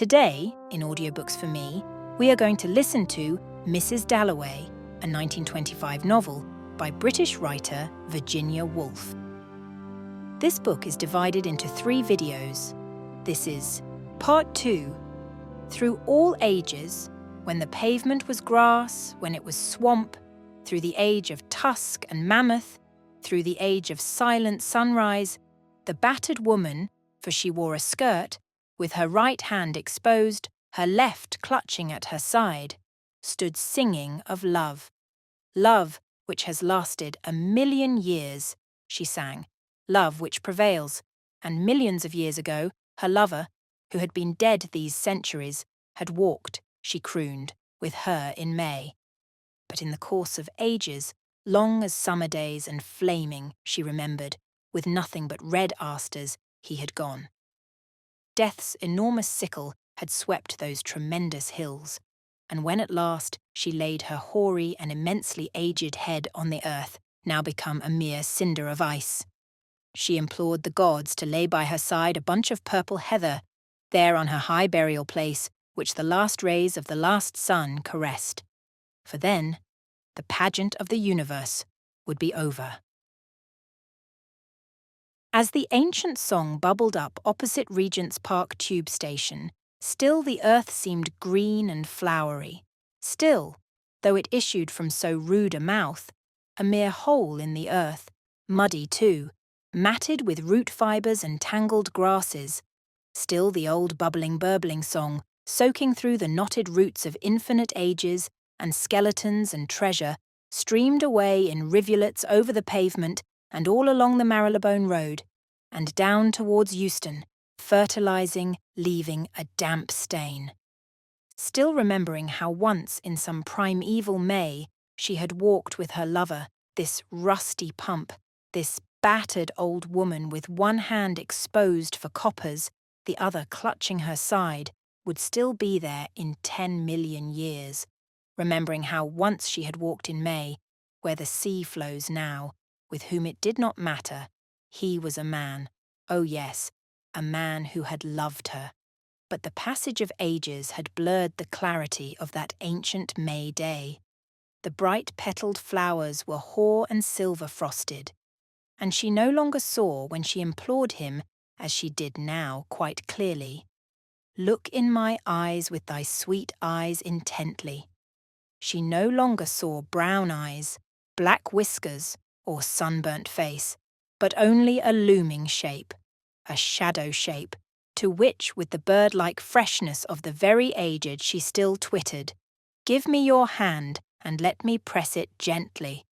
Today, in Audiobooks for Me, we are going to listen to Mrs. Dalloway, a 1925 novel by British writer Virginia Woolf. This book is divided into 3 videos. This is Part 2, Through All Ages, when the pavement was grass, when it was swamp, through the age of tusk and mammoth, through the age of silent sunrise, the battered woman, for she wore a skirt, with her right hand exposed, her left clutching at her side, stood singing of love. Love which has lasted 1,000,000 years, she sang, love which prevails, and millions of years ago, her lover, who had been dead these centuries, had walked, she crooned, with her in May. But in the course of ages, long as summer days and flaming, she remembered, with nothing but red asters, he had gone. Death's enormous sickle had swept those tremendous hills, and when at last she laid her hoary and immensely aged head on the earth, now become a mere cinder of ice, she implored the gods to lay by her side a bunch of purple heather, there on her high burial place, which the last rays of the last sun caressed. For then, the pageant of the universe would be over. As the ancient song bubbled up opposite Regent's Park tube station, still the earth seemed green and flowery. Still, though it issued from so rude a mouth, a mere hole in the earth, muddy too, matted with root fibres and tangled grasses, still the old burbling song, soaking through the knotted roots of infinite ages and skeletons and treasure, streamed away in rivulets over the pavement and all along the Marylebone Road, and down towards Euston, fertilizing, leaving a damp stain. Still remembering how once in some primeval May she had walked with her lover, this rusty pump, this battered old woman with one hand exposed for coppers, the other clutching her side, would still be there in 10,000,000 years, remembering how once she had walked in May, where the sea flows now, with whom it did not matter, he was a man, oh yes, a man who had loved her. But the passage of ages had blurred the clarity of that ancient May day. The bright-petalled flowers were hoar and silver-frosted, and she no longer saw when she implored him, as she did now quite clearly, "Look in my eyes with thy sweet eyes intently." She no longer saw brown eyes, black whiskers, or sunburnt face, but only a looming shape, a shadow shape, to which with the bird-like freshness of the very aged she still twittered, "Give me your hand and let me press it gently."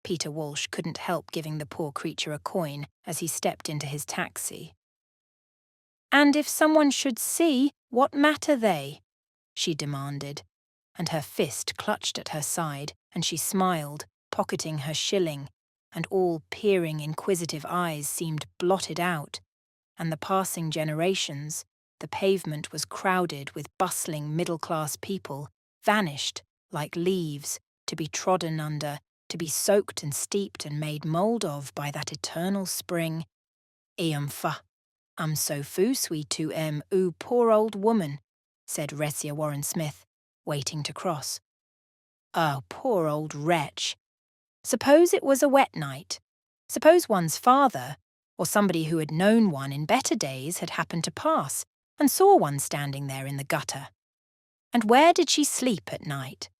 Peter Walsh couldn't help giving the poor creature a coin as he stepped into his taxi. "And if someone should see, what matter they?" she demanded, and her fist clutched at her side, and she smiled, pocketing her shilling, and all peering inquisitive eyes seemed blotted out, and the passing generations, the pavement was crowded with bustling middle-class people, vanished like leaves, to be trodden under, to be soaked and steeped and made mould of by that eternal spring. "Fa, I'm so foo sweet to oo poor old woman," said Ressia Warren-Smith, waiting to cross. "Oh, poor old wretch. Suppose it was a wet night. Suppose one's father, or somebody who had known one in better days, had happened to pass, and saw one standing there in the gutter. And where did she sleep at night?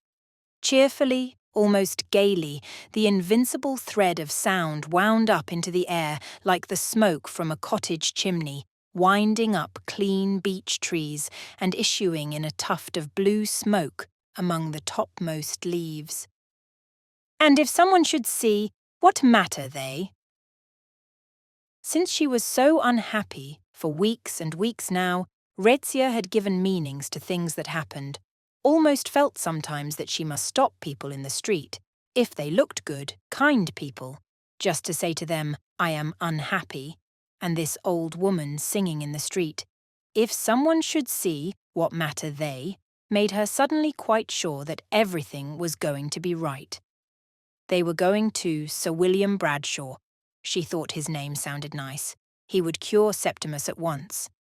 Cheerfully, almost gaily, the invincible thread of sound wound up into the air like the smoke from a cottage chimney, winding up clean beech trees and issuing in a tuft of blue smoke among the topmost leaves. And if someone should see, what matter they? Since she was so unhappy, for weeks and weeks now, Rezia had given meanings to things that happened, almost felt sometimes that she must stop people in the street, if they looked good, kind people, just to say to them, "I am unhappy," and this old woman singing in the street, "If someone should see, what matter they," made her suddenly quite sure that everything was going to be right. They were going to Sir William Bradshaw. She thought his name sounded nice. He would cure Septimus at once.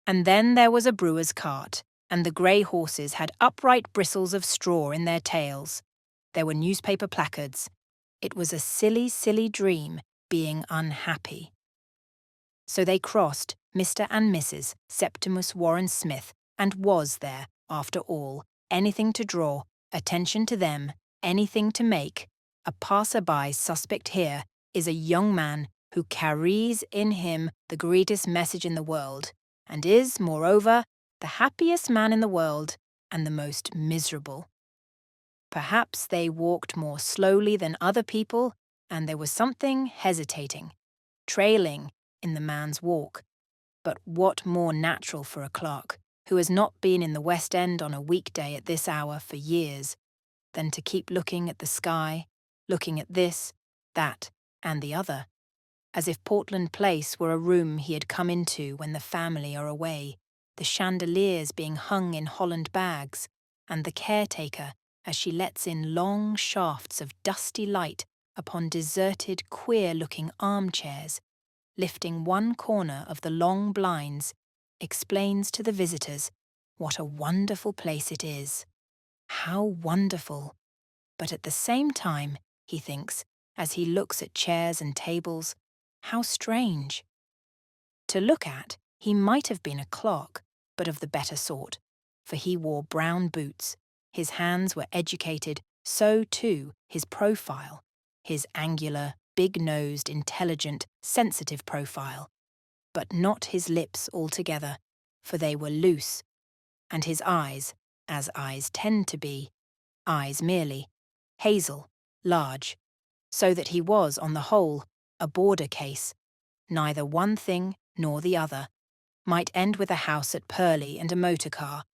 And then there was a brewer's cart, and the grey horses had upright bristles of straw in their tails. There were newspaper placards. It was a silly, silly dream, being unhappy. So they crossed Mr. and Mrs. Septimus Warren Smith, and was there, after all, anything to draw attention to them, anything to make a passer-by suspect here is a young man who carries in him the greatest message in the world, and is, moreover, the happiest man in the world and the most miserable. Perhaps they walked more slowly than other people, and there was something hesitating, trailing in the man's walk. But what more natural for a clerk, who has not been in the West End on a weekday at this hour for years, than to keep looking at the sky, looking at this, that, and the other, as if Portland Place were a room he had come into when the family are away, the chandeliers being hung in Holland bags, and the caretaker as she lets in long shafts of dusty light upon deserted, queer-looking armchairs, lifting one corner of the long blinds, explains to the visitors what a wonderful place it is. How wonderful! But at the same time, he thinks, as he looks at chairs and tables, how strange. To look at, he might have been a clerk, but of the better sort, for he wore brown boots, his hands were educated, so too his profile, his angular, big-nosed, intelligent, sensitive profile, but not his lips altogether, for they were loose, and his eyes, as eyes tend to be, eyes merely, hazel, large, so that he was, on the whole, a border case, neither one thing nor the other, might end with a house at Purley and a motor car,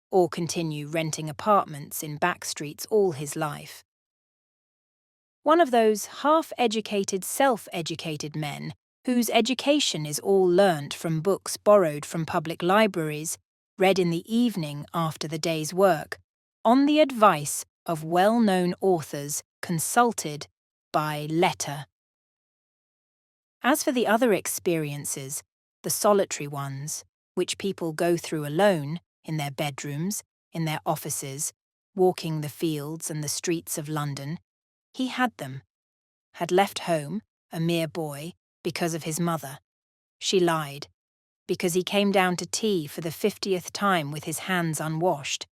or continue renting apartments in back streets all his life. One of those half-educated, self-educated men whose education is all learnt from books borrowed from public libraries, read in the evening after the day's work, on the advice of well-known authors consulted by letter. As for the other experiences, the solitary ones, which people go through alone, in their bedrooms, in their offices, walking the fields and the streets of London, he had them. Had left home, a mere boy, because of his mother. She lied, because he came down to tea for the 50th time with his hands unwashed,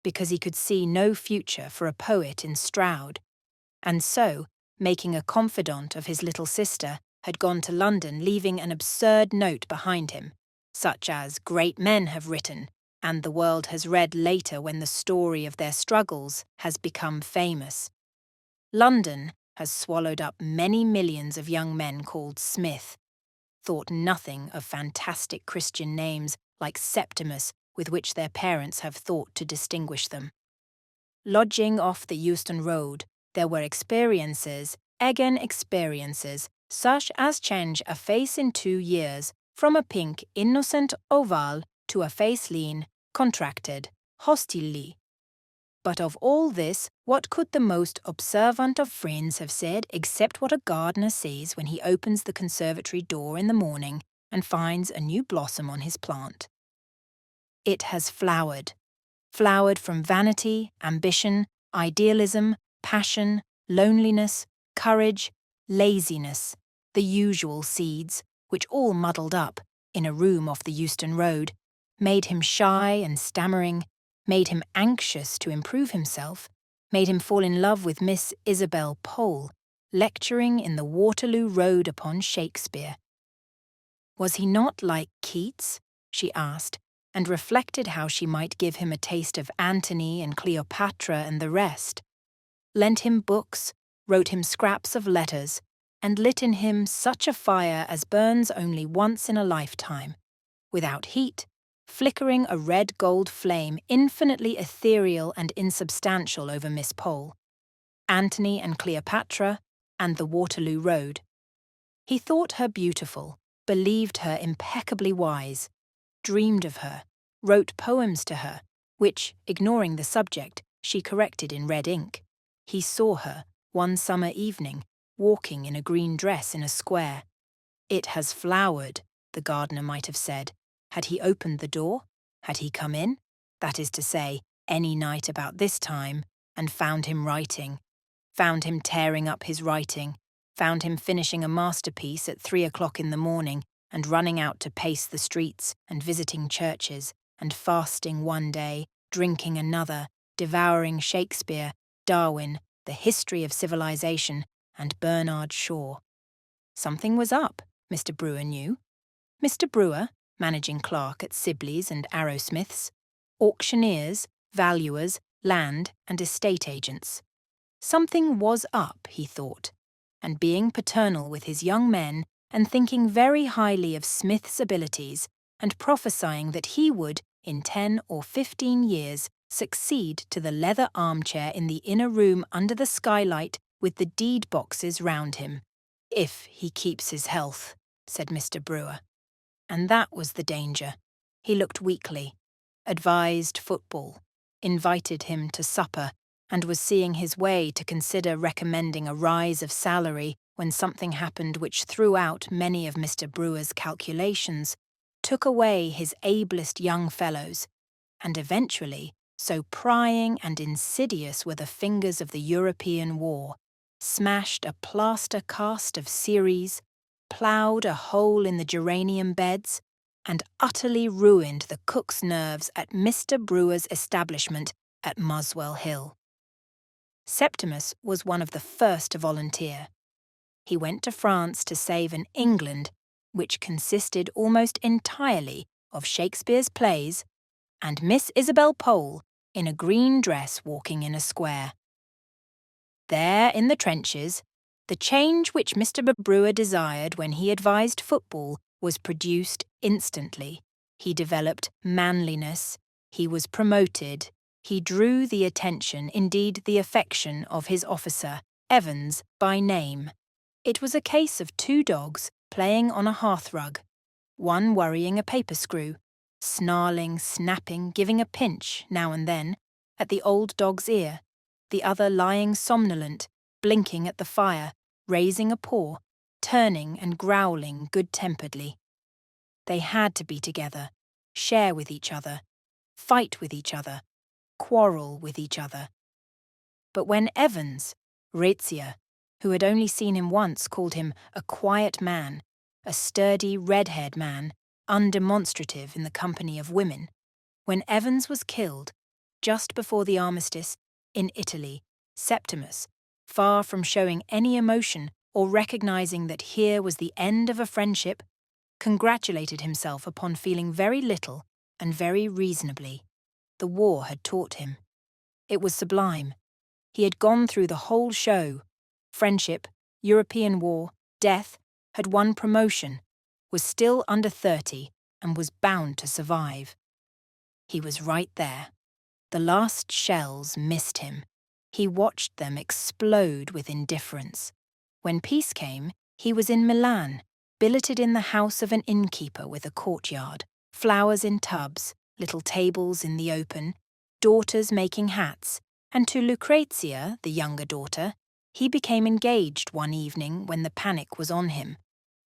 because he could see no future for a poet in Stroud, and so, making a confidant of his little sister, had gone to London leaving an absurd note behind him, such as great men have written, and the world has read later when the story of their struggles has become famous. London has swallowed up many millions of young men called Smith, thought nothing of fantastic Christian names like Septimus with which their parents have thought to distinguish them. Lodging off the Euston Road, there were experiences, such as change a face in 2 years, from a pink, innocent oval to a face lean, contracted, hostilely. But of all this, what could the most observant of friends have said except what a gardener sees when he opens the conservatory door in the morning and finds a new blossom on his plant? It has flowered from vanity, ambition, idealism, passion, loneliness, courage, laziness, the usual seeds, which all muddled up, in a room off the Euston Road, made him shy and stammering, made him anxious to improve himself, made him fall in love with Miss Isabel Pole, lecturing in the Waterloo Road upon Shakespeare. Was he not like Keats? She asked, and reflected how she might give him a taste of Antony and Cleopatra and the rest. Lent him books, wrote him scraps of letters, and lit in him such a fire as burns only once in a lifetime, without heat, flickering a red-gold flame infinitely ethereal and insubstantial over Miss Pole, Antony and Cleopatra, and the Waterloo Road. He thought her beautiful, believed her impeccably wise, dreamed of her, wrote poems to her, which, ignoring the subject, she corrected in red ink. He saw her, one summer evening, walking in a green dress in a square. It has flowered, the gardener might have said, Had he opened the door? Had he come in? That is to say, any night about this time, and found him writing, found him tearing up his writing, found him finishing a masterpiece at 3 o'clock in the morning and running out to pace the streets and visiting churches and fasting one day, drinking another, devouring Shakespeare, Darwin, the history of civilization, and Bernard Shaw. Something was up, Mr. Brewer knew. Mr. Brewer, managing clerk at Sibley's and Arrowsmith's, auctioneers, valuers, land and estate agents. Something was up, he thought, and being paternal with his young men and thinking very highly of Smith's abilities and prophesying that he would, in 10 or 15 years, succeed to the leather armchair in the inner room under the skylight with the deed boxes round him. "If he keeps his health," said Mr. Brewer. And that was the danger. He looked weakly, advised football, invited him to supper, and was seeing his way to consider recommending a rise of salary when something happened which threw out many of Mr. Brewer's calculations, took away his ablest young fellows, and eventually, so prying and insidious were the fingers of the European war, smashed a plaster cast of Ceres, ploughed a hole in the geranium beds, and utterly ruined the cook's nerves at Mr. Brewer's establishment at Muswell Hill. Septimus was one of the first to volunteer. He went to France to save an England which consisted almost entirely of Shakespeare's plays and Miss Isabel Pole in a green dress walking in a square. There in the trenches, the change which Mr. Brewer desired when he advised football was produced instantly. He developed manliness, he was promoted, he drew the attention, indeed the affection, of his officer, Evans, by name. It was a case of 2 dogs playing on a hearthrug, one worrying a paper screw, snarling, snapping, giving a pinch, now and then, at the old dog's ear, the other lying somnolent, blinking at the fire, raising a paw, turning and growling good-temperedly. They had to be together, share with each other, fight with each other, quarrel with each other. But when Evans, Raizia, who had only seen him once, called him a quiet man, a sturdy red-haired man, undemonstrative in the company of women, when Evans was killed, just before the armistice, in Italy, Septimus, far from showing any emotion or recognizing that here was the end of a friendship, congratulated himself upon feeling very little and very reasonably. The war had taught him. It was sublime. He had gone through the whole show. Friendship, European war, death, had won promotion, was still under 30, and was bound to survive. He was right there. The last shells missed him. He watched them explode with indifference. When peace came, he was in Milan, billeted in the house of an innkeeper with a courtyard, flowers in tubs, little tables in the open, daughters making hats, and to Lucrezia, the younger daughter, he became engaged one evening when the panic was on him,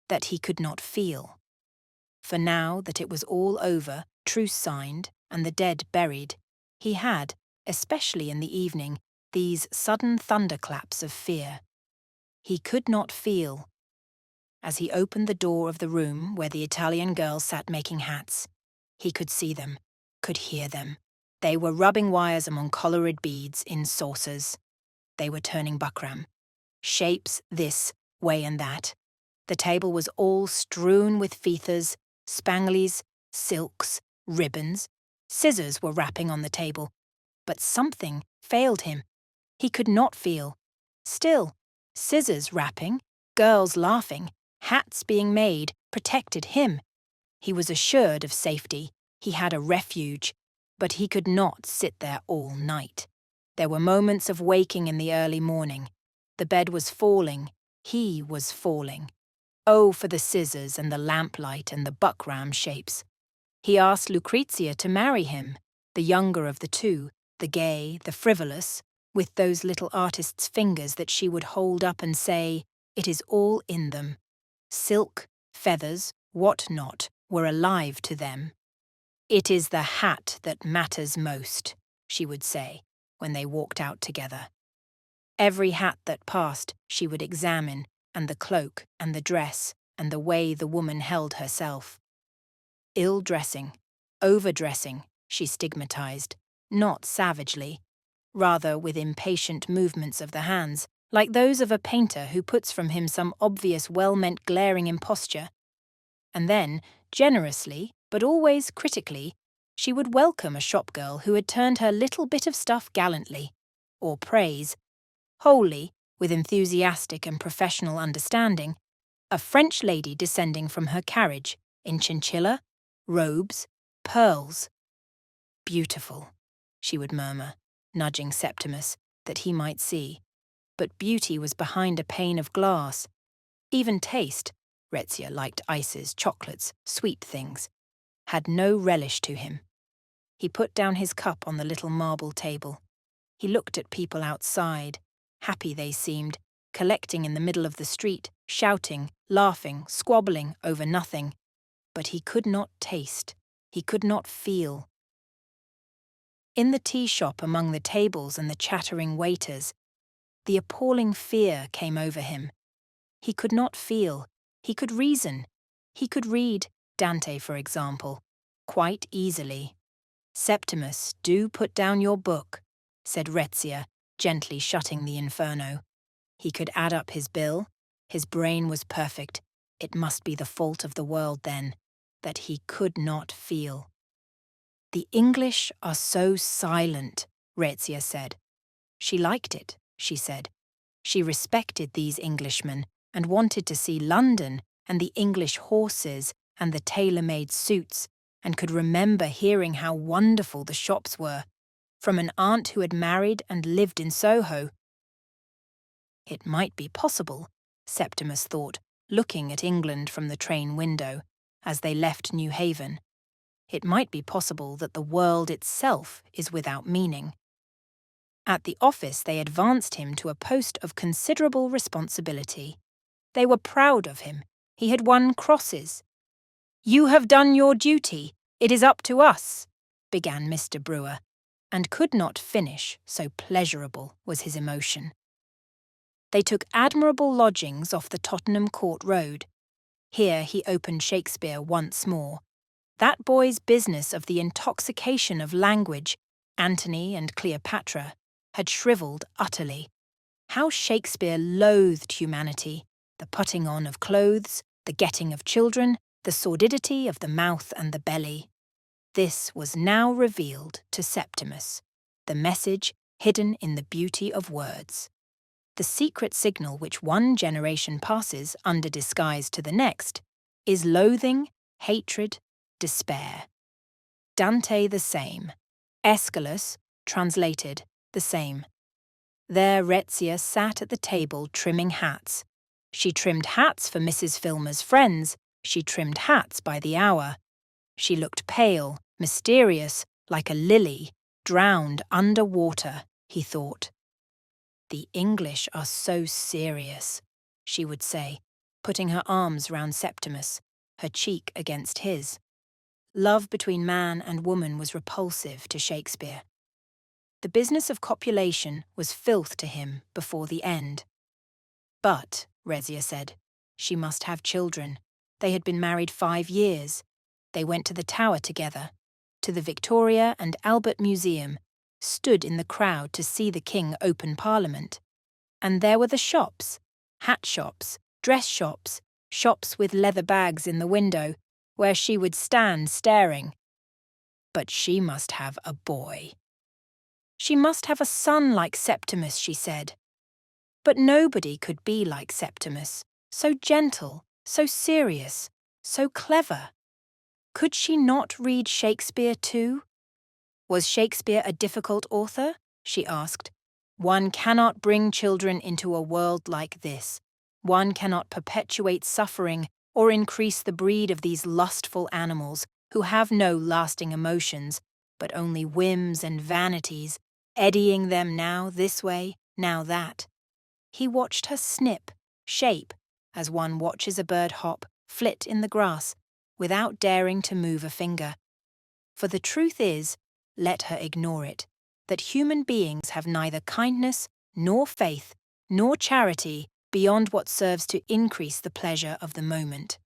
that he could not feel. For now that it was all over, truce signed, and the dead buried, he had, especially in the evening, these sudden thunderclaps of fear. He could not feel. As he opened the door of the room where the Italian girls sat making hats, he could see them, could hear them. They were rubbing wires among colored beads in saucers. They were turning buckram. Shapes this way and that. The table was all strewn with feathers, spanglies, silks, ribbons. Scissors were rapping on the table. But something failed him. He could not feel. Still, scissors rapping, girls laughing, hats being made, protected him. He was assured of safety. He had a refuge. But he could not sit there all night. There were moments of waking in the early morning. The bed was falling. He was falling. Oh, for the scissors and the lamplight and the buckram shapes. He asked Lucrezia to marry him, the younger of the two, the gay, the frivolous, with those little artist's fingers that she would hold up and say, "It is all in them." Silk, feathers, what not, were alive to them. "It is the hat that matters most," she would say when they walked out together. Every hat that passed she would examine, and the cloak and the dress and the way the woman held herself. Ill-dressing, overdressing, she stigmatized, not savagely, rather with impatient movements of the hands, like those of a painter who puts from him some obvious well-meant glaring imposture. And then, generously, but always critically, she would welcome a shopgirl who had turned her little bit of stuff gallantly, or praise, wholly, with enthusiastic and professional understanding, a French lady descending from her carriage, in chinchilla, robes, pearls. "Beautiful," she would murmur, nudging Septimus, that he might see. But beauty was behind a pane of glass. Even taste, Rezia liked ices, chocolates, sweet things, had no relish to him. He put down his cup on the little marble table. He looked at people outside. Happy they seemed, collecting in the middle of the street, shouting, laughing, squabbling over nothing. But he could not taste. He could not feel. In the tea shop among the tables and the chattering waiters, the appalling fear came over him. He could not feel. He could reason. He could read, Dante for example, quite easily. "Septimus, do put down your book," said Rezia, gently shutting the inferno. He could add up his bill. His brain was perfect. It must be the fault of the world, then, that he could not feel. "The English are so silent," Rezia said. She liked it, she said. She respected these Englishmen and wanted to see London and the English horses and the tailor-made suits, and could remember hearing how wonderful the shops were, from an aunt who had married and lived in Soho. It might be possible, Septimus thought, looking at England from the train window, as they left New Haven. It might be possible that the world itself is without meaning. At the office they advanced him to a post of considerable responsibility. They were proud of him. He had won crosses. "You have done your duty. It is up to us," began Mr. Brewer, and could not finish, so pleasurable was his emotion. They took admirable lodgings off the Tottenham Court Road. Here he opened Shakespeare once more. That boy's business of the intoxication of language, Antony and Cleopatra, had shriveled utterly. How Shakespeare loathed humanity, the putting on of clothes, the getting of children, the sordidity of the mouth and the belly. This was now revealed to Septimus, the message hidden in the beauty of words. The secret signal which one generation passes under disguise to the next is loathing, hatred, despair. Dante the same. Aeschylus, translated, the same. There Rezia sat at the table trimming hats. She trimmed hats for Mrs. Filmer's friends. She trimmed hats by the hour. She looked pale, mysterious, like a lily, drowned under water, he thought. "The English are so serious," she would say, putting her arms round Septimus, her cheek against his. Love between man and woman was repulsive to Shakespeare. The business of copulation was filth to him before the end. But, Rezia said, she must have children. They had been married 5 years. They went to the Tower together, to the Victoria and Albert Museum, stood in the crowd to see the King open Parliament. And there were the shops, hat shops, dress shops, shops with leather bags in the window, where she would stand staring. But she must have a boy. She must have a son like Septimus, she said. But nobody could be like Septimus, so gentle, so serious, so clever. Could she not read Shakespeare too? Was Shakespeare a difficult author? She asked. One cannot bring children into a world like this. One cannot perpetuate suffering or increase the breed of these lustful animals who have no lasting emotions, but only whims and vanities, eddying them now this way, now that. He watched her snip, shape, as one watches a bird hop, flit in the grass, without daring to move a finger. For the truth is, let her ignore it, that human beings have neither kindness, nor faith, nor charity beyond what serves to increase the pleasure of the moment.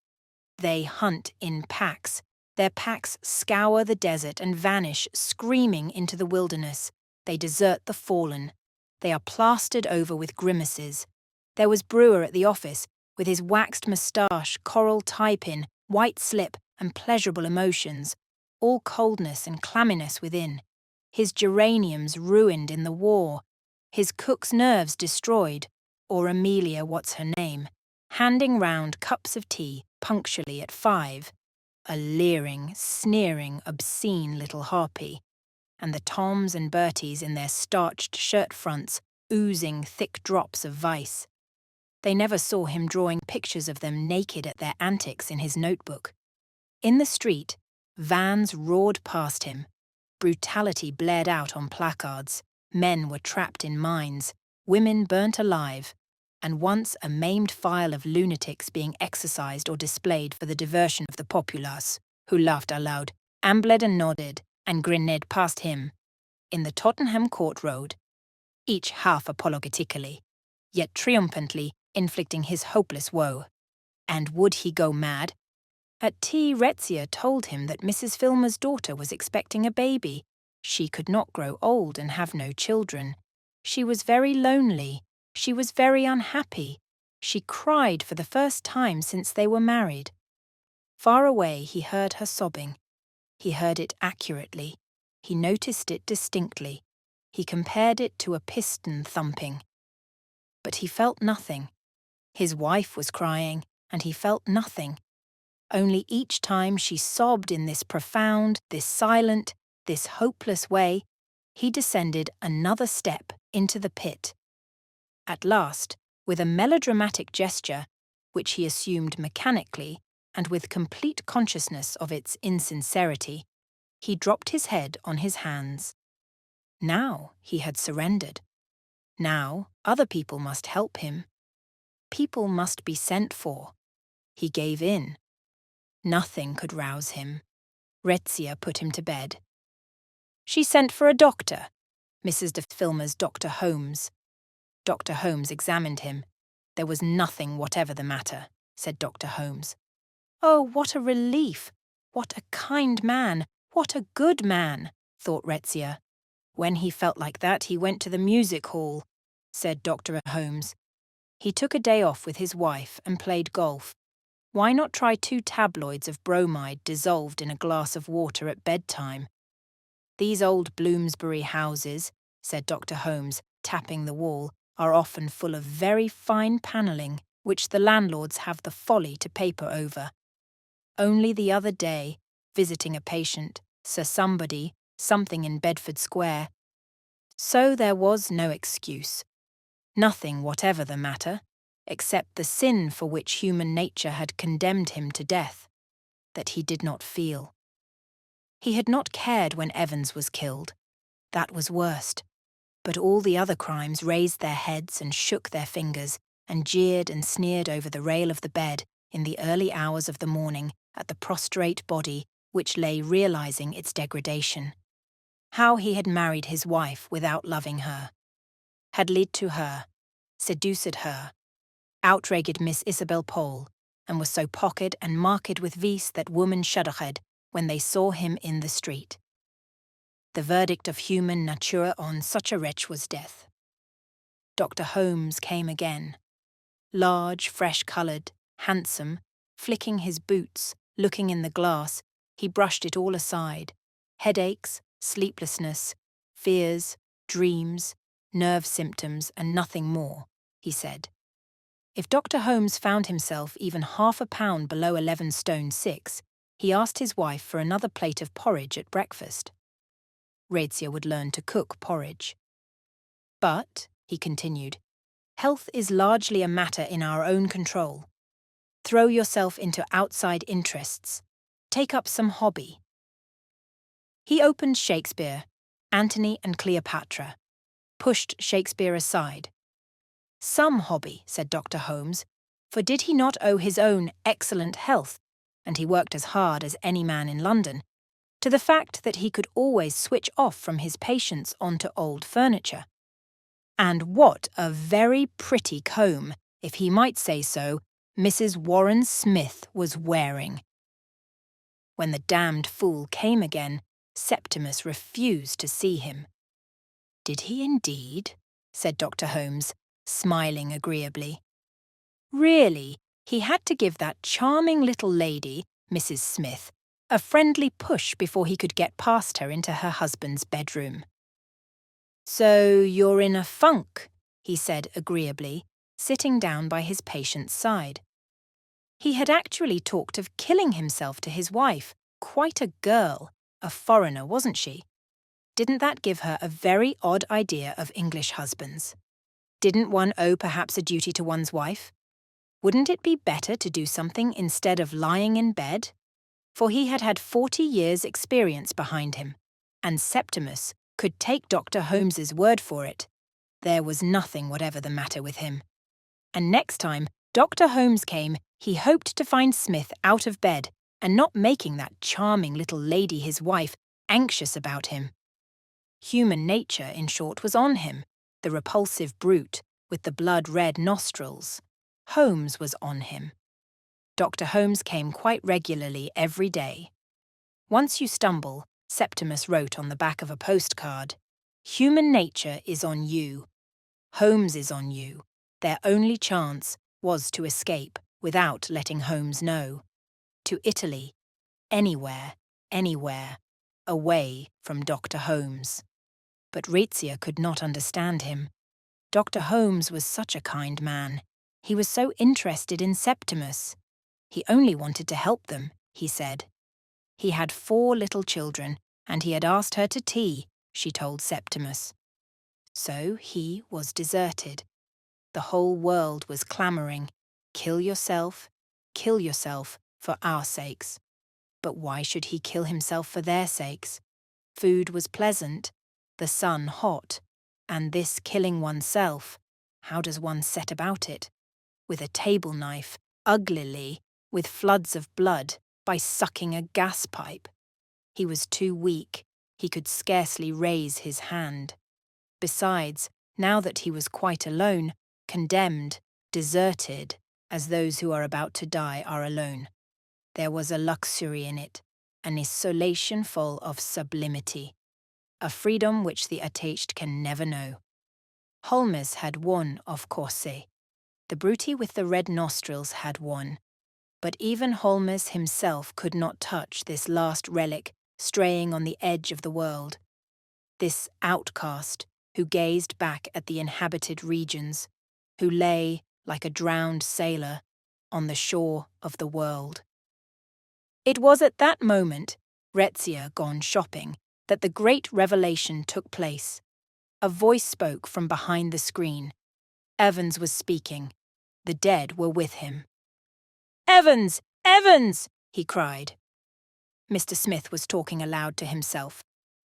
They hunt in packs. Their packs scour the desert and vanish screaming into the wilderness. They desert the fallen. They are plastered over with grimaces. There was Brewer at the office, with his waxed moustache, coral tie-pin, white slip, and pleasurable emotions, all coldness and clamminess within. His geraniums ruined in the war. His cook's nerves destroyed, or Amelia what's her name, handing round cups of tea punctually at 5, a leering, sneering, obscene little harpy, and the Toms and Berties in their starched shirt fronts oozing thick drops of vice. They never saw him drawing pictures of them naked at their antics in his notebook. In the street, vans roared past him. Brutality blared out on placards. Men were trapped in mines, women burnt alive, and once a maimed file of lunatics being exercised or displayed for the diversion of the populace, who laughed aloud, ambled and nodded, and grined past him, in the Tottenham Court Road, each half apologetically, yet triumphantly inflicting his hopeless woe. And would he go mad? At tea, Retzia told him that Mrs. Filmer's daughter was expecting a baby. She could not grow old and have no children. She was very lonely. She was very unhappy. She cried for the first time since they were married. Far away he heard her sobbing. He heard it accurately. He noticed it distinctly. He compared it to a piston thumping. But he felt nothing. His wife was crying, and he felt nothing. Only each time she sobbed in this profound, this silent, this hopeless way, he descended another step into the pit. At last, with a melodramatic gesture, which he assumed mechanically and with complete consciousness of its insincerity, he dropped his head on his hands. Now he had surrendered. Now other people must help him. People must be sent for. He gave in. Nothing could rouse him. Retzia put him to bed. She sent for a doctor, Mrs. de Filmer's Dr. Holmes. Dr. Holmes examined him. There was nothing whatever the matter, said Dr. Holmes. Oh, what a relief! What a kind man! What a good man! Thought Retzia. When he felt like that, he went to the music hall, said Dr. Holmes. He took a day off with his wife and played golf. Why not try 2 tabloids of bromide dissolved in a glass of water at bedtime? These old Bloomsbury houses, said Dr. Holmes, tapping the wall, are often full of very fine panelling, which the landlords have the folly to paper over. Only the other day, visiting a patient, Sir Somebody, something in Bedford Square. So there was no excuse. Nothing whatever the matter, except the sin for which human nature had condemned him to death, that he did not feel. He had not cared when Evans was killed. That was worst. But all the other crimes raised their heads and shook their fingers and jeered and sneered over the rail of the bed in the early hours of the morning at the prostrate body which lay realizing its degradation. How he had married his wife without loving her, had led to her, seduced her, outragged Miss Isabel Pole, and was so pocked and marked with vice that women shuddered when they saw him in the street. The verdict of human nature on such a wretch was death. Dr. Holmes came again. Large, fresh-coloured, handsome, flicking his boots, looking in the glass, he brushed it all aside. Headaches, sleeplessness, fears, dreams, nerve symptoms, and nothing more, he said. If Dr. Holmes found himself even half a pound below 11 stone 6, he asked his wife for another plate of porridge at breakfast. Retzia would learn to cook porridge. But, he continued, health is largely a matter in our own control. Throw yourself into outside interests. Take up some hobby. He opened Shakespeare, Antony and Cleopatra, pushed Shakespeare aside. Some hobby, said Dr. Holmes, for did he not owe his own excellent health and he worked as hard as any man in London, to the fact that he could always switch off from his patients onto old furniture. And what a very pretty comb, if he might say so, Mrs. Warren Smith was wearing. When the damned fool came again, Septimus refused to see him. "Did he indeed?" said Dr. Holmes, smiling agreeably. Really, he had to give that charming little lady, Mrs. Smith, a friendly push before he could get past her into her husband's bedroom. "So you're in a funk," he said agreeably, sitting down by his patient's side. He had actually talked of killing himself to his wife, quite a girl, a foreigner, wasn't she? Didn't that give her a very odd idea of English husbands? Didn't one owe perhaps a duty to one's wife? Wouldn't it be better to do something instead of lying in bed? For he had had 40 years' experience behind him, and Septimus could take Dr. Holmes's word for it. There was nothing whatever the matter with him. And next time Dr. Holmes came, he hoped to find Smith out of bed and not making that charming little lady, his wife, anxious about him. Human nature, in short, was on him, the repulsive brute with the blood-red nostrils. Holmes was on him. Dr. Holmes came quite regularly every day. "Once you stumble," Septimus wrote on the back of a postcard, "human nature is on you. Holmes is on you." Their only chance was to escape without letting Holmes know. To Italy, anywhere, away from Dr. Holmes. But Rizzio could not understand him. Dr. Holmes was such a kind man. He was so interested in Septimus. He only wanted to help them, he said. He had 4 little children, and he had asked her to tea, she told Septimus. So he was deserted. The whole world was clamouring, kill yourself, for our sakes. But why should he kill himself for their sakes? Food was pleasant, the sun hot, and this killing oneself, how does one set about it? With a table knife, uglily, with floods of blood, by sucking a gas pipe. He was too weak, he could scarcely raise his hand. Besides, now that he was quite alone, condemned, deserted, as those who are about to die are alone, there was a luxury in it, an isolation full of sublimity, a freedom which the attached can never know. Holmes had won, of course. The brute with the red nostrils had won. But even Holmes himself could not touch this last relic straying on the edge of the world. This outcast who gazed back at the inhabited regions, who lay, like a drowned sailor, on the shore of the world. It was at that moment, Rizzio gone shopping, that the great revelation took place. A voice spoke from behind the screen. Evans was speaking. The dead were with him. "Evans! Evans!" he cried. Mr. Smith was talking aloud to himself.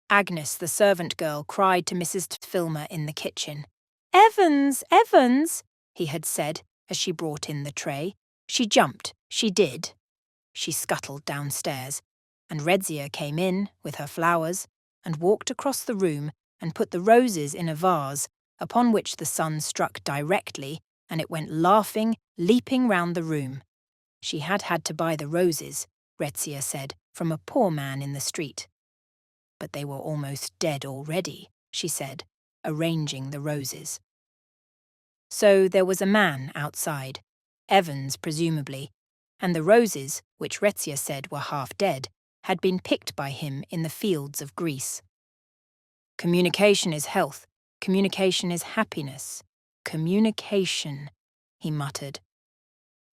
Agnes, the servant girl, cried to Mrs. Filmer in the kitchen. "Evans! Evans!" he had said as she brought in the tray. She jumped, she did. She scuttled downstairs, and Rizzio came in with her flowers and walked across the room and put the roses in a vase, upon which the sun struck directly, and it went laughing, leaping round the room. She had had to buy the roses, Rizzio said, from a poor man in the street. But they were almost dead already, she said, arranging the roses. So there was a man outside, Evans presumably, and the roses, which Rizzio said were half dead, had been picked by him in the fields of Greece. "Communication is health, communication is happiness. Communication," he muttered.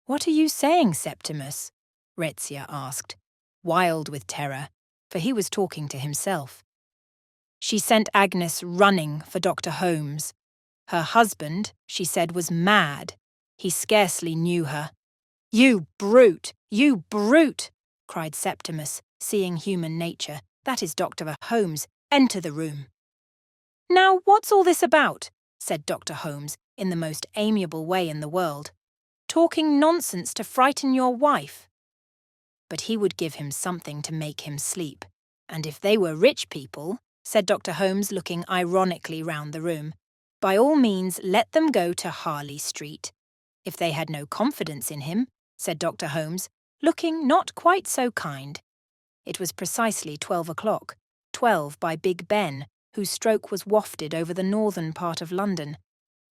"What are you saying, Septimus?" Rizzio asked, wild with terror, for he was talking to himself. She sent Agnes running for Dr. Holmes. Her husband, she said, was mad. He scarcely knew her. "You brute! You brute!" cried Septimus, seeing human nature. "That is Dr. Holmes. Enter the room." "Now, what's all this about?" said Dr. Holmes, in the most amiable way in the world. "Talking nonsense to frighten your wife." but he would give him something to make him sleep. And if they were rich people, said Dr. Holmes, looking ironically round the room, by all means let them go to Harley Street. If they had no confidence in him, said Dr. Holmes, looking not quite so kind. It was precisely 12 o'clock, 12 by Big Ben, whose stroke was wafted over the northern part of London,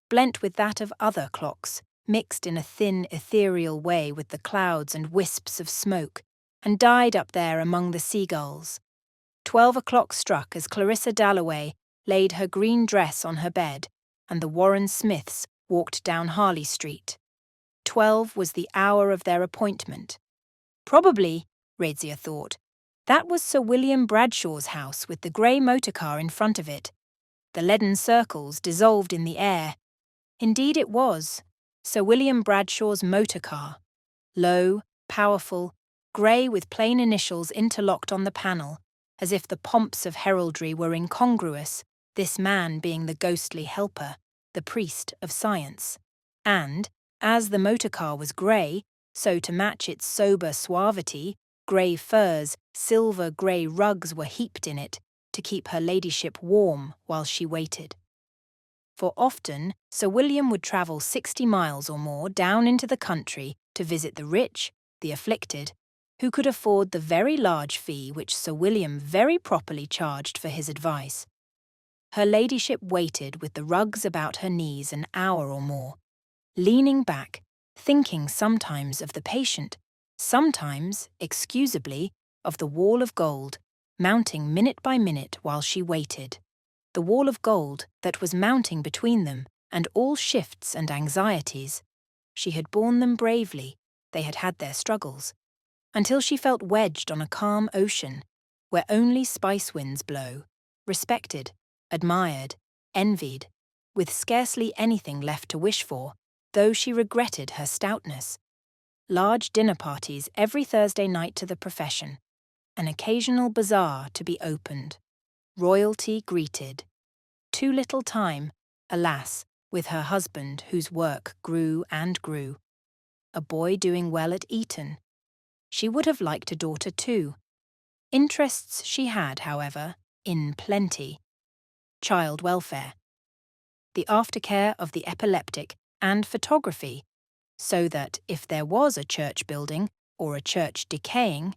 blent with that of other clocks, mixed in a thin, ethereal way with the clouds and wisps of smoke, and died up there among the seagulls. 12 o'clock struck as Clarissa Dalloway laid her green dress on her bed, and the Warren Smiths walked down Harley Street. 12 was the hour of their appointment. Probably, Radzia thought, that was Sir William Bradshaw's house with the grey motor car in front of it. The leaden circles dissolved in the air. Indeed it was Sir William Bradshaw's motor car. Low, powerful, grey with plain initials interlocked on the panel, as if the pomps of heraldry were incongruous, this man being the ghostly helper, the priest of science. And, as the motor car was grey, so to match its sober suavity, grey furs, silver grey rugs were heaped in it, to keep her ladyship warm while she waited. For often Sir William would travel 60 miles or more down into the country to visit the rich, the afflicted, who could afford the very large fee which Sir William very properly charged for his advice. Her ladyship waited with the rugs about her knees an hour or more, leaning back, thinking sometimes of the patient, sometimes, excusably, of the wall of gold, mounting minute by minute while she waited. The wall of gold that was mounting between them and all shifts and anxieties. She had borne them bravely, they had had their struggles, until she felt wedged on a calm ocean, where only spice winds blow, respected, admired, envied, with scarcely anything left to wish for, though she regretted her stoutness. Large dinner parties every Thursday night to the profession, an occasional bazaar to be opened, royalty greeted. Too little time, alas, with her husband whose work grew and grew. A boy doing well at Eton. She would have liked a daughter too. Interests she had, however, in plenty. Child welfare, the aftercare of the epileptic, and photography, so that if there was a church building or a church decaying,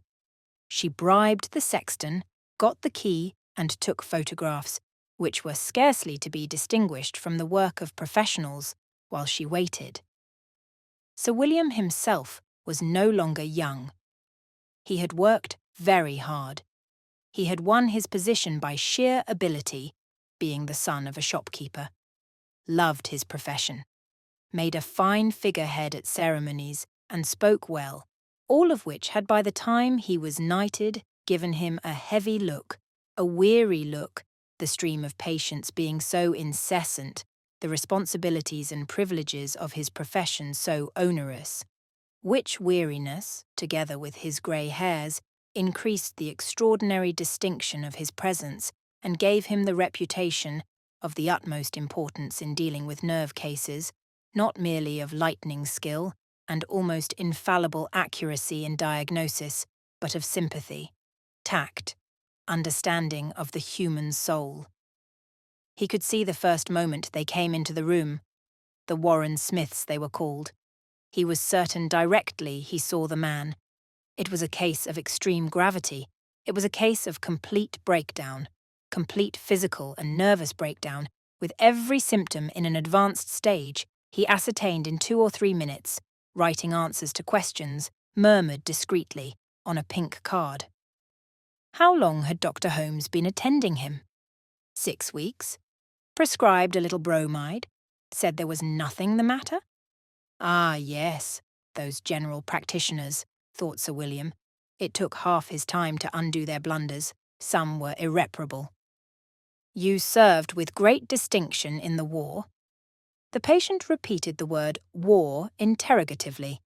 she bribed the sexton, got the key, and took photographs, which were scarcely to be distinguished from the work of professionals, while she waited. Sir William himself was no longer young. He had worked very hard. He had won his position by sheer ability, being the son of a shopkeeper. Loved his profession. Made a fine figurehead at ceremonies, and spoke well, all of which had by the time he was knighted given him a heavy look, a weary look, the stream of patients being so incessant, the responsibilities and privileges of his profession so onerous, which weariness, together with his grey hairs, increased the extraordinary distinction of his presence and gave him the reputation, of the utmost importance in dealing with nerve cases, not merely of lightning skill and almost infallible accuracy in diagnosis, but of sympathy, tact, understanding of the human soul. He could see the first moment they came into the room. The Warren Smiths they were called. He was certain directly he saw the man. It was a case of extreme gravity. It was a case of complete breakdown, complete physical and nervous breakdown, with every symptom in an advanced stage, he ascertained in 2 or 3 minutes, writing answers to questions, murmured discreetly, on a pink card. How long had Dr. Holmes been attending him? 6 weeks. Prescribed a little bromide. Said there was nothing the matter? Ah, yes, those general practitioners, thought Sir William. It took half his time to undo their blunders. Some were irreparable. You served with great distinction in the war? The patient repeated the word war interrogatively.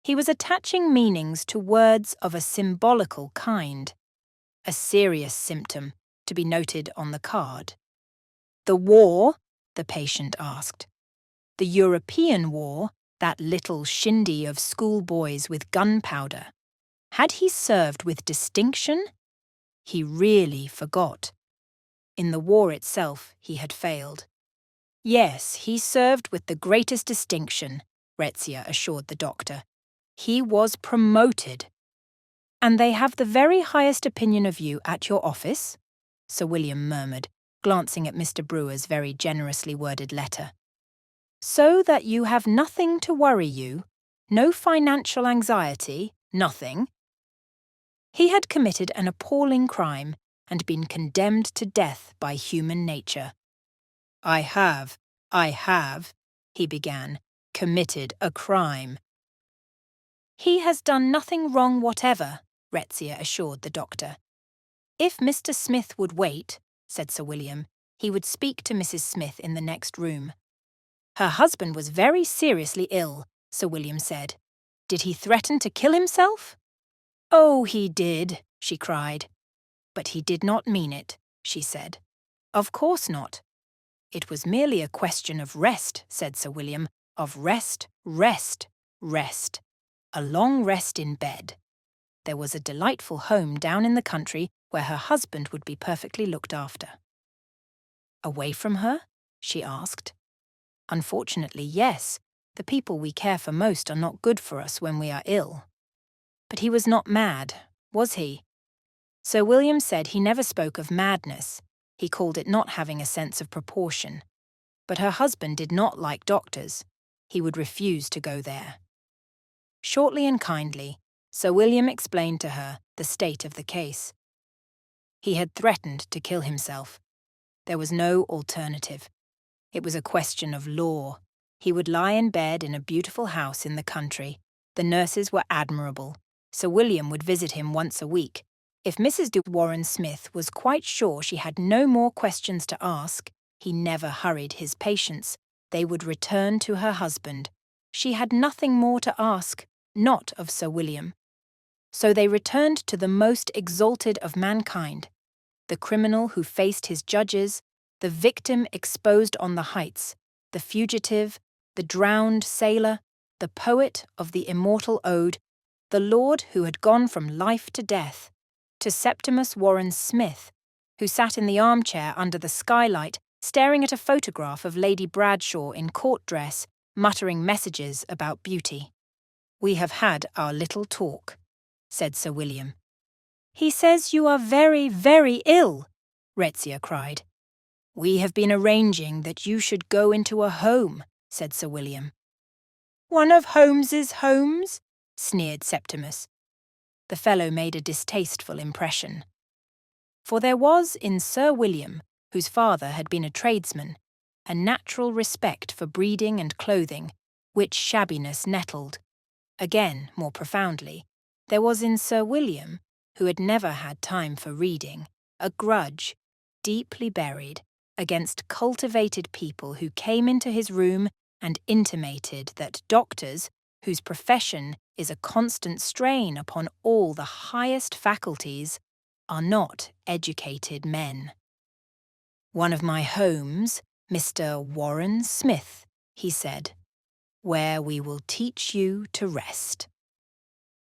He was attaching meanings to words of a symbolical kind. A serious symptom, to be noted on the card. The war? The patient asked. The European war, that little shindy of schoolboys with gunpowder. Had he served with distinction? He really forgot. In the war itself, he had failed. Yes, he served with the greatest distinction, Rezia assured the doctor. He was promoted. And they have the very highest opinion of you at your office? Sir William murmured, glancing at Mr. Brewer's very generously worded letter. So that you have nothing to worry you, no financial anxiety, nothing. He had committed an appalling crime and been condemned to death by human nature. I have, he began, committed a crime. He has done nothing wrong whatever, Rezia assured the doctor. If Mr. Smith would wait, said Sir William, he would speak to Mrs. Smith in the next room. Her husband was very seriously ill, Sir William said. Did he threaten to kill himself? Oh, he did, she cried. But he did not mean it, she said. Of course not. It was merely a question of rest, said Sir William, of rest. A long rest in bed. There was a delightful home down in the country where her husband would be perfectly looked after. Away from her? She asked. Unfortunately, yes. The people we care for most are not good for us when we are ill. But he was not mad, was he? Sir William said he never spoke of madness. He called it not having a sense of proportion. But her husband did not like doctors. He would refuse to go there. Shortly and kindly, Sir William explained to her the state of the case. He had threatened to kill himself. There was no alternative. It was a question of law. He would lie in bed in a beautiful house in the country. The nurses were admirable. Sir William would visit him once a week. If Mrs. de Warren Smith was quite sure she had no more questions to ask, he never hurried his patients. They would return to her husband. She had nothing more to ask, not of Sir William. So they returned to the most exalted of mankind, the criminal who faced his judges, the victim exposed on the heights, the fugitive, the drowned sailor, the poet of the immortal ode, the lord who had gone from life to death, to Septimus Warren Smith, who sat in the armchair under the skylight staring at a photograph of Lady Bradshaw in court dress, muttering messages about beauty. We have had our little talk, said Sir William. He says you are very, very ill, Rezia cried. We have been arranging that you should go into a home, said Sir William. One of Holmes's homes? Sneered Septimus. The fellow made a distasteful impression. For there was in Sir William, whose father had been a tradesman, a natural respect for breeding and clothing, which shabbiness nettled. Again, more profoundly, there was in Sir William, who had never had time for reading, a grudge, deeply buried, against cultivated people who came into his room and intimated that doctors, whose profession is a constant strain upon all the highest faculties, are not educated men. One of my homes, Mr. Warren Smith, he said, where we will teach you to rest.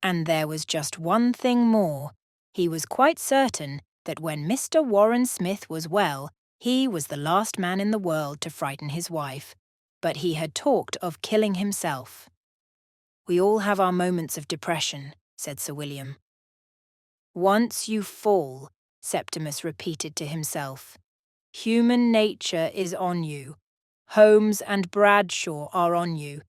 And there was just one thing more. He was quite certain that when Mr. Warren Smith was well, he was the last man in the world to frighten his wife, but he had talked of killing himself. We all have our moments of depression, said Sir William. Once you fall, Septimus repeated to himself. Human nature is on you. Holmes and Bradshaw are on you.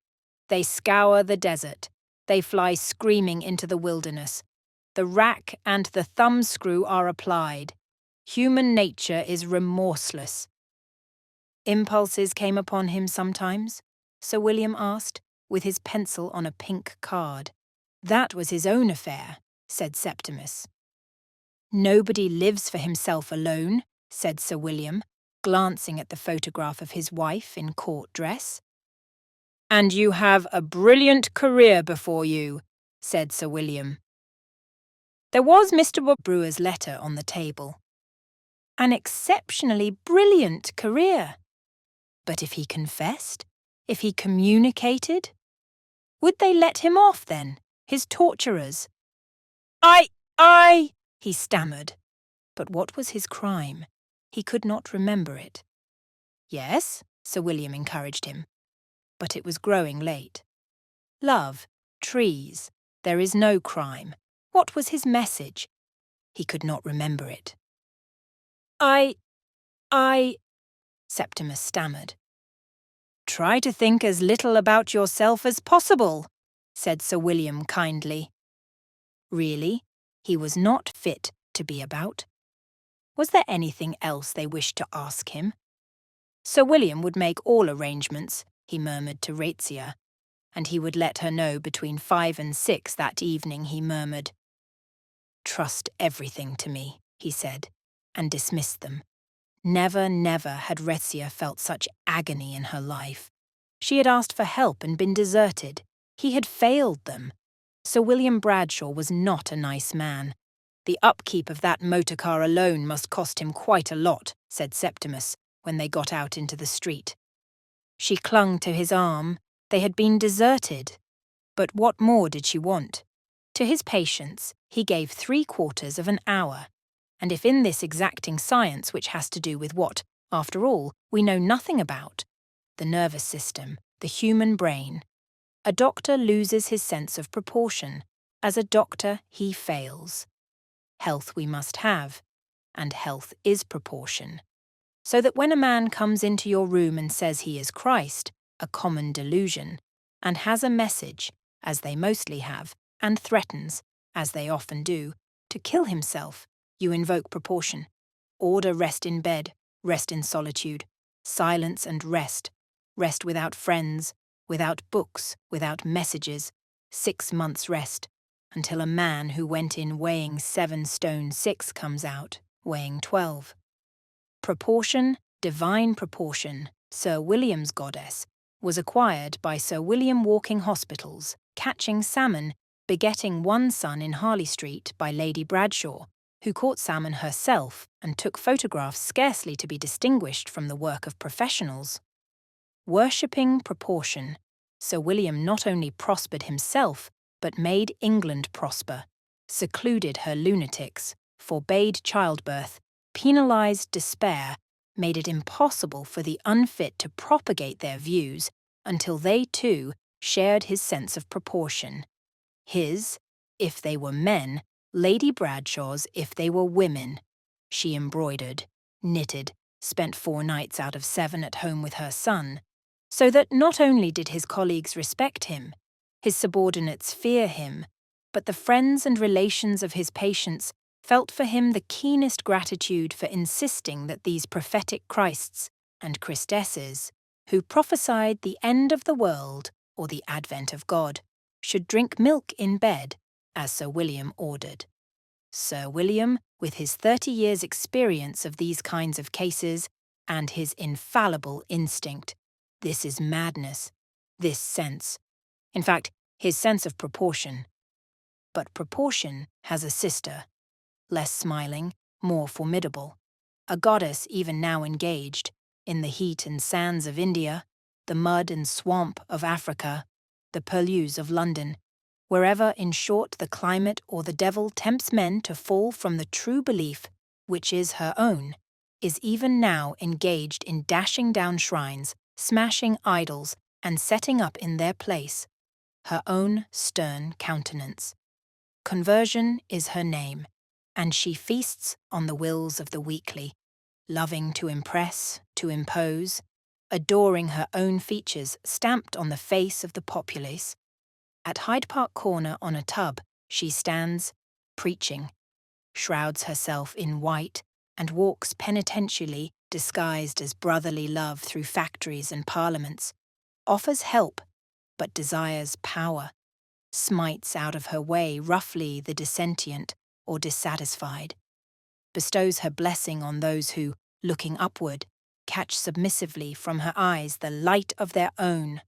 They scour the desert. They fly screaming into the wilderness. The rack and the thumbscrew are applied. Human nature is remorseless. Impulses came upon him sometimes, Sir William asked, with his pencil on a pink card. That was his own affair, said Septimus. Nobody lives for himself alone, said Sir William, glancing at the photograph of his wife in court dress. And you have a brilliant career before you, said Sir William. There was Mr. Brewer's letter on the table. An exceptionally brilliant career. But if he confessed? If he communicated? Would they let him off then, his torturers? I, he stammered. But what was his crime? He could not remember it. Yes, Sir William encouraged him. But it was growing late. Love, trees, there is no crime. What was his message? He could not remember it. I, Septimus stammered. Try to think as little about yourself as possible, said Sir William kindly. Really, he was not fit to be about. Was there anything else they wished to ask him? Sir William would make all arrangements, he murmured to Ratia, and he would let her know between 5 and 6 that evening, he murmured. Trust everything to me, he said, and dismissed them. Never, never had Ratia felt such agony in her life. She had asked for help and been deserted. He had failed them. Sir William Bradshaw was not a nice man. The upkeep of that motor car alone must cost him quite a lot, said Septimus, when they got out into the street. She clung to his arm. They had been deserted. But what more did she want? To his patience, he gave 3/4 of an hour. And if in this exacting science which has to do with what, after all, we know nothing about, the nervous system, the human brain, a doctor loses his sense of proportion. As a doctor, he fails. Health we must have, and health is proportion. So that when a man comes into your room and says he is Christ, a common delusion, and has a message, as they mostly have, and threatens, as they often do, to kill himself, you invoke proportion. Order rest in bed, rest in solitude, silence and rest, rest without friends, without books, without messages, 6 months' rest, until a man who went in weighing 7 stone 6 comes out, weighing 12. Proportion, divine proportion, Sir William's goddess, was acquired by Sir William walking hospitals, catching salmon, begetting one son in Harley Street by Lady Bradshaw, who caught salmon herself and took photographs scarcely to be distinguished from the work of professionals. Worshipping proportion, Sir William not only prospered himself, but made England prosper, secluded her lunatics, forbade childbirth, penalised despair, made it impossible for the unfit to propagate their views until they, too, shared his sense of proportion. His, if they were men, Lady Bradshaw's if they were women. She embroidered, knitted, spent 4 nights out of 7 at home with her son, so that not only did his colleagues respect him, his subordinates fear him, but the friends and relations of his patients felt for him the keenest gratitude for insisting that these prophetic Christs and Christesses, who prophesied the end of the world or the advent of God, should drink milk in bed, as Sir William ordered. Sir William, with his 30 years' experience of these kinds of cases, and his infallible instinct, this is madness, this sense. In fact, his sense of proportion. But proportion has a sister, less smiling, more formidable, a goddess even now engaged, in the heat and sands of India, the mud and swamp of Africa, the purlieus of London, wherever in short the climate or the devil tempts men to fall from the true belief, which is her own, is even now engaged in dashing down shrines, smashing idols, and setting up in their place her own stern countenance. Conversion is her name, and she feasts on the wills of the weakly, loving to impress, to impose, adoring her own features stamped on the face of the populace. At Hyde Park Corner on a tub, she stands, preaching, shrouds herself in white, and walks penitentially disguised as brotherly love through factories and parliaments, offers help, but desires power, smites out of her way roughly the dissentient or dissatisfied, bestows her blessing on those who, looking upward, catch submissively from her eyes the light of their own.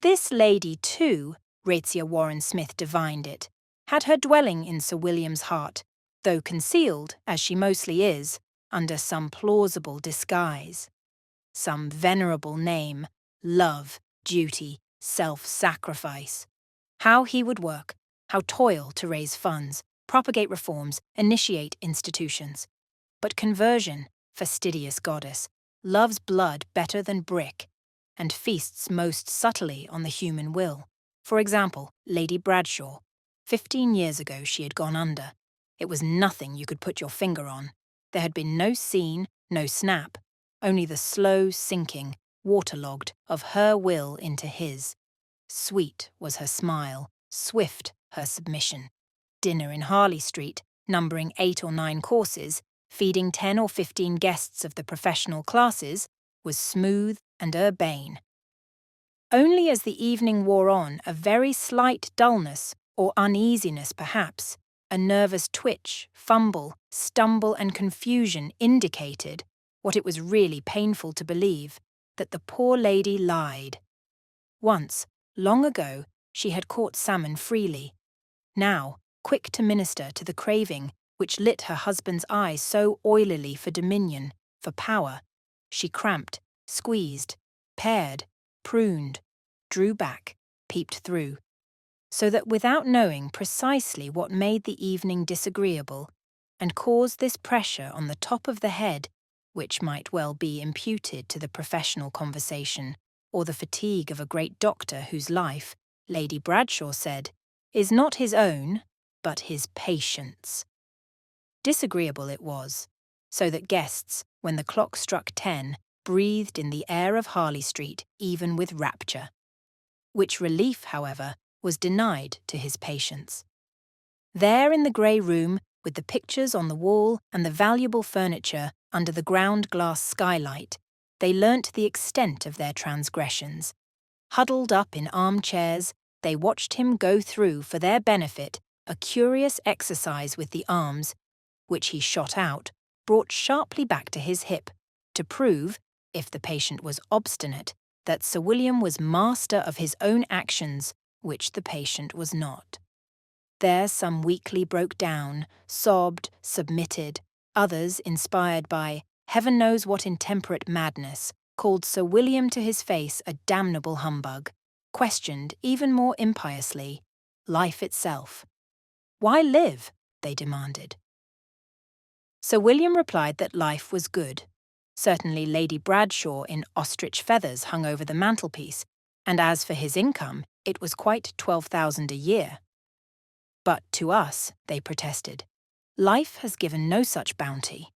This lady, too, Ratia Warren Smith divined it, had her dwelling in Sir William's heart, though concealed, as she mostly is, under some plausible disguise. Some venerable name, love, duty, self-sacrifice. How he would work, how toil to raise funds, propagate reforms, initiate institutions. But conversion, fastidious goddess, loves blood better than brick, and feasts most subtly on the human will. For example, Lady Bradshaw. 15 years ago she had gone under. It was nothing you could put your finger on. There had been no scene, no snap, only the slow sinking, waterlogged, of her will into his. Sweet was her smile, swift her submission. Dinner in Harley Street, numbering 8 or 9 courses, feeding 10 or 15 guests of the professional classes, was smooth and urbane. Only as the evening wore on, a very slight dullness, or uneasiness perhaps, a nervous twitch, fumble, stumble and confusion indicated, what it was really painful to believe, that the poor lady lied. Once, long ago, she had caught salmon freely. Now, quick to minister to the craving which lit her husband's eyes so oilily for dominion, for power, she cramped, squeezed, pared, pruned, drew back, peeped through, so that without knowing precisely what made the evening disagreeable, and caused this pressure on the top of the head, which might well be imputed to the professional conversation, or the fatigue of a great doctor whose life, Lady Bradshaw said, is not his own, but his patient's. Disagreeable it was, so that guests, when the clock struck 10, breathed in the air of Harley Street even with rapture. Which relief, however, was denied to his patients. There in the grey room, with the pictures on the wall and the valuable furniture under the ground-glass skylight, they learnt the extent of their transgressions. Huddled up in armchairs, they watched him go through, for their benefit, a curious exercise with the arms, which he shot out, brought sharply back to his hip, to prove, if the patient was obstinate, that Sir William was master of his own actions, which the patient was not. There some weakly broke down, sobbed, submitted, others, inspired by heaven knows what intemperate madness, called Sir William to his face a damnable humbug, questioned, even more impiously, life itself. Why live? They demanded. Sir William replied that life was good. Certainly Lady Bradshaw in ostrich feathers hung over the mantelpiece, and as for his income, it was quite 12,000 a year. But to us, they protested, life has given no such bounty.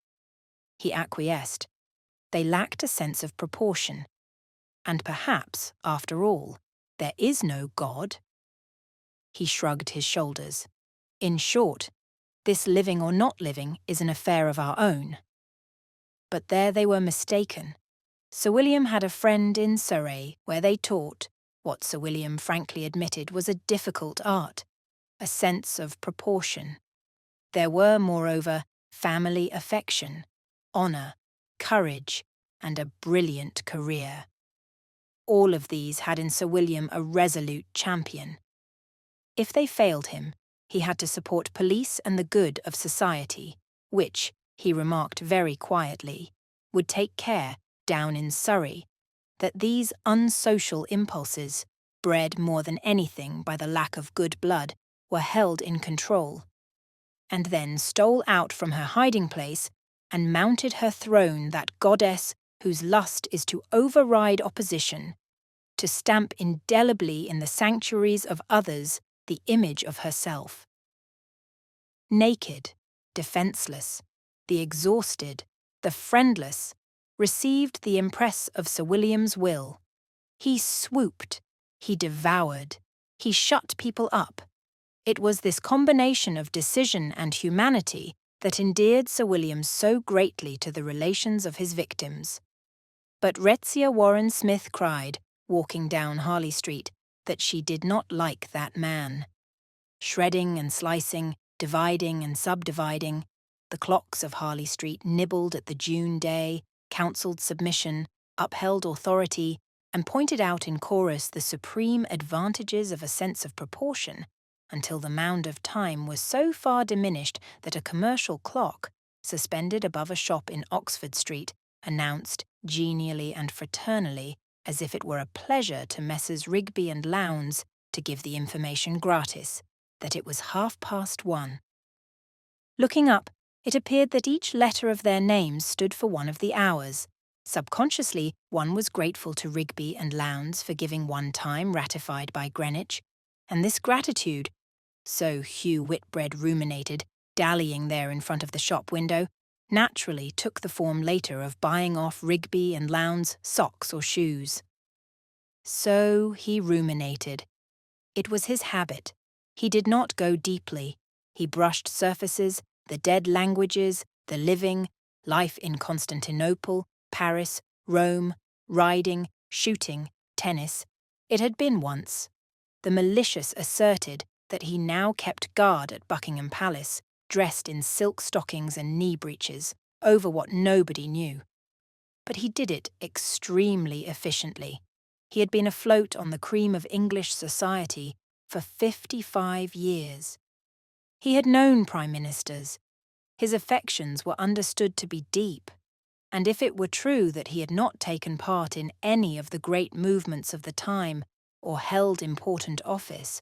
He acquiesced. They lacked a sense of proportion. And perhaps, after all, there is no God. He shrugged his shoulders. In short, this living or not living is an affair of our own. But there they were mistaken. Sir William had a friend in Surrey where they taught, what Sir William frankly admitted was a difficult art, a sense of proportion. There were, moreover, family affection, honour, courage, and a brilliant career. All of these had in Sir William a resolute champion. If they failed him, he had to support police and the good of society, which, he remarked very quietly, would take care, down in Surrey, that these unsocial impulses, bred more than anything by the lack of good blood, were held in control, and then stole out from her hiding place and mounted her throne that goddess whose lust is to override opposition, to stamp indelibly in the sanctuaries of others the image of herself. Naked, defenceless, the exhausted, the friendless, received the impress of Sir William's will. He swooped, he devoured, he shut people up. It was this combination of decision and humanity that endeared Sir William so greatly to the relations of his victims. But Retzia Warren Smith cried, walking down Harley Street, that she did not like that man. Shredding and slicing, dividing and subdividing, the clocks of Harley Street nibbled at the June day, counselled submission, upheld authority, and pointed out in chorus the supreme advantages of a sense of proportion, until the mound of time was so far diminished that a commercial clock, suspended above a shop in Oxford Street, announced, genially and fraternally, as if it were a pleasure to Messrs. Rigby and Lowndes to give the information gratis, that it was 1:30. Looking up, it appeared that each letter of their names stood for one of the hours. Subconsciously, one was grateful to Rigby and Lowndes for giving one time ratified by Greenwich, and this gratitude, so Hugh Whitbread ruminated, dallying there in front of the shop window, naturally took the form later of buying off Rigby and Lowndes' socks or shoes. So he ruminated. It was his habit. He did not go deeply. He brushed surfaces, the dead languages, the living, life in Constantinople, Paris, Rome, riding, shooting, tennis. It had been once. The malicious asserted that he now kept guard at Buckingham Palace, dressed in silk stockings and knee breeches, over what nobody knew. But he did it extremely efficiently. He had been afloat on the cream of English society for 55 years. He had known prime ministers. His affections were understood to be deep, and if it were true that he had not taken part in any of the great movements of the time or held important office,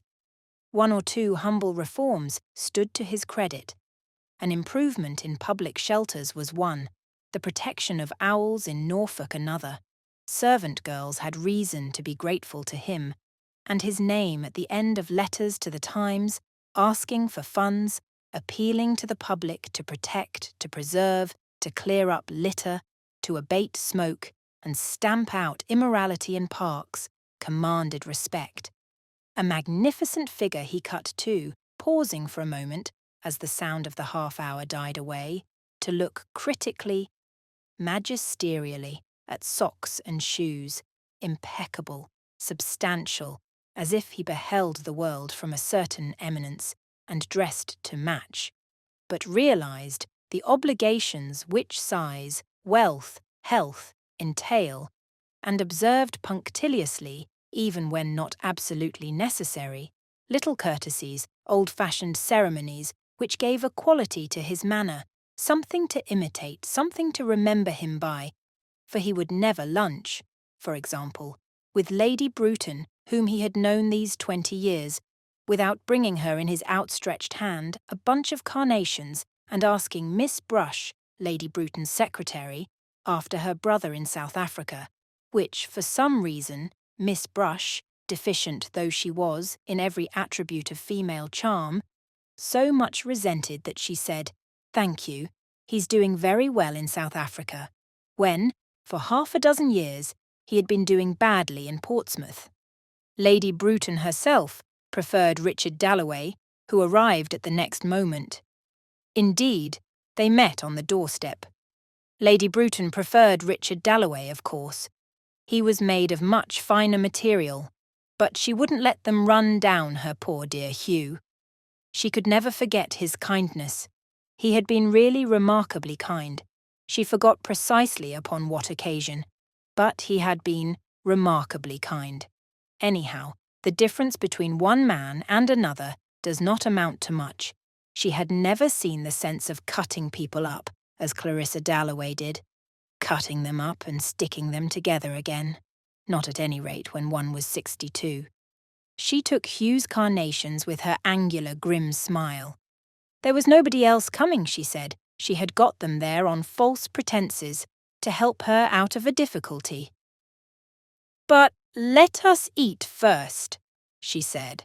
one or two humble reforms stood to his credit. An improvement in public shelters was one, the protection of owls in Norfolk another. Servant girls had reason to be grateful to him, and his name at the end of letters to the Times, asking for funds, appealing to the public to protect, to preserve, to clear up litter, to abate smoke, and stamp out immorality in parks, commanded respect. A magnificent figure he cut too, pausing for a moment, as the sound of the half-hour died away, to look critically, magisterially, at socks and shoes, impeccable, substantial, as if he beheld the world from a certain eminence and dressed to match, but realized the obligations which size, wealth, health entail, and observed punctiliously, even when not absolutely necessary, little courtesies, old-fashioned ceremonies which gave a quality to his manner, something to imitate, something to remember him by, for he would never lunch, for example, with Lady Bruton, whom he had known these 20 years, without bringing her in his outstretched hand a bunch of carnations and asking Miss Brush, Lady Bruton's secretary, after her brother in South Africa, which, for some reason, Miss Brush, deficient though she was in every attribute of female charm, so much resented that she said, "Thank you, he's doing very well in South Africa," when, for half a dozen years, he had been doing badly in Portsmouth. Lady Bruton herself preferred Richard Dalloway, who arrived at the next moment. Indeed, they met on the doorstep. Lady Bruton preferred Richard Dalloway, of course. He was made of much finer material, but she wouldn't let them run down her poor dear Hugh. She could never forget his kindness. He had been really remarkably kind. She forgot precisely upon what occasion, but he had been remarkably kind. Anyhow, the difference between one man and another does not amount to much. She had never seen the sense of cutting people up, as Clarissa Dalloway did, cutting them up and sticking them together again, not at any rate when one was 62. She took Hugh's carnations with her angular, grim smile. There was nobody else coming, she said. She had got them there on false pretences, to help her out of a difficulty. "But let us eat first," she said.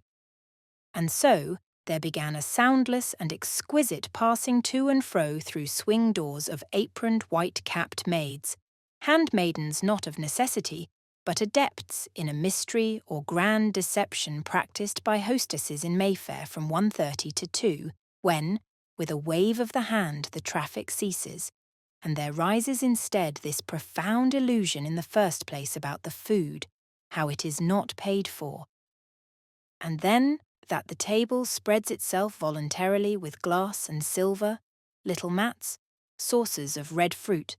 And so there began a soundless and exquisite passing to and fro through swing doors of aproned white-capped maids, handmaidens not of necessity, but adepts in a mystery or grand deception practised by hostesses in Mayfair from 1:30 to 2, when, with a wave of the hand, the traffic ceases, and there rises instead this profound illusion in the first place about the food, how it is not paid for. And then that the table spreads itself voluntarily with glass and silver, little mats, saucers of red fruit,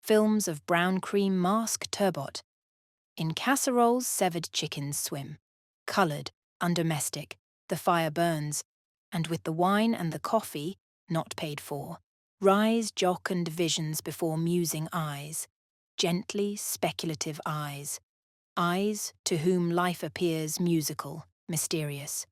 films of brown cream masque turbot. In casseroles severed chickens swim, coloured, undomestic, the fire burns, and with the wine and the coffee, not paid for, rise jocund visions before musing eyes, gently speculative eyes to whom life appears musical, mysterious,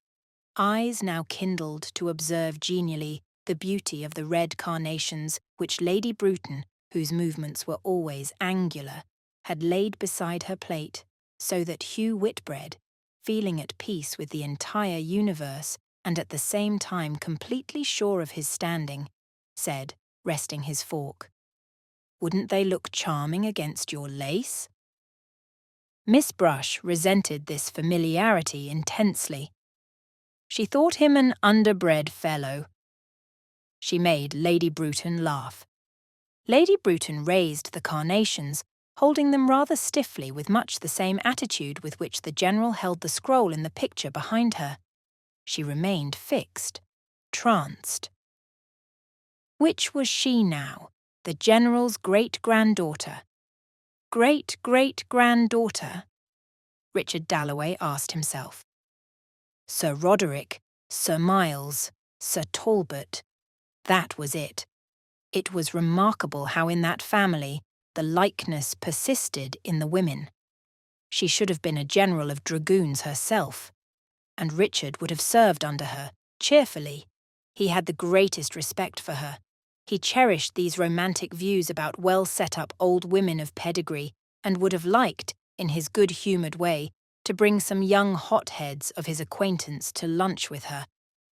eyes now kindled to observe genially the beauty of the red carnations which Lady Bruton, whose movements were always angular, had laid beside her plate, so that Hugh Whitbread, feeling at peace with the entire universe and at the same time completely sure of his standing, said, resting his fork, "Wouldn't they look charming against your lace?" Miss Brush resented this familiarity intensely. She thought him an underbred fellow. She made Lady Bruton laugh. Lady Bruton raised the carnations, holding them rather stiffly with much the same attitude with which the General held the scroll in the picture behind her. She remained fixed, tranced. Which was she now, the General's great-granddaughter? Great-great-granddaughter? Richard Dalloway asked himself. Sir Roderick, Sir Miles, Sir Talbot. That was it. It was remarkable how in that family the likeness persisted in the women. She should have been a general of dragoons herself, and Richard would have served under her, cheerfully. He had the greatest respect for her. He cherished these romantic views about well-set-up old women of pedigree, and would have liked, in his good-humoured way, to bring some young hotheads of his acquaintance to lunch with her,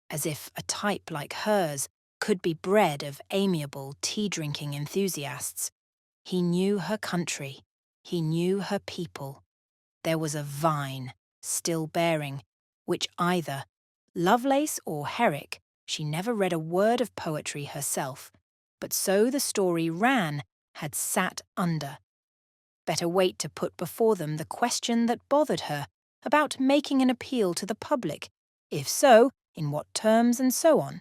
as if a type like hers could be bred of amiable, tea-drinking enthusiasts. He knew her country. He knew her people. There was a vine, still bearing, which either Lovelace or Herrick, she never read a word of poetry herself, but so the story ran, had sat under. Better wait to put before them the question that bothered her about making an appeal to the public, if so, in what terms and so on.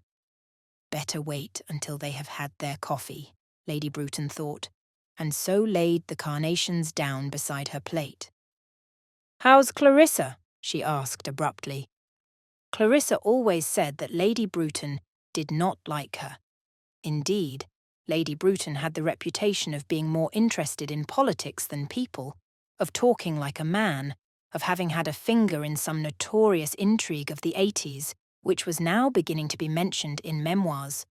Better wait until they have had their coffee, Lady Bruton thought, and so laid the carnations down beside her plate. "How's Clarissa?" she asked abruptly. Clarissa always said that Lady Bruton did not like her. Indeed, Lady Bruton had the reputation of being more interested in politics than people, of talking like a man, of having had a finger in some notorious intrigue of the 80s, which was now beginning to be mentioned in memoirs.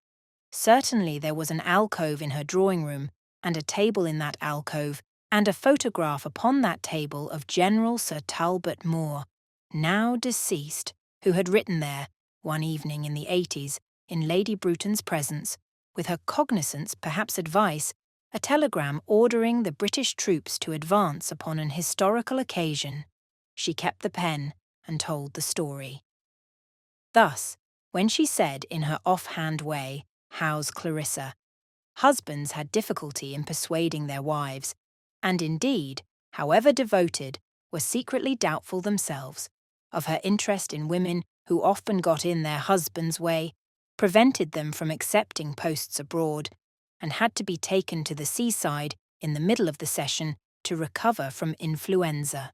Certainly there was an alcove in her drawing-room, and a table in that alcove, and a photograph upon that table of General Sir Talbot Moore, now deceased, who had written there, one evening in the 80s, in Lady Bruton's presence, with her cognizance, perhaps advice, a telegram ordering the British troops to advance upon an historical occasion. She kept the pen and told the story. Thus, when she said in her off-hand way, "How's Clarissa?" husbands had difficulty in persuading their wives, and indeed, however devoted, were secretly doubtful themselves of her interest in women who often got in their husbands' way, prevented them from accepting posts abroad, and had to be taken to the seaside in the middle of the session to recover from influenza.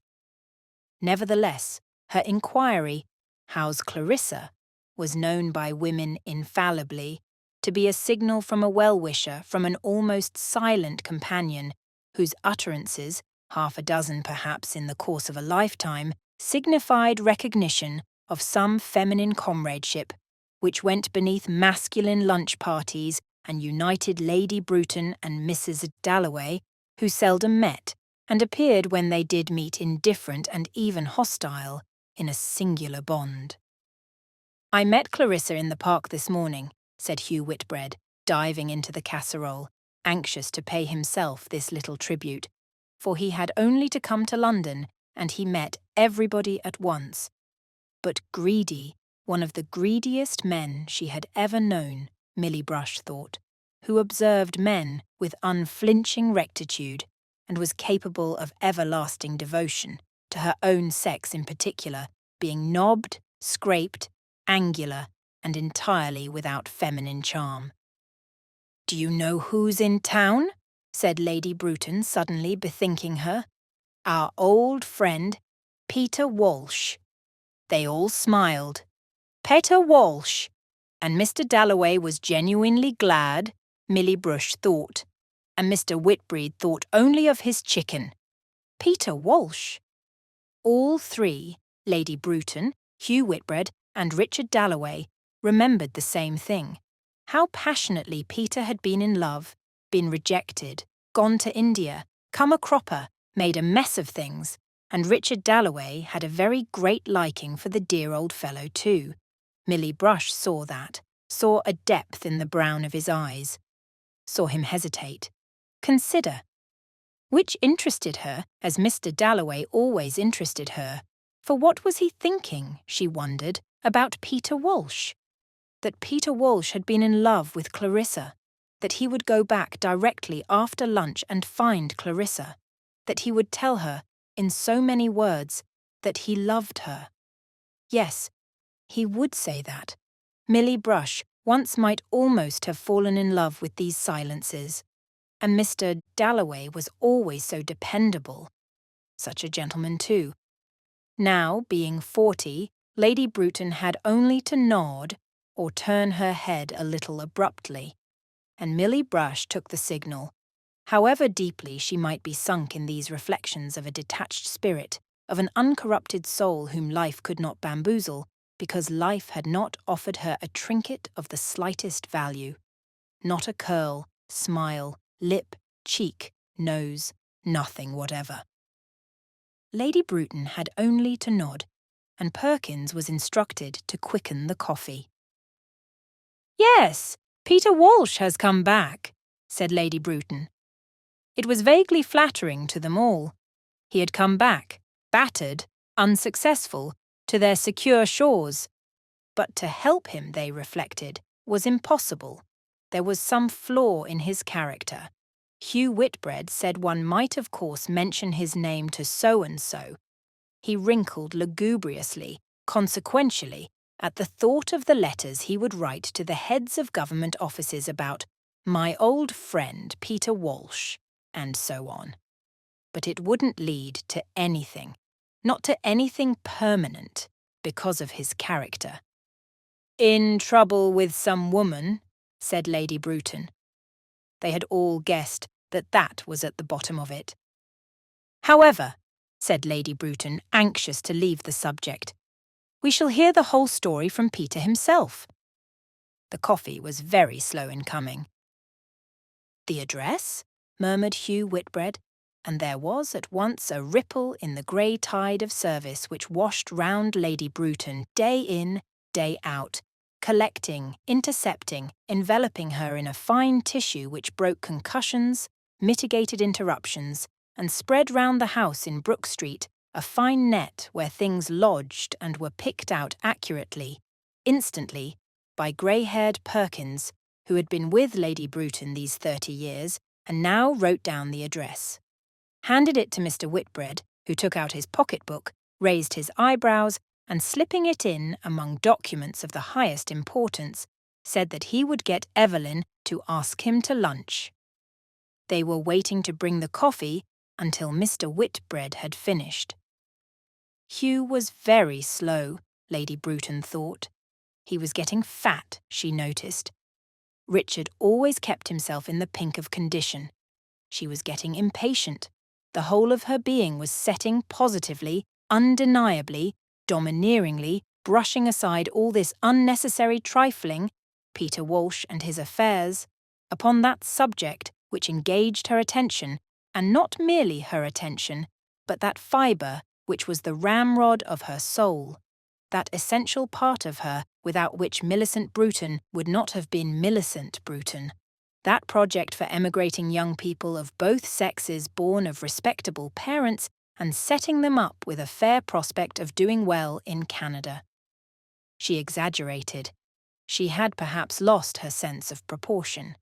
Nevertheless, her inquiry, "How's Clarissa?" was known by women infallibly to be a signal from a well-wisher from an almost silent companion, whose utterances, half a dozen perhaps in the course of a lifetime, signified recognition of some feminine comradeship, which went beneath masculine lunch parties and united Lady Bruton and Mrs. Dalloway, who seldom met, and appeared when they did meet indifferent and even hostile, in a singular bond. "I met Clarissa in the park this morning," said Hugh Whitbread, diving into the casserole, anxious to pay himself this little tribute, for he had only to come to London, and he met everybody at once. But greedy, one of the greediest men she had ever known, Milly Brush thought, who observed men with unflinching rectitude, and was capable of everlasting devotion, to her own sex in particular, being knobbed, scraped, angular, and entirely without feminine charm. "Do you know who's in town?" said Lady Bruton, suddenly bethinking her. "Our old friend, Peter Walsh." They all smiled. Peter Walsh! And Mr. Dalloway was genuinely glad, Milly Brush thought, and Mr. Whitbread thought only of his chicken. Peter Walsh! All three, Lady Bruton, Hugh Whitbread, and Richard Dalloway, remembered the same thing. How passionately Peter had been in love, been rejected, gone to India, come a cropper, made a mess of things, and Richard Dalloway had a very great liking for the dear old fellow too. Milly Brush saw that, saw a depth in the brown of his eyes, saw him hesitate, consider. Which interested her, as Mr. Dalloway always interested her. For what was he thinking, she wondered, about Peter Walsh? That Peter Walsh had been in love with Clarissa, that he would go back directly after lunch and find Clarissa, that he would tell her, in so many words, that he loved her. Yes, he would say that. Milly Brush once might almost have fallen in love with these silences, and Mr. Dalloway was always so dependable. Such a gentleman too. Now, being 40, Lady Bruton had only to nod or turn her head a little abruptly, and Milly Brush took the signal. However deeply she might be sunk in these reflections of a detached spirit, of an uncorrupted soul whom life could not bamboozle, because life had not offered her a trinket of the slightest value. Not a curl, smile, lip, cheek, nose, nothing whatever. Lady Bruton had only to nod, and Perkins was instructed to quicken the coffee. "Yes, Peter Walsh has come back," said Lady Bruton. It was vaguely flattering to them all. He had come back, battered, unsuccessful, to their secure shores. But to help him, they reflected, was impossible. There was some flaw in his character. Hugh Whitbread said one might of course mention his name to so-and-so. He wrinkled lugubriously, consequentially, at the thought of the letters he would write to the heads of government offices about "my old friend Peter Walsh," and so on. But it wouldn't lead to anything, not to anything permanent, because of his character. "In trouble with some woman," said Lady Bruton. They had all guessed that that was at the bottom of it. "However," said Lady Bruton, anxious to leave the subject, "we shall hear the whole story from Peter himself." The coffee was very slow in coming. "The address?" murmured Hugh Whitbread, and there was at once a ripple in the grey tide of service which washed round Lady Bruton day in, day out, collecting, intercepting, enveloping her in a fine tissue which broke concussions, mitigated interruptions, and spread round the house in Brook Street a fine net where things lodged and were picked out accurately, instantly, by grey-haired Perkins, who had been with Lady Bruton these 30 years, and now wrote down the address. Handed it to Mr. Whitbread, who took out his pocket-book, raised his eyebrows, and slipping it in among documents of the highest importance, said that he would get Evelyn to ask him to lunch. They were waiting to bring the coffee until Mr. Whitbread had finished. Hugh was very slow, Lady Bruton thought. He was getting fat, she noticed. Richard always kept himself in the pink of condition. She was getting impatient. The whole of her being was setting positively, undeniably, domineeringly, brushing aside all this unnecessary trifling, Peter Walsh and his affairs, upon that subject which engaged her attention, and not merely her attention, but that fibre which was the ramrod of her soul, that essential part of her without which Millicent Bruton would not have been Millicent Bruton, that project for emigrating young people of both sexes born of respectable parents and setting them up with a fair prospect of doing well in Canada. She exaggerated. She had perhaps lost her sense of proportion.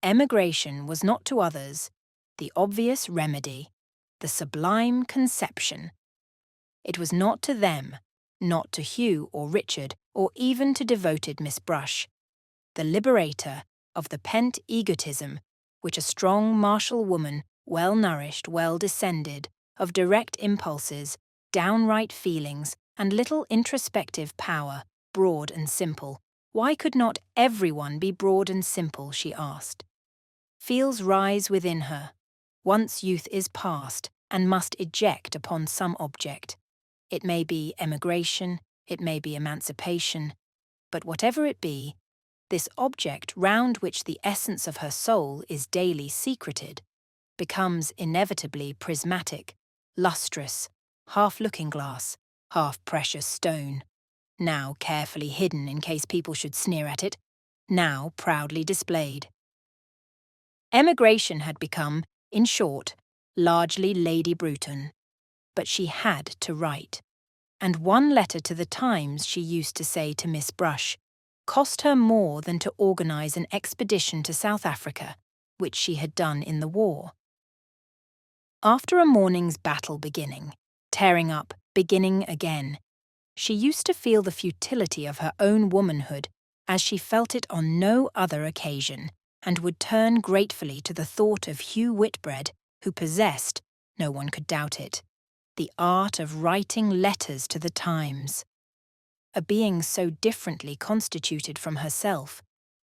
Emigration was not to others the obvious remedy, the sublime conception. It was not to them, not to Hugh or Richard, or even to devoted Miss Brush, the liberator of the pent egotism which a strong martial woman, well-nourished, well-descended, of direct impulses, downright feelings, and little introspective power, broad and simple. Why could not everyone be broad and simple, she asked. Feels rise within her. Once youth is past, and must eject upon some object. It may be emigration, it may be emancipation, but whatever it be, this object round which the essence of her soul is daily secreted, becomes inevitably prismatic, lustrous, half looking-glass, half precious stone, now carefully hidden in case people should sneer at it, now proudly displayed. Emigration had become, in short, largely Lady Bruton, but she had to write, and one letter to the Times, she used to say to Miss Brush, cost her more than to organise an expedition to South Africa, which she had done in the war. After a morning's battle beginning, tearing up, beginning again, she used to feel the futility of her own womanhood as she felt it on no other occasion, and would turn gratefully to the thought of Hugh Whitbread, who possessed, no one could doubt it, the art of writing letters to the Times. A being so differently constituted from herself,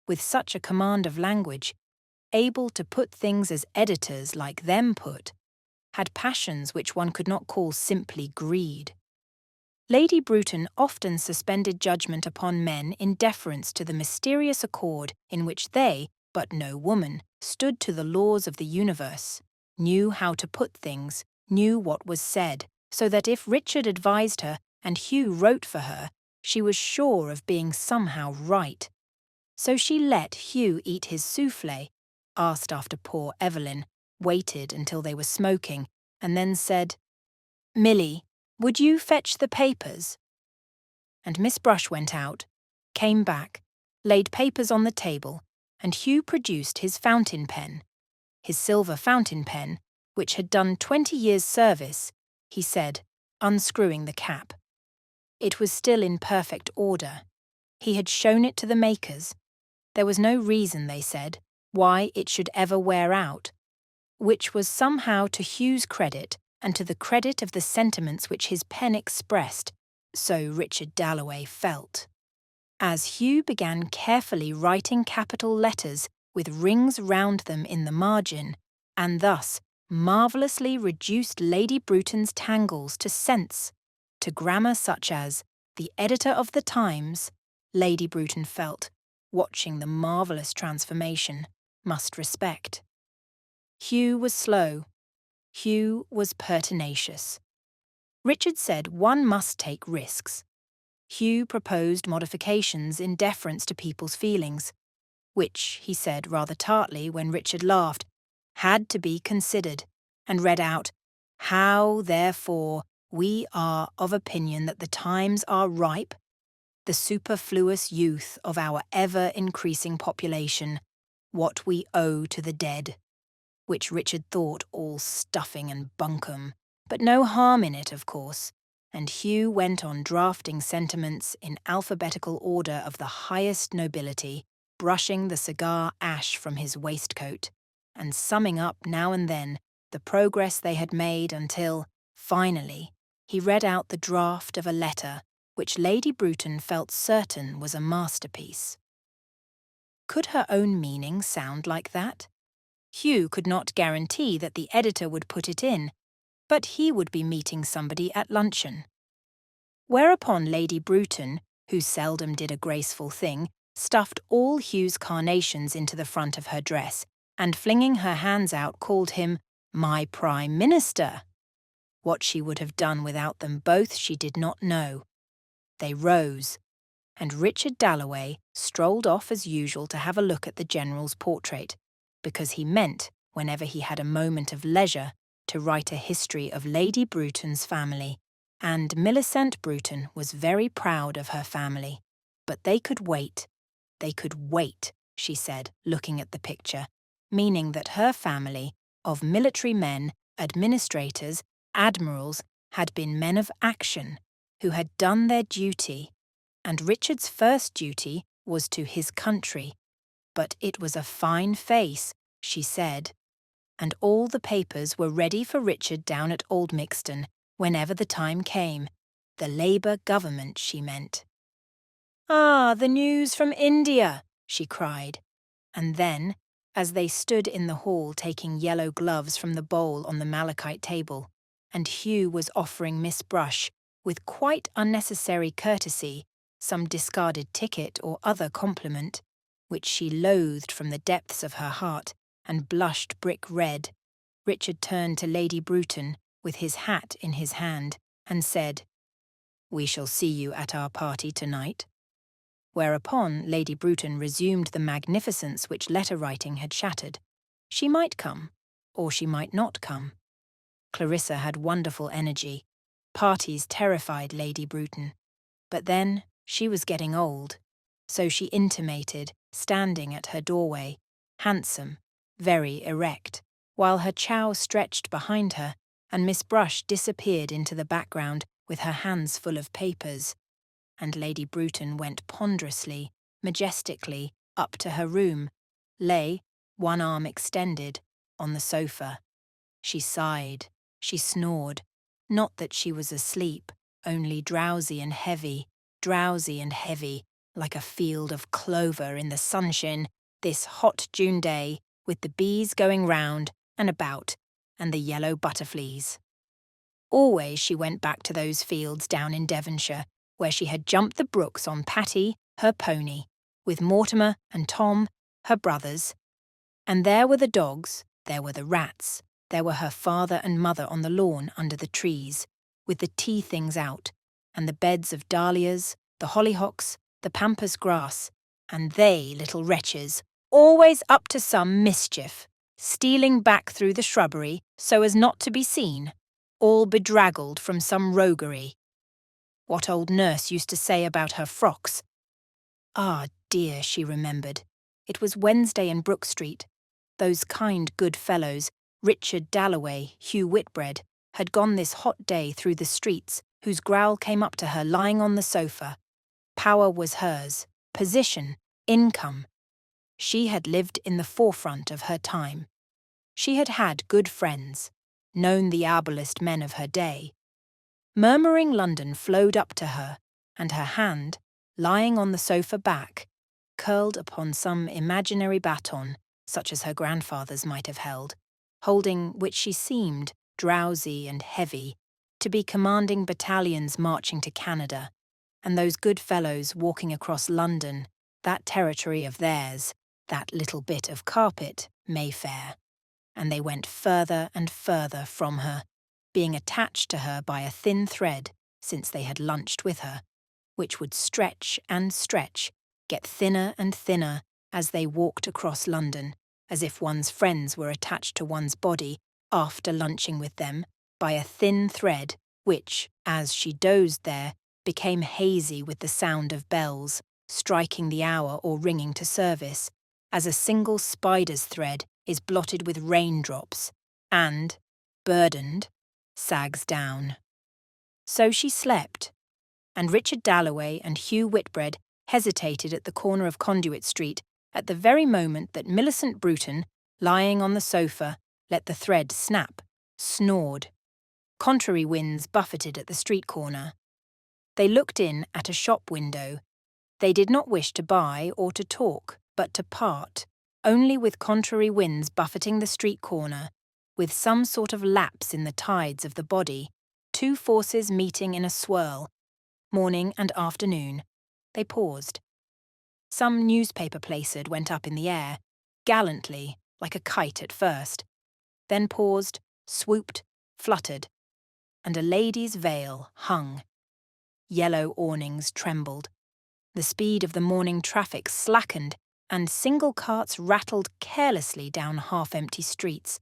with such a command of language, able to put things as editors like them put, had passions which one could not call simply greed. Lady Bruton often suspended judgment upon men in deference to the mysterious accord in which they, but no woman, stood to the laws of the universe, knew how to put things, knew what was said, so that if Richard advised her and Hugh wrote for her, she was sure of being somehow right. So she let Hugh eat his soufflé, asked after poor Evelyn, waited until they were smoking, and then said, "Milly, would you fetch the papers?" And Miss Brush went out, came back, laid papers on the table, and Hugh produced his fountain pen, his silver fountain pen, which had done 20 years' service, he said, unscrewing the cap. It was still in perfect order. He had shown it to the makers. There was no reason, they said, why it should ever wear out, which was somehow to Hugh's credit and to the credit of the sentiments which his pen expressed, so Richard Dalloway felt. As Hugh began carefully writing capital letters with rings round them in the margin, and thus marvellously reduced Lady Bruton's tangles to sense, to grammar such as the editor of the Times, Lady Bruton felt, watching the marvellous transformation, must respect. Hugh was slow. Hugh was pertinacious. Richard said one must take risks. Hugh proposed modifications in deference to people's feelings, which, he said rather tartly when Richard laughed, had to be considered, and read out, "How, therefore, we are of opinion that the times are ripe, the superfluous youth of our ever-increasing population, what we owe to the dead," which Richard thought all stuffing and bunkum, but no harm in it, of course, and Hugh went on drafting sentiments in alphabetical order of the highest nobility, brushing the cigar ash from his waistcoat, and summing up now and then the progress they had made until, finally, he read out the draft of a letter which Lady Bruton felt certain was a masterpiece. Could her own meaning sound like that? Hugh could not guarantee that the editor would put it in, but he would be meeting somebody at luncheon. Whereupon Lady Bruton, who seldom did a graceful thing, stuffed all Hugh's carnations into the front of her dress, and flinging her hands out called him "my Prime Minister." What she would have done without them both she did not know. They rose, and Richard Dalloway strolled off as usual to have a look at the General's portrait, because he meant, whenever he had a moment of leisure, to write a history of Lady Bruton's family, and Millicent Bruton was very proud of her family. But they could wait, she said, looking at the picture, meaning that her family, of military men, administrators, admirals, had been men of action, who had done their duty, and Richard's first duty was to his country. But it was a fine face, she said, and all the papers were ready for Richard down at Old Mixton whenever the time came. The Labour government, she meant. "Ah, the news from India!" she cried. And then, as they stood in the hall taking yellow gloves from the bowl on the malachite table, and Hugh was offering Miss Brush, with quite unnecessary courtesy, some discarded ticket or other compliment, which she loathed from the depths of her heart and blushed brick red, Richard turned to Lady Bruton with his hat in his hand and said, "We shall see you at our party tonight." Whereupon Lady Bruton resumed the magnificence which letter-writing had shattered. She might come, or she might not come. Clarissa had wonderful energy. Parties terrified Lady Bruton. But then she was getting old, so she intimated, standing at her doorway, handsome, very erect, while her chow stretched behind her and Miss Brush disappeared into the background with her hands full of papers, and Lady Bruton went ponderously, majestically, up to her room, lay, one arm extended, on the sofa. She sighed, she snored, not that she was asleep, only drowsy and heavy, like a field of clover in the sunshine, this hot June day, with the bees going round and about, and the yellow butterflies. Always she went back to those fields down in Devonshire, where she had jumped the brooks on Patty, her pony, with Mortimer and Tom, her brothers. And there were the dogs, there were the rats, there were her father and mother on the lawn under the trees, with the tea things out, and the beds of dahlias, the hollyhocks, the pampas grass, and they, little wretches, always up to some mischief, stealing back through the shrubbery so as not to be seen, all bedraggled from some roguery. What old nurse used to say about her frocks. Ah, dear, she remembered. It was Wednesday in Brook Street. Those kind good fellows, Richard Dalloway, Hugh Whitbread, had gone this hot day through the streets, whose growl came up to her lying on the sofa. Power was hers, position, income. She had lived in the forefront of her time. She had had good friends, known the ablest men of her day. Murmuring London flowed up to her, and her hand, lying on the sofa back, curled upon some imaginary baton, such as her grandfather's might have held, holding which she seemed, drowsy and heavy, to be commanding battalions marching to Canada, and those good fellows walking across London, that territory of theirs, that little bit of carpet, Mayfair. And they went further and further from her, being attached to her by a thin thread, since they had lunched with her, which would stretch and stretch, get thinner and thinner as they walked across London, as if one's friends were attached to one's body after lunching with them by a thin thread which, as she dozed there, became hazy with the sound of bells, striking the hour or ringing to service, as a single spider's thread is blotted with raindrops, and, burdened, sags down. So she slept, and Richard Dalloway and Hugh Whitbread hesitated at the corner of Conduit Street at the very moment that Millicent Bruton, lying on the sofa, let the thread snap, snored. Contrary winds buffeted at the street corner. They looked in at a shop window. They did not wish to buy or to talk, but to part, only with contrary winds buffeting the street corner, with some sort of lapse in the tides of the body, two forces meeting in a swirl. Morning and afternoon. They paused. Some newspaper placard went up in the air, gallantly, like a kite at first, then paused, swooped, fluttered, and a lady's veil hung. Yellow awnings trembled. The speed of the morning traffic slackened, and single carts rattled carelessly down half-empty streets.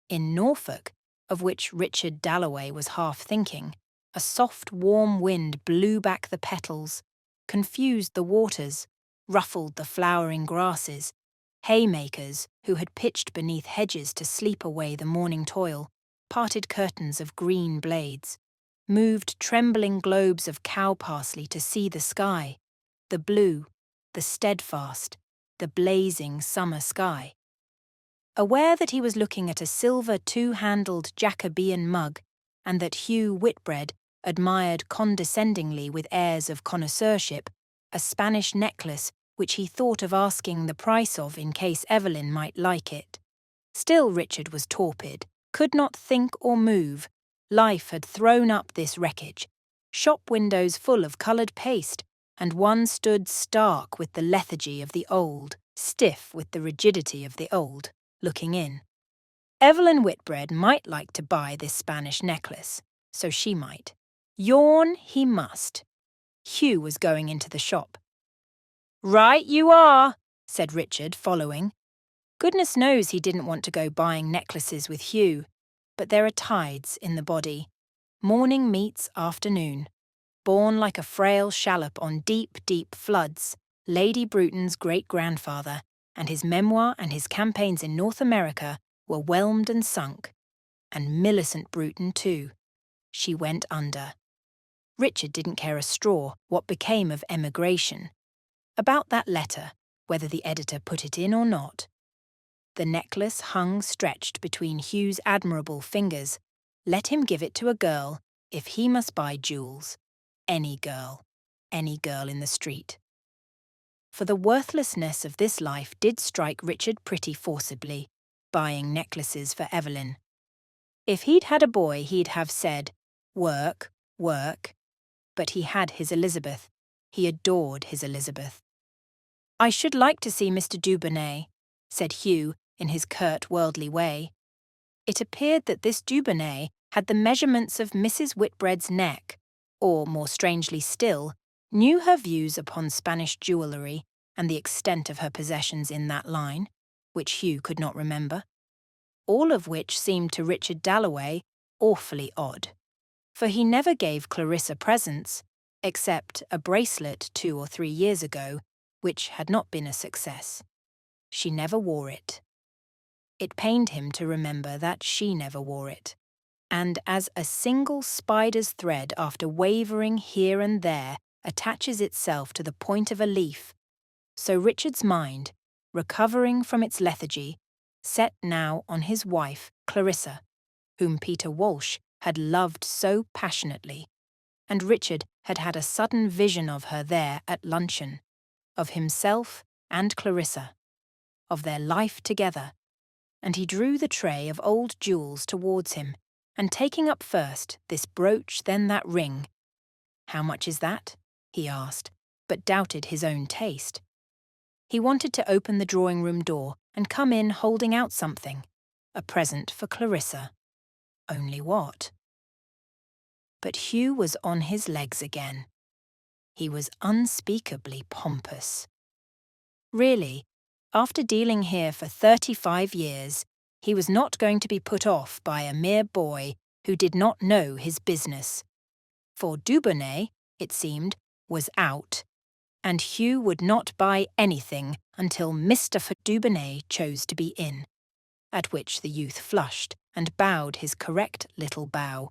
In Norfolk, of which Richard Dalloway was half thinking, a soft, warm wind blew back the petals, confused the waters, ruffled the flowering grasses. Haymakers, who had pitched beneath hedges to sleep away the morning toil, parted curtains of green blades, moved trembling globes of cow parsley to see the sky, the blue, the steadfast, the blazing summer sky. Aware that he was looking at a silver two-handled Jacobean mug, and that Hugh Whitbread admired condescendingly with airs of connoisseurship a Spanish necklace which he thought of asking the price of in case Evelyn might like it. Still Richard was torpid, could not think or move. Life had thrown up this wreckage. Shop windows full of coloured paste, and one stood stark with the lethargy of the old, stiff with the rigidity of the old, looking in. Evelyn Whitbread might like to buy this Spanish necklace, so she might. Yawn he must. Hugh was going into the shop. "Right you are," said Richard, following. Goodness knows he didn't want to go buying necklaces with Hugh, but there are tides in the body. Morning meets afternoon. Born like a frail shallop on deep, deep floods, Lady Bruton's great-grandfather, and his memoir and his campaigns in North America were whelmed and sunk. And Millicent Bruton, too. She went under. Richard didn't care a straw what became of emigration. About that letter, whether the editor put it in or not. The necklace hung stretched between Hugh's admirable fingers. Let him give it to a girl, if he must buy jewels. Any girl in the street. For the worthlessness of this life did strike Richard pretty forcibly, buying necklaces for Evelyn. If he'd had a boy, he'd have said, "Work, work." But he had his Elizabeth. He adored his Elizabeth. "I should like to see Mr. Dubonnet," said Hugh in his curt worldly way. It appeared that this Dubonnet had the measurements of Mrs. Whitbread's neck, or, more strangely still, knew her views upon Spanish jewellery and the extent of her possessions in that line, which Hugh could not remember. All of which seemed to Richard Dalloway awfully odd, for he never gave Clarissa presents, except a bracelet 2 or 3 years ago, which had not been a success. She never wore it. It pained him to remember that she never wore it. And as a single spider's thread, after wavering here and there, attaches itself to the point of a leaf, so Richard's mind, recovering from its lethargy, set now on his wife, Clarissa, whom Peter Walsh had loved so passionately, and Richard had had a sudden vision of her there at luncheon, of himself and Clarissa, of their life together, and he drew the tray of old jewels towards him, and taking up first this brooch, then that ring. "How much is that?" he asked, but doubted his own taste. He wanted to open the drawing-room door and come in holding out something, a present for Clarissa. Only what? But Hugh was on his legs again. He was unspeakably pompous. Really, after dealing here for 35 years, he was not going to be put off by a mere boy who did not know his business. For Dubonnet, it seemed, was out, and Hugh would not buy anything until Mr. Dubonnet chose to be in, at which the youth flushed and bowed his correct little bow.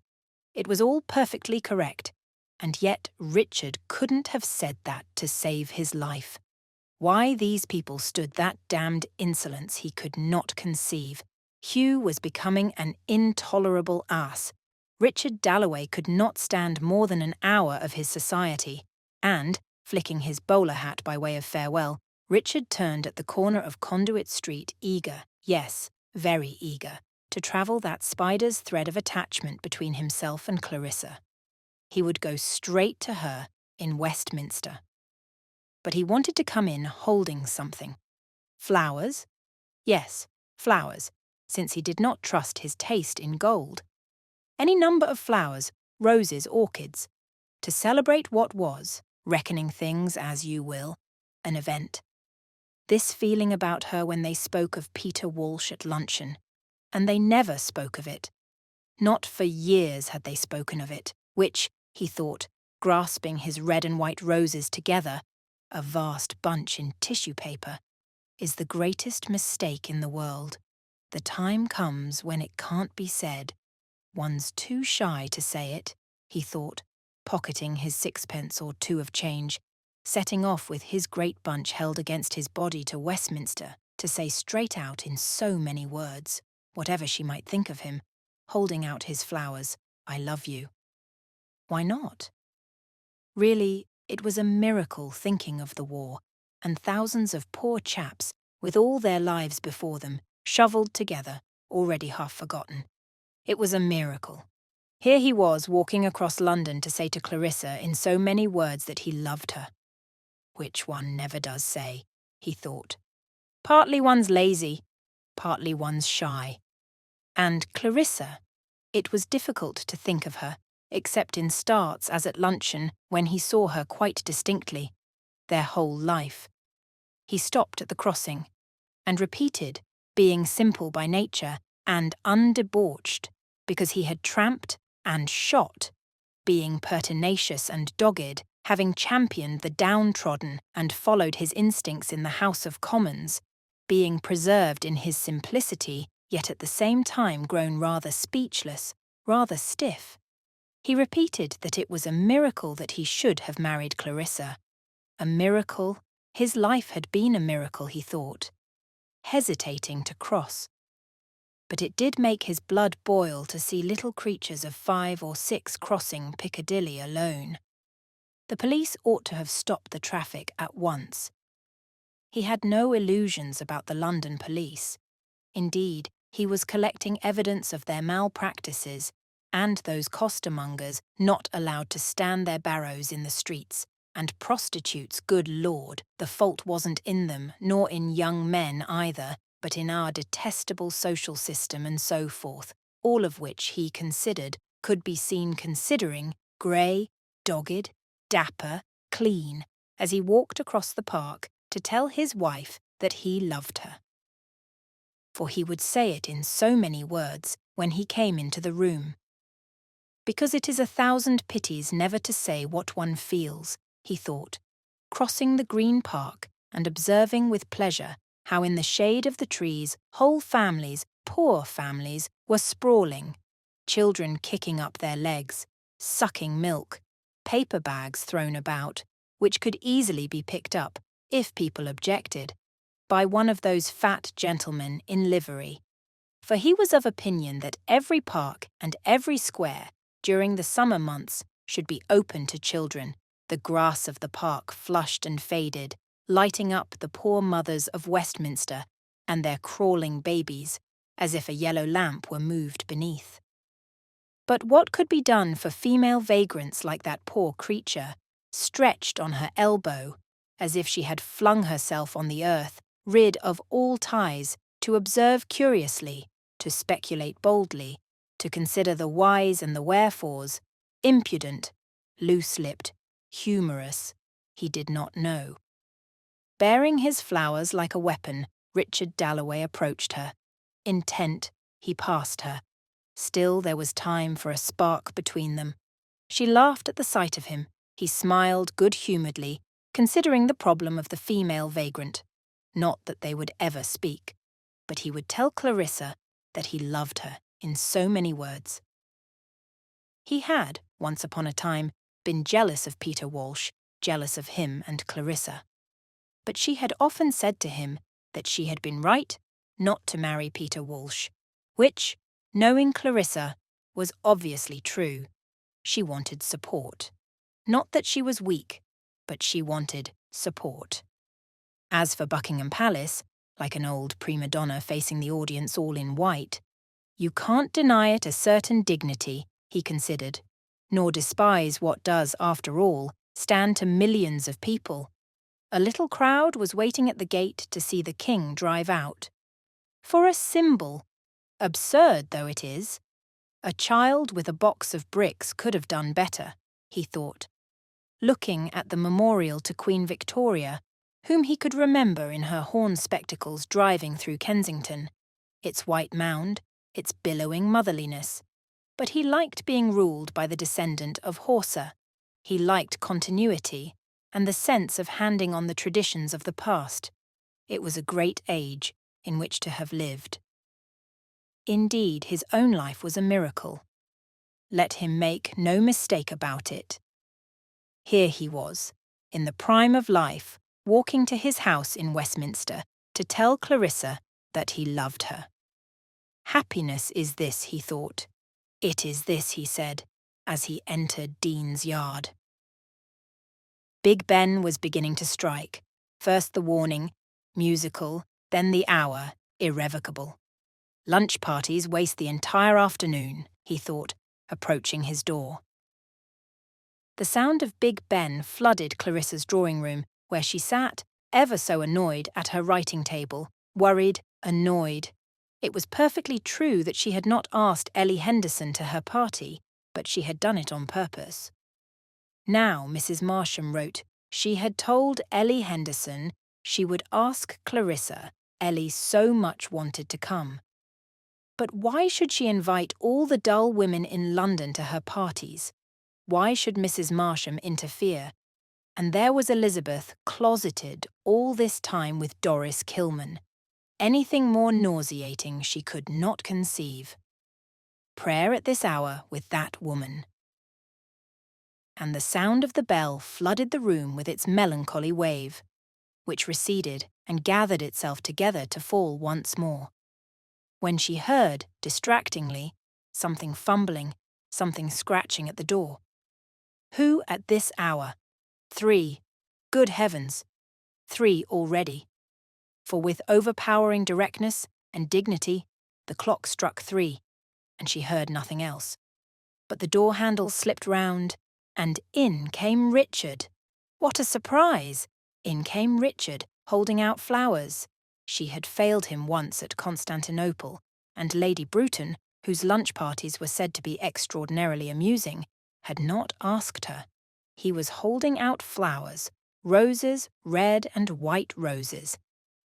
It was all perfectly correct, and yet Richard couldn't have said that to save his life. Why these people stood that damned insolence he could not conceive. Hugh was becoming an intolerable ass. Richard Dalloway could not stand more than an hour of his society, and, flicking his bowler hat by way of farewell, Richard turned at the corner of Conduit Street, eager, yes, very eager, to travel that spider's thread of attachment between himself and Clarissa. He would go straight to her in Westminster. But he wanted to come in holding something. Flowers? Yes, flowers, since he did not trust his taste in gold. Any number of flowers, roses, orchids, to celebrate what was, reckoning things as you will, an event. This feeling about her when they spoke of Peter Walsh at luncheon, and they never spoke of it. Not for years had they spoken of it, which, he thought, grasping his red and white roses together, a vast bunch in tissue paper, is the greatest mistake in the world. The time comes when it can't be said. One's too shy to say it, he thought, pocketing his 6pence or 2 of change, setting off with his great bunch held against his body to Westminster to say straight out in so many words, whatever she might think of him, holding out his flowers, "I love you." Why not? Really, it was a miracle thinking of the war, and thousands of poor chaps, with all their lives before them, shovelled together, already half forgotten. It was a miracle. Here he was walking across London to say to Clarissa in so many words that he loved her. which one never does say, he thought. Partly one's lazy, partly one's shy. And Clarissa, it was difficult to think of her, except in starts as at luncheon when he saw her quite distinctly, their whole life. He stopped at the crossing, and repeated, being simple by nature and undebauched, because he had tramped and shot, being pertinacious and dogged, having championed the downtrodden and followed his instincts in the House of Commons, being preserved in his simplicity, yet at the same time grown rather speechless, rather stiff. He repeated that it was a miracle that he should have married Clarissa. A miracle. His life had been a miracle, he thought, hesitating to cross. But it did make his blood boil to see little creatures of 5 or 6 crossing Piccadilly alone. The police ought to have stopped the traffic at once. He had no illusions about the London police. Indeed, he was collecting evidence of their malpractices and those costermongers not allowed to stand their barrows in the streets, and prostitutes, good Lord, the fault wasn't in them, nor in young men either, but in our detestable social system and so forth, all of which he considered could be seen considering grey, dogged, dapper, clean, as he walked across the park to tell his wife that he loved her. For he would say it in so many words when he came into the room. Because it is 1,000 pities never to say what one feels, he thought, crossing the Green Park and observing with pleasure how in the shade of the trees whole families, poor families, were sprawling, children kicking up their legs, sucking milk, paper bags thrown about, which could easily be picked up, if people objected, by one of those fat gentlemen in livery. For he was of opinion that every park and every square during the summer months should be open to children, the grass of the park flushed and faded, lighting up the poor mothers of Westminster and their crawling babies, as if a yellow lamp were moved beneath. But what could be done for female vagrants like that poor creature, stretched on her elbow, as if she had flung herself on the earth, rid of all ties, to observe curiously, to speculate boldly, to consider the whys and the wherefores, impudent, loose-lipped, humorous, he did not know. Bearing his flowers like a weapon, Richard Dalloway approached her. Intent, he passed her. Still there was time for a spark between them. She laughed at the sight of him. He smiled good-humouredly, considering the problem of the female vagrant. Not that they would ever speak, but he would tell Clarissa that he loved her in so many words. He had, once upon a time, been jealous of Peter Walsh, jealous of him and Clarissa. But she had often said to him that she had been right not to marry Peter Walsh, which, knowing Clarissa, was obviously true. She wanted support. Not that she was weak, but she wanted support. As for Buckingham Palace, like an old prima donna facing the audience all in white, you can't deny it a certain dignity, he considered, nor despise what does, after all, stand to millions of people. A little crowd was waiting at the gate to see the king drive out. For a symbol, absurd though it is, a child with a box of bricks could have done better, he thought, looking at the memorial to Queen Victoria, whom he could remember in her horn spectacles driving through Kensington, its white mound, its billowing motherliness. But he liked being ruled by the descendant of Horsa. He liked continuity and the sense of handing on the traditions of the past. It was a great age in which to have lived. Indeed, his own life was a miracle. Let him make no mistake about it. Here he was, in the prime of life, walking to his house in Westminster to tell Clarissa that he loved her. Happiness is this, he thought. It is this, he said, as he entered Dean's Yard. Big Ben was beginning to strike, first the warning, musical, then the hour, irrevocable. Lunch parties waste the entire afternoon, he thought, approaching his door. The sound of Big Ben flooded Clarissa's drawing room where she sat, ever so annoyed at her writing table, worried, annoyed. It was perfectly true that she had not asked Ellie Henderson to her party, but she had done it on purpose. Now Mrs. Marsham wrote she had told Ellie Henderson she would ask Clarissa. Ellie so much wanted to come. But why should she invite all the dull women in London to her parties? Why should Mrs. Marsham interfere? And there was Elizabeth closeted all this time with Doris Kilman. Anything more nauseating she could not conceive. Prayer at this hour with that woman. And the sound of the bell flooded the room with its melancholy wave, which receded and gathered itself together to fall once more. When she heard, distractingly, something fumbling, something scratching at the door. Who at this hour? 3. Good heavens! 3 already. For with overpowering directness and dignity, the clock struck 3, and she heard nothing else. But the door handle slipped round, and in came Richard. What a surprise! In came Richard, holding out flowers. She had failed him once at Constantinople, and Lady Bruton, whose lunch parties were said to be extraordinarily amusing, had not asked her. He was holding out flowers, roses, red and white roses.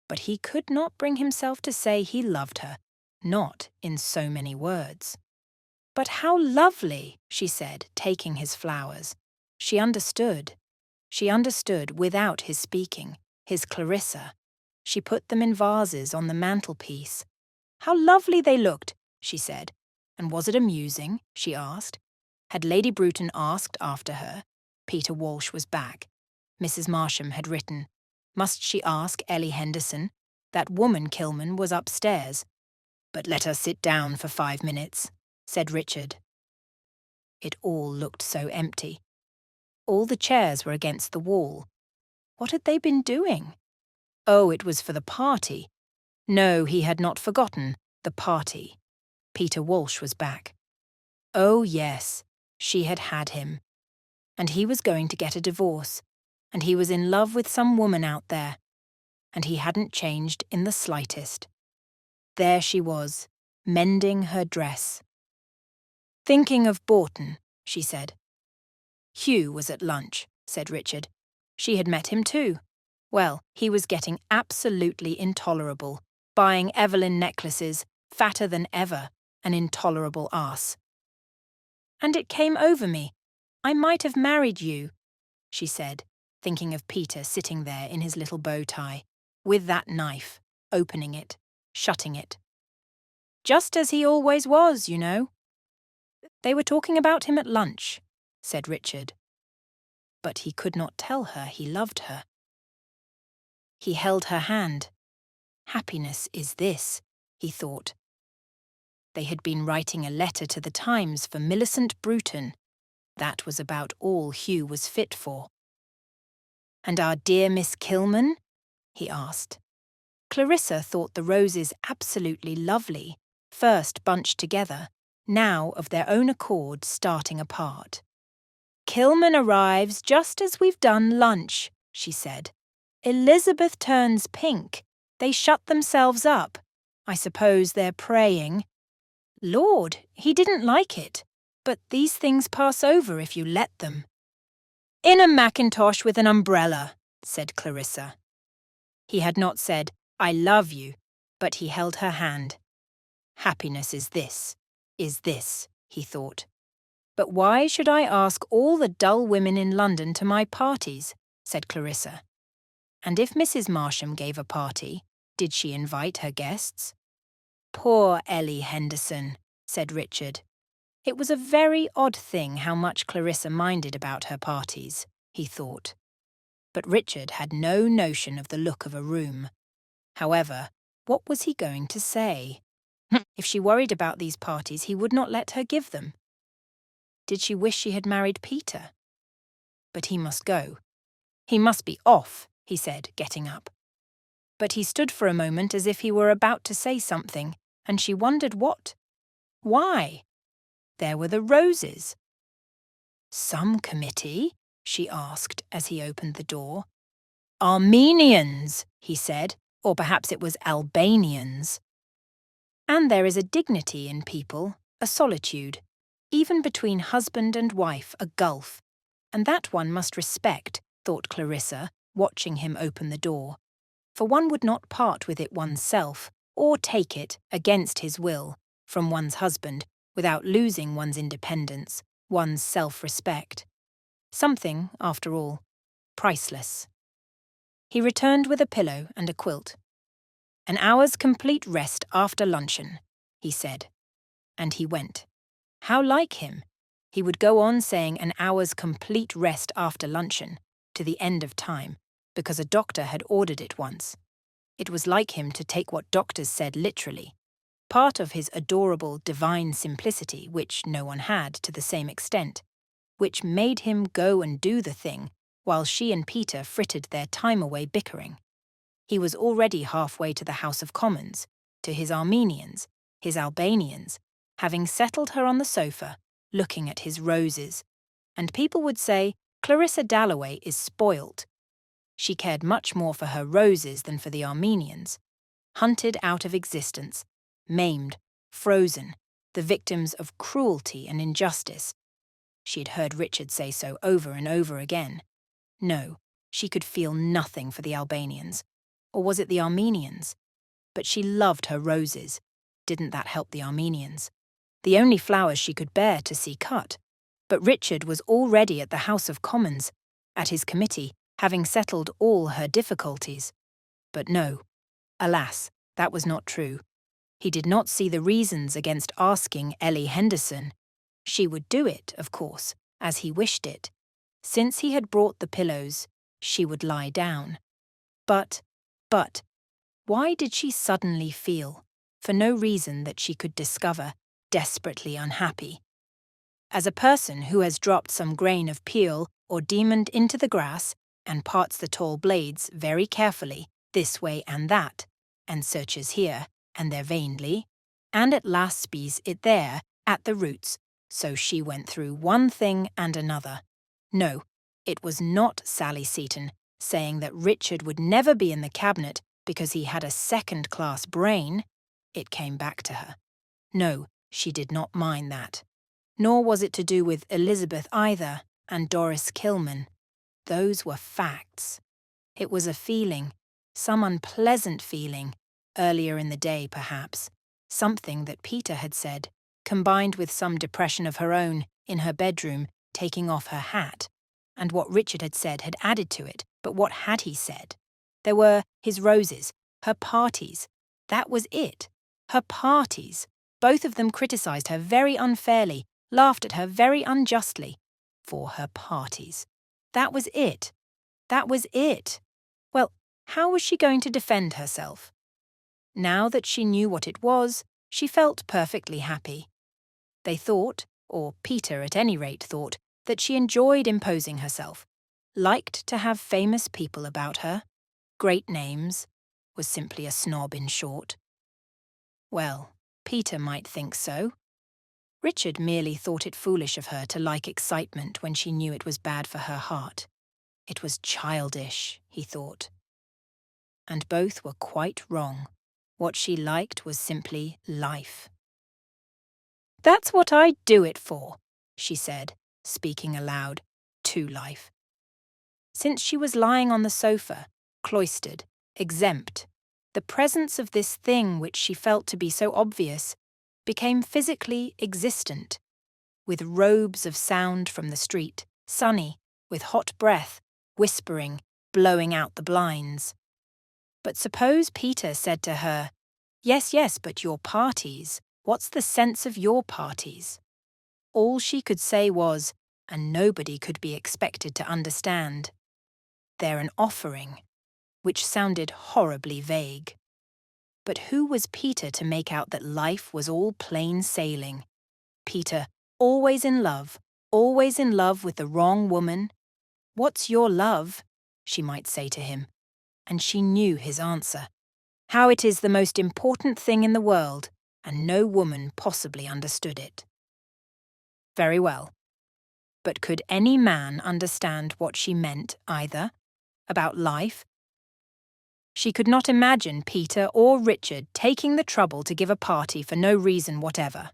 But he could not bring himself to say he loved her, not in so many words. "But how lovely," she said, taking his flowers. She understood. She understood without his speaking, his Clarissa. She put them in vases on the mantelpiece. "How lovely they looked," she said. And was it amusing? She asked. Had Lady Bruton asked after her? Peter Walsh was back. Mrs. Marsham had written. Must she ask Ellie Henderson? That woman Kilman was upstairs. "But let her sit down for 5 minutes," said Richard. It all looked so empty. All the chairs were against the wall. What had they been doing? Oh, it was for the party. No, he had not forgotten. The party. Peter Walsh was back. Oh, yes, she had had him. And he was going to get a divorce. And he was in love with some woman out there. And he hadn't changed in the slightest. There she was, mending her dress. "Thinking of Bourton," she said. "Hugh was at lunch," said Richard. She had met him too. Well, he was getting absolutely intolerable, buying Evelyn necklaces, fatter than ever, an intolerable ass. "And it came over me. I might have married you," she said, thinking of Peter sitting there in his little bow tie, with that knife, opening it, shutting it. "Just as he always was, you know." "They were talking about him at lunch," said Richard. But he could not tell her he loved her. He held her hand. Happiness is this, he thought. They had been writing a letter to the Times for Millicent Bruton. That was about all Hugh was fit for. "And our dear Miss Kilman?" he asked. Clarissa thought the roses absolutely lovely, first bunched together, now of their own accord starting apart. "Kilman arrives just as we've done lunch," she said. "Elizabeth turns pink. They shut themselves up. I suppose they're praying. Lord, he didn't like it. But these things pass over if you let them." "In a mackintosh with an umbrella," said Clarissa. He had not said, "I love you," but he held her hand. Happiness is this, he thought. "But why should I ask all the dull women in London to my parties?" said Clarissa. And if Mrs. Marsham gave a party, did she invite her guests? "Poor Ellie Henderson," said Richard. It was a very odd thing how much Clarissa minded about her parties, he thought. But Richard had no notion of the look of a room. However, what was he going to say? If she worried about these parties, he would not let her give them. Did she wish she had married Peter? But he must go. He must be off, he said, getting up. But he stood for a moment as if he were about to say something, and she wondered what. Why? There were the roses. "Some committee?" she asked as he opened the door. "Armenians," he said, or perhaps it was Albanians. And there is a dignity in people, a solitude, even between husband and wife, a gulf, and that one must respect, thought Clarissa, watching him open the door, for one would not part with it oneself, or take it, against his will, from one's husband, without losing one's independence, one's self-respect. Something, after all, priceless. He returned with a pillow and a quilt. "An hour's complete rest after luncheon," he said. And he went. How like him! He would go on saying an hour's complete rest after luncheon, to the end of time, because a doctor had ordered it once. It was like him to take what doctors said literally. Part of his adorable divine simplicity, which no one had to the same extent, which made him go and do the thing, while she and Peter frittered their time away bickering. He was already halfway to the House of Commons, to his Armenians, his Albanians, having settled her on the sofa, looking at his roses. And people would say, Clarissa Dalloway is spoilt. She cared much more for her roses than for the Armenians. Hunted out of existence, maimed, frozen, the victims of cruelty and injustice. She had heard Richard say so over and over again. No, she could feel nothing for the Albanians. Or was it the Armenians? But she loved her roses. Didn't that help the Armenians? The only flowers she could bear to see cut. But Richard was already at the House of Commons, at his committee, having settled all her difficulties. But no, alas, that was not true. He did not see the reasons against asking Ellie Henderson. She would do it, of course, as he wished it. Since he had brought the pillows, she would lie down. But, why did she suddenly feel, for no reason that she could discover, desperately unhappy? As a person who has dropped some grain of peel or diamond into the grass and parts the tall blades very carefully, this way and that, and searches here and there vainly, and at last spies it there, at the roots, so she went through one thing and another. No, it was not Sally Seton saying that Richard would never be in the cabinet because he had a second-class brain. It came back to her. No, she did not mind that. Nor was it to do with Elizabeth either, and Doris Kilman. Those were facts. It was a feeling, some unpleasant feeling, earlier in the day perhaps, something that Peter had said, combined with some depression of her own, in her bedroom, taking off her hat. And what Richard had said had added to it, but what had he said? There were his roses, her parties. That was it. Her parties. Both of them criticised her very unfairly, laughed at her very unjustly. For her parties. That was it. That was it. Well, how was she going to defend herself? Now that she knew what it was, she felt perfectly happy. They thought, or Peter at any rate thought, that she enjoyed imposing herself, liked to have famous people about her, great names, was simply a snob in short. Well, Peter might think so. Richard merely thought it foolish of her to like excitement when she knew it was bad for her heart. It was childish, he thought. And both were quite wrong. What she liked was simply life. "That's what I do it for," she said, speaking aloud, to life. Since she was lying on the sofa, cloistered, exempt, the presence of this thing which she felt to be so obvious became physically existent, with robes of sound from the street, sunny, with hot breath, whispering, blowing out the blinds. But suppose Peter said to her, yes, but your parties, what's the sense of your parties? All she could say was, and nobody could be expected to understand, they're an offering, which sounded horribly vague. But who was Peter to make out that life was all plain sailing? Peter, always in love with the wrong woman? What's your love? She might say to him. And she knew his answer. How it is the most important thing in the world, and no woman possibly understood it. Very well. But could any man understand what she meant either? about life. She could not imagine Peter or Richard taking the trouble to give a party for no reason whatever.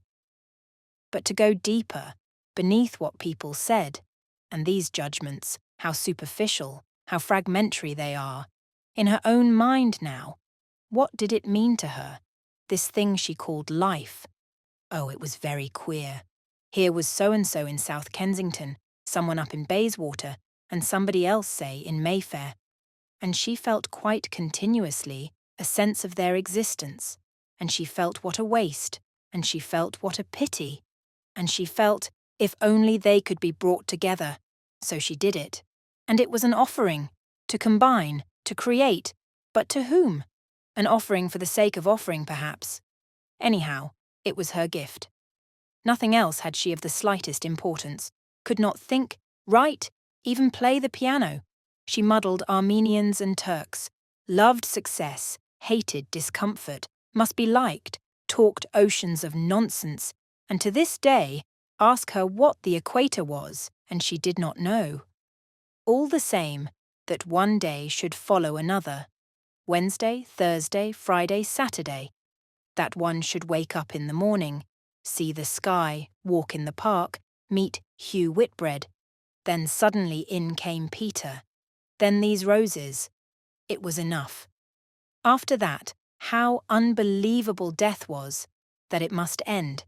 But to go deeper, beneath what people said, and these judgments, how superficial, how fragmentary they are, in her own mind now, what did it mean to her, this thing she called life? Oh, it was very queer. Here was so-and-so in South Kensington, someone up in Bayswater, and somebody else, say, in Mayfair. And she felt quite continuously a sense of their existence, and she felt what a waste, and she felt what a pity, and she felt if only they could be brought together. So she did it. And it was an offering, to combine, to create, but to whom? An offering for the sake of offering, perhaps. Anyhow, it was her gift. Nothing else had she of the slightest importance, could not think, write, even play the piano. She muddled Armenians and Turks, loved success, hated discomfort, must be liked, talked oceans of nonsense, and to this day ask her what the equator was, and she did not know. All the same, that one day should follow another. Wednesday, Thursday, Friday, Saturday. That one should wake up in the morning, see the sky, walk in the park, meet Hugh Whitbread. Then suddenly in came Peter. Then these roses. It was enough. After that, how unbelievable death was, that it must end,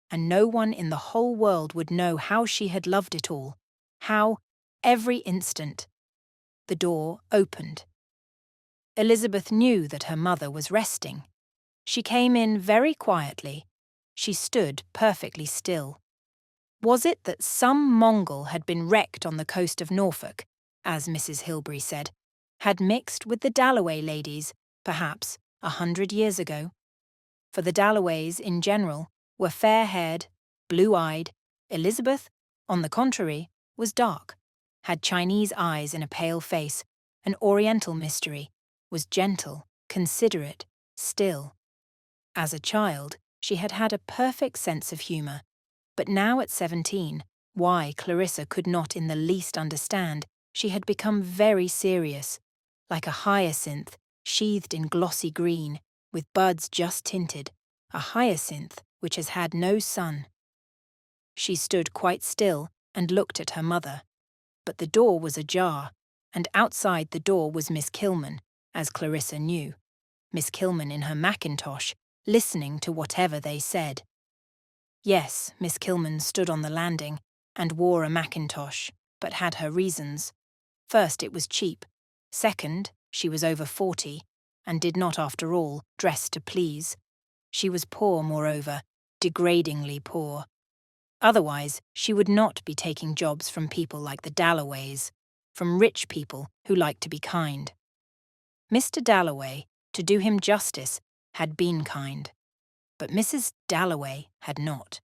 and no one in the whole world would know how she had loved it all, how, every instant. The door opened. Elizabeth knew that her mother was resting. She came in very quietly. She stood perfectly still. Was it that some Mongol had been wrecked on the coast of Norfolk, as Mrs. Hilbery said, had mixed with the Dalloway ladies, perhaps 100 years ago? For the Dalloways, in general, were fair-haired, blue-eyed. Elizabeth, on the contrary, was dark, had Chinese eyes in a pale face, an oriental mystery, was gentle, considerate, still. As a child, she had had a perfect sense of humour, but now at 17, why Clarissa could not in the least understand, she had become very serious, like a hyacinth sheathed in glossy green, with buds just tinted, a hyacinth which has had no sun. She stood quite still and looked at her mother, but the door was ajar, and outside the door was Miss Kilman, as Clarissa knew, Miss Kilman in her mackintosh, listening to whatever they said. Yes, Miss Kilman stood on the landing and wore a mackintosh, but had her reasons. First, it was cheap. Second, she was over 40, and did not, after all, dress to please. She was poor, moreover, degradingly poor. Otherwise, she would not be taking jobs from people like the Dalloways, from rich people who like to be kind. Mr. Dalloway, to do him justice, had been kind, but Mrs. Dalloway had not.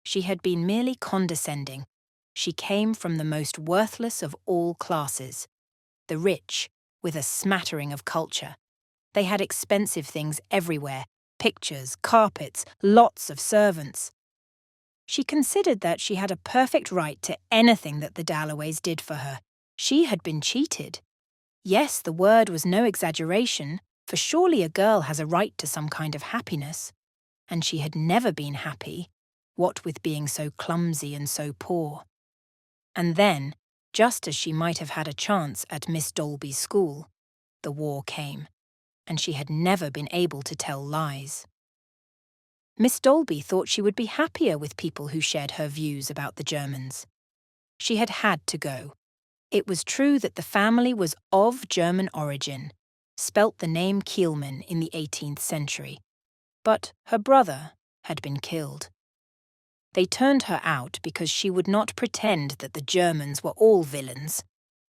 She had been merely condescending. She came from the most worthless of all classes, the rich, with a smattering of culture. They had expensive things everywhere, pictures, carpets, lots of servants. She considered that she had a perfect right to anything that the Dalloways did for her. She had been cheated. Yes, the word was no exaggeration, for surely a girl has a right to some kind of happiness. And she had never been happy, what with being so clumsy and so poor. And then, just as she might have had a chance at Miss Dolby's school, the war came, and she had never been able to tell lies. Miss Dolby thought she would be happier with people who shared her views about the Germans. She had to go. It was true that the family was of German origin, spelt the name Kielman in the 18th century, but her brother had been killed. They turned her out because she would not pretend that the Germans were all villains,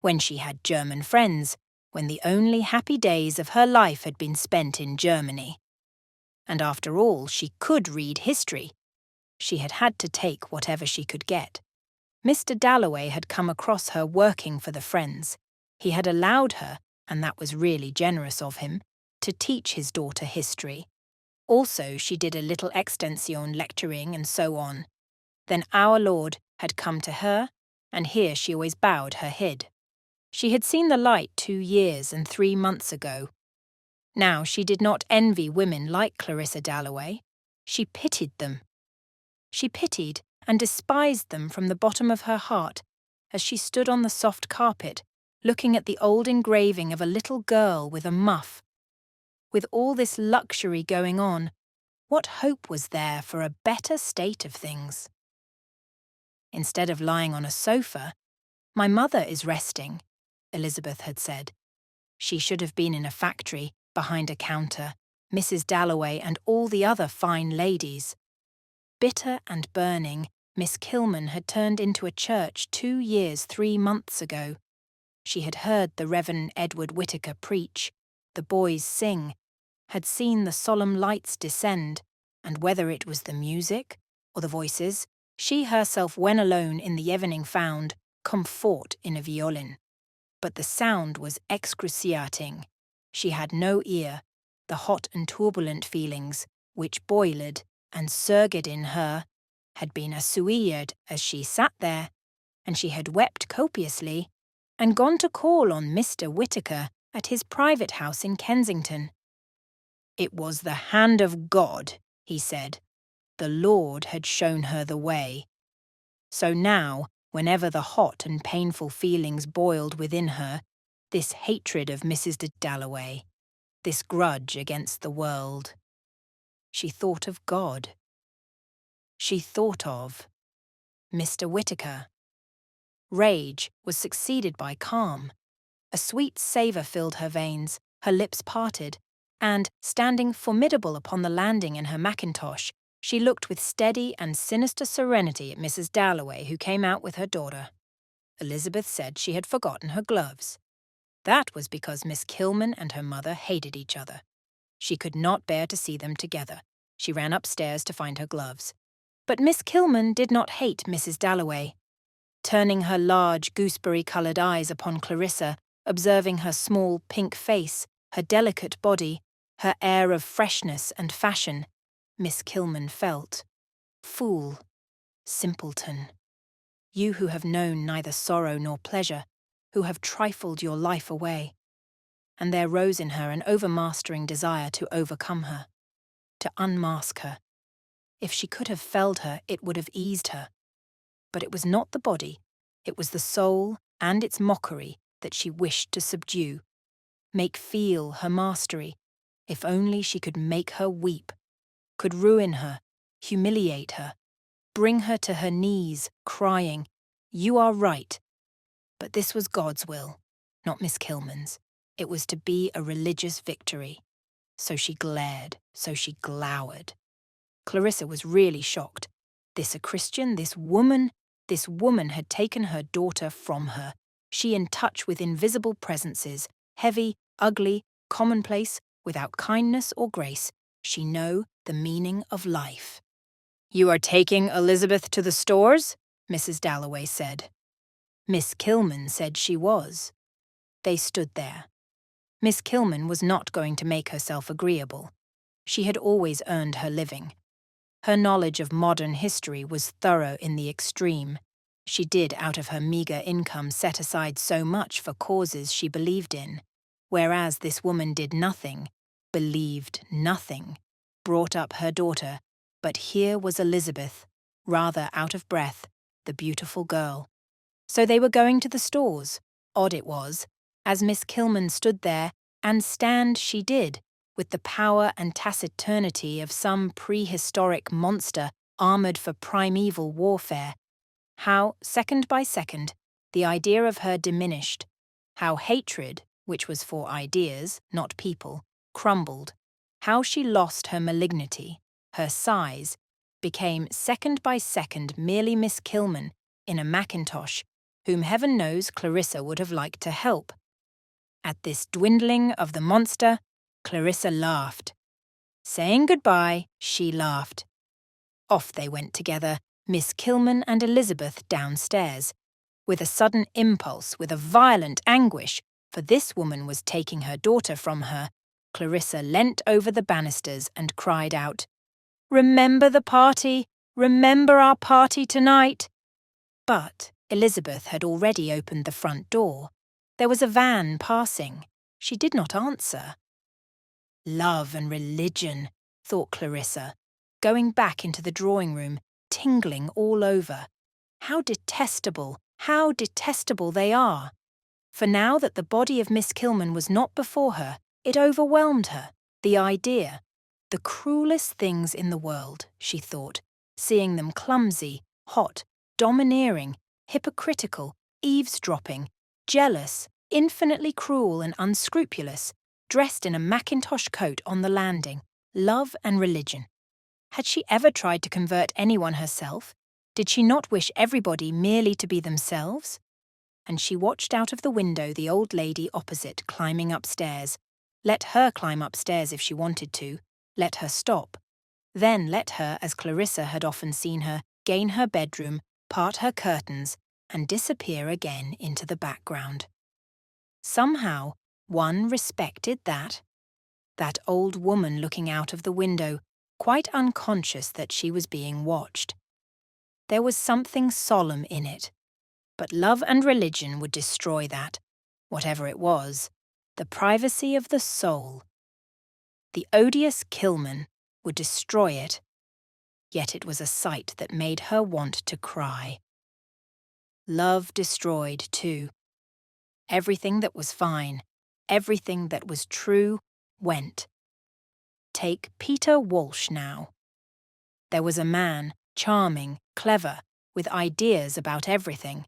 when she had German friends, when the only happy days of her life had been spent in Germany. And after all, she could read history. She had to take whatever she could get. Mr. Dalloway had come across her working for the Friends. He had allowed her, and that was really generous of him, to teach his daughter history. Also, she did a little extension lecturing and so on. Then our Lord had come to her, and here she always bowed her head. She had seen the light 2 years and 3 months ago. Now she did not envy women like Clarissa Dalloway. She pitied them. She pitied and despised them from the bottom of her heart as she stood on the soft carpet, looking at the old engraving of a little girl with a muff. With all this luxury going on, what hope was there for a better state of things? Instead of lying on a sofa, "My mother is resting," Elizabeth had said. She should have been in a factory, behind a counter, Mrs. Dalloway and all the other fine ladies. Bitter and burning, Miss Kilman had turned into a church 2 years 3 months ago. She had heard the Reverend Edward Whittaker preach, the boys sing, had seen the solemn lights descend, and whether it was the music or the voices, she herself, when alone in the evening, found comfort in a violin. But the sound was excruciating. She had no ear. The hot and turbulent feelings, which boiled and surged in her, had been assuaged as she sat there, and she had wept copiously, and gone to call on Mr. Whittaker at his private house in Kensington. It was the hand of God, he said. The Lord had shown her the way. So now, whenever the hot and painful feelings boiled within her, this hatred of Mrs. Dalloway, this grudge against the world, she thought of God. She thought of Mr. Whittaker. Rage was succeeded by calm. A sweet savour filled her veins, her lips parted, and, standing formidable upon the landing in her mackintosh, she looked with steady and sinister serenity at Mrs. Dalloway, who came out with her daughter. Elizabeth said she had forgotten her gloves. That was because Miss Kilman and her mother hated each other. She could not bear to see them together. She ran upstairs to find her gloves. But Miss Kilman did not hate Mrs. Dalloway. Turning her large gooseberry-coloured eyes upon Clarissa, observing her small pink face, her delicate body, her air of freshness and fashion, Miss Kilman felt, "Fool, simpleton, you who have known neither sorrow nor pleasure, who have trifled your life away." And there rose in her an overmastering desire to overcome her, to unmask her. If she could have felled her, it would have eased her. But it was not the body, it was the soul and its mockery that she wished to subdue, make feel her mastery. If only she could make her weep, could ruin her, humiliate her, bring her to her knees, crying, "You are right." But this was God's will, not Miss Kilman's. It was to be a religious victory. So she glared, so she glowered. Clarissa was really shocked. This a Christian, this woman had taken her daughter from her. She in touch with invisible presences, heavy, ugly, commonplace, without kindness or grace. She know the meaning of life. "You are taking Elizabeth to the stores?" Mrs. Dalloway said. Miss Kilman said she was. They stood there. Miss Kilman was not going to make herself agreeable. She had always earned her living. Her knowledge of modern history was thorough in the extreme. She did, out of her meagre income, set aside so much for causes she believed in, whereas this woman did nothing, believed nothing, brought up her daughter, but here was Elizabeth, rather out of breath, the beautiful girl. So they were going to the stores. Odd it was, as Miss Kilman stood there, and stand she did, with the power and taciturnity of some prehistoric monster armoured for primeval warfare. How, second by second, the idea of her diminished. How hatred, which was for ideas, not people, crumbled. How she lost her malignity, her size, became second by second merely Miss Kilman in a mackintosh, whom heaven knows Clarissa would have liked to help. At this dwindling of the monster, Clarissa laughed. Saying goodbye, she laughed. Off they went together, Miss Kilman and Elizabeth downstairs. With a sudden impulse, with a violent anguish, for this woman was taking her daughter from her, Clarissa leant over the banisters and cried out, "Remember the party! Remember our party tonight!" But Elizabeth had already opened the front door. There was a van passing. She did not answer. Love and religion, thought Clarissa, going back into the drawing room, tingling all over. How detestable they are! For now that the body of Miss Kilman was not before her, it overwhelmed her, the idea. The cruelest things in the world, she thought, seeing them clumsy, hot, domineering, hypocritical, eavesdropping, jealous, infinitely cruel and unscrupulous, dressed in a mackintosh coat on the landing, love and religion. Had she ever tried to convert anyone herself? Did she not wish everybody merely to be themselves? And she watched out of the window the old lady opposite climbing upstairs. Let her climb upstairs if she wanted to. Let her stop. Then let her, as Clarissa had often seen her, gain her bedroom, part her curtains, and disappear again into the background. Somehow, one respected that old woman looking out of the window, quite unconscious that she was being watched. There was something solemn in it. But love and religion would destroy that, whatever it was, the privacy of the soul. The odious Kilman would destroy it, yet it was a sight that made her want to cry. Love destroyed, too. Everything that was fine, everything that was true, went. Take Peter Walsh now. There was a man, charming, clever, with ideas about everything.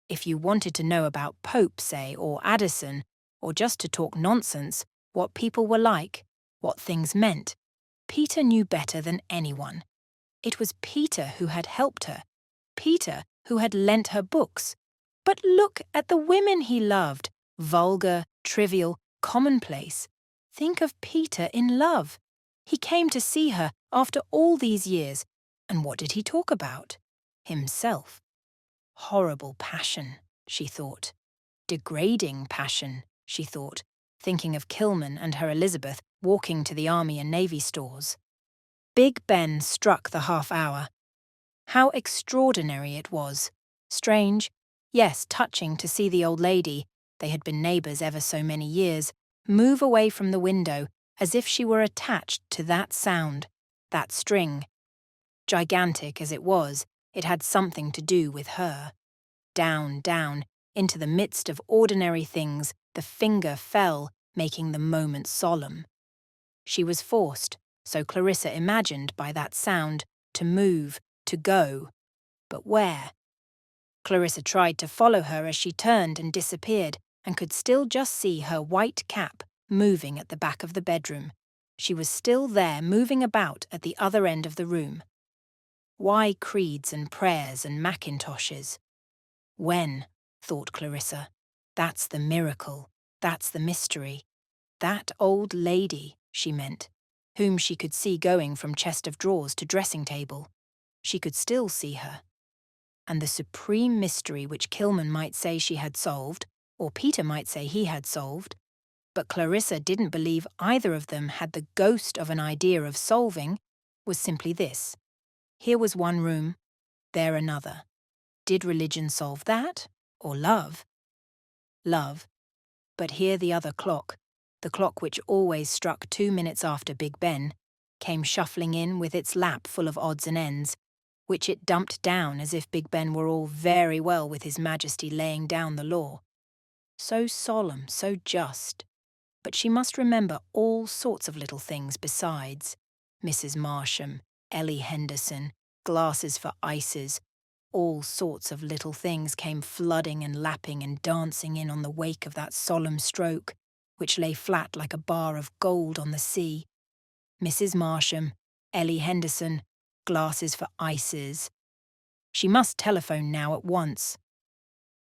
If you wanted to know about Pope, say, or Addison, or just to talk nonsense, what people were like, what things meant, Peter knew better than anyone. It was Peter who had helped her, Peter who had lent her books. But look at the women he loved, vulgar, trivial, commonplace. Think of Peter in love. He came to see her after all these years, and what did he talk about? Himself. Horrible passion, she thought. Degrading passion, she thought, thinking of Kilman and her Elizabeth walking to the Army and Navy stores. Big Ben struck the half-hour. How extraordinary it was. Strange, yes, touching to see the old lady, they had been neighbours ever so many years, move away from the window as if she were attached to that sound, that string. Gigantic as it was, it had something to do with her. Down, down, into the midst of ordinary things, the finger fell, making the moment solemn. She was forced, so Clarissa imagined by that sound, to move, to go. But where? Clarissa tried to follow her as she turned and disappeared, and could still just see her white cap moving at the back of the bedroom. She was still there, moving about at the other end of the room. Why creeds and prayers and mackintoshes? When, thought Clarissa, that's the miracle, that's the mystery. That old lady, she meant, whom she could see going from chest of drawers to dressing table. She could still see her. And the supreme mystery which Kilman might say she had solved, or Peter might say he had solved, but Clarissa didn't believe either of them had the ghost of an idea of solving, was simply this. Here was one room, there another. Did religion solve that, or love? Love. But here the other clock, the clock which always struck 2 minutes after Big Ben, came shuffling in with its lap full of odds and ends, which it dumped down as if Big Ben were all very well with His Majesty laying down the law. So solemn, so just. But she must remember all sorts of little things besides. Mrs. Marsham, Ellie Henderson, glasses for ices. All sorts of little things came flooding and lapping and dancing in on the wake of that solemn stroke, which lay flat like a bar of gold on the sea. Mrs. Marsham, Ellie Henderson, glasses for ices. She must telephone now at once.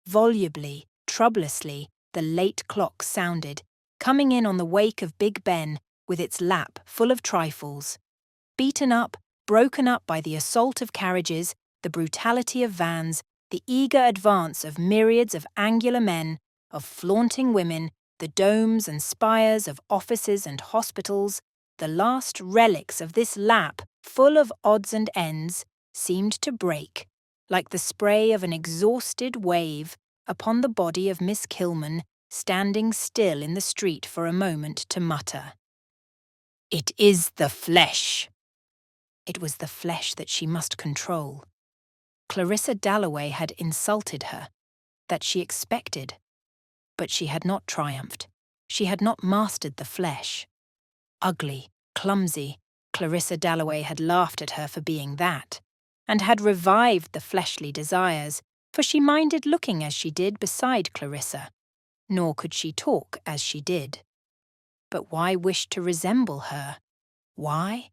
Volubly, troublously, the late clock sounded, coming in on the wake of Big Ben with its lap full of trifles. Beaten up, broken up by the assault of carriages, the brutality of vans, the eager advance of myriads of angular men, of flaunting women, the domes and spires of offices and hospitals, the last relics of this lap, full of odds and ends, seemed to break, like the spray of an exhausted wave, upon the body of Miss Kilman standing still in the street for a moment to mutter, "It is the flesh." It was the flesh that she must control. Clarissa Dalloway had insulted her, that she expected. But she had not triumphed. She had not mastered the flesh. Ugly, clumsy, Clarissa Dalloway had laughed at her for being that, and had revived the fleshly desires, for she minded looking as she did beside Clarissa, nor could she talk as she did. But why wish to resemble her? Why?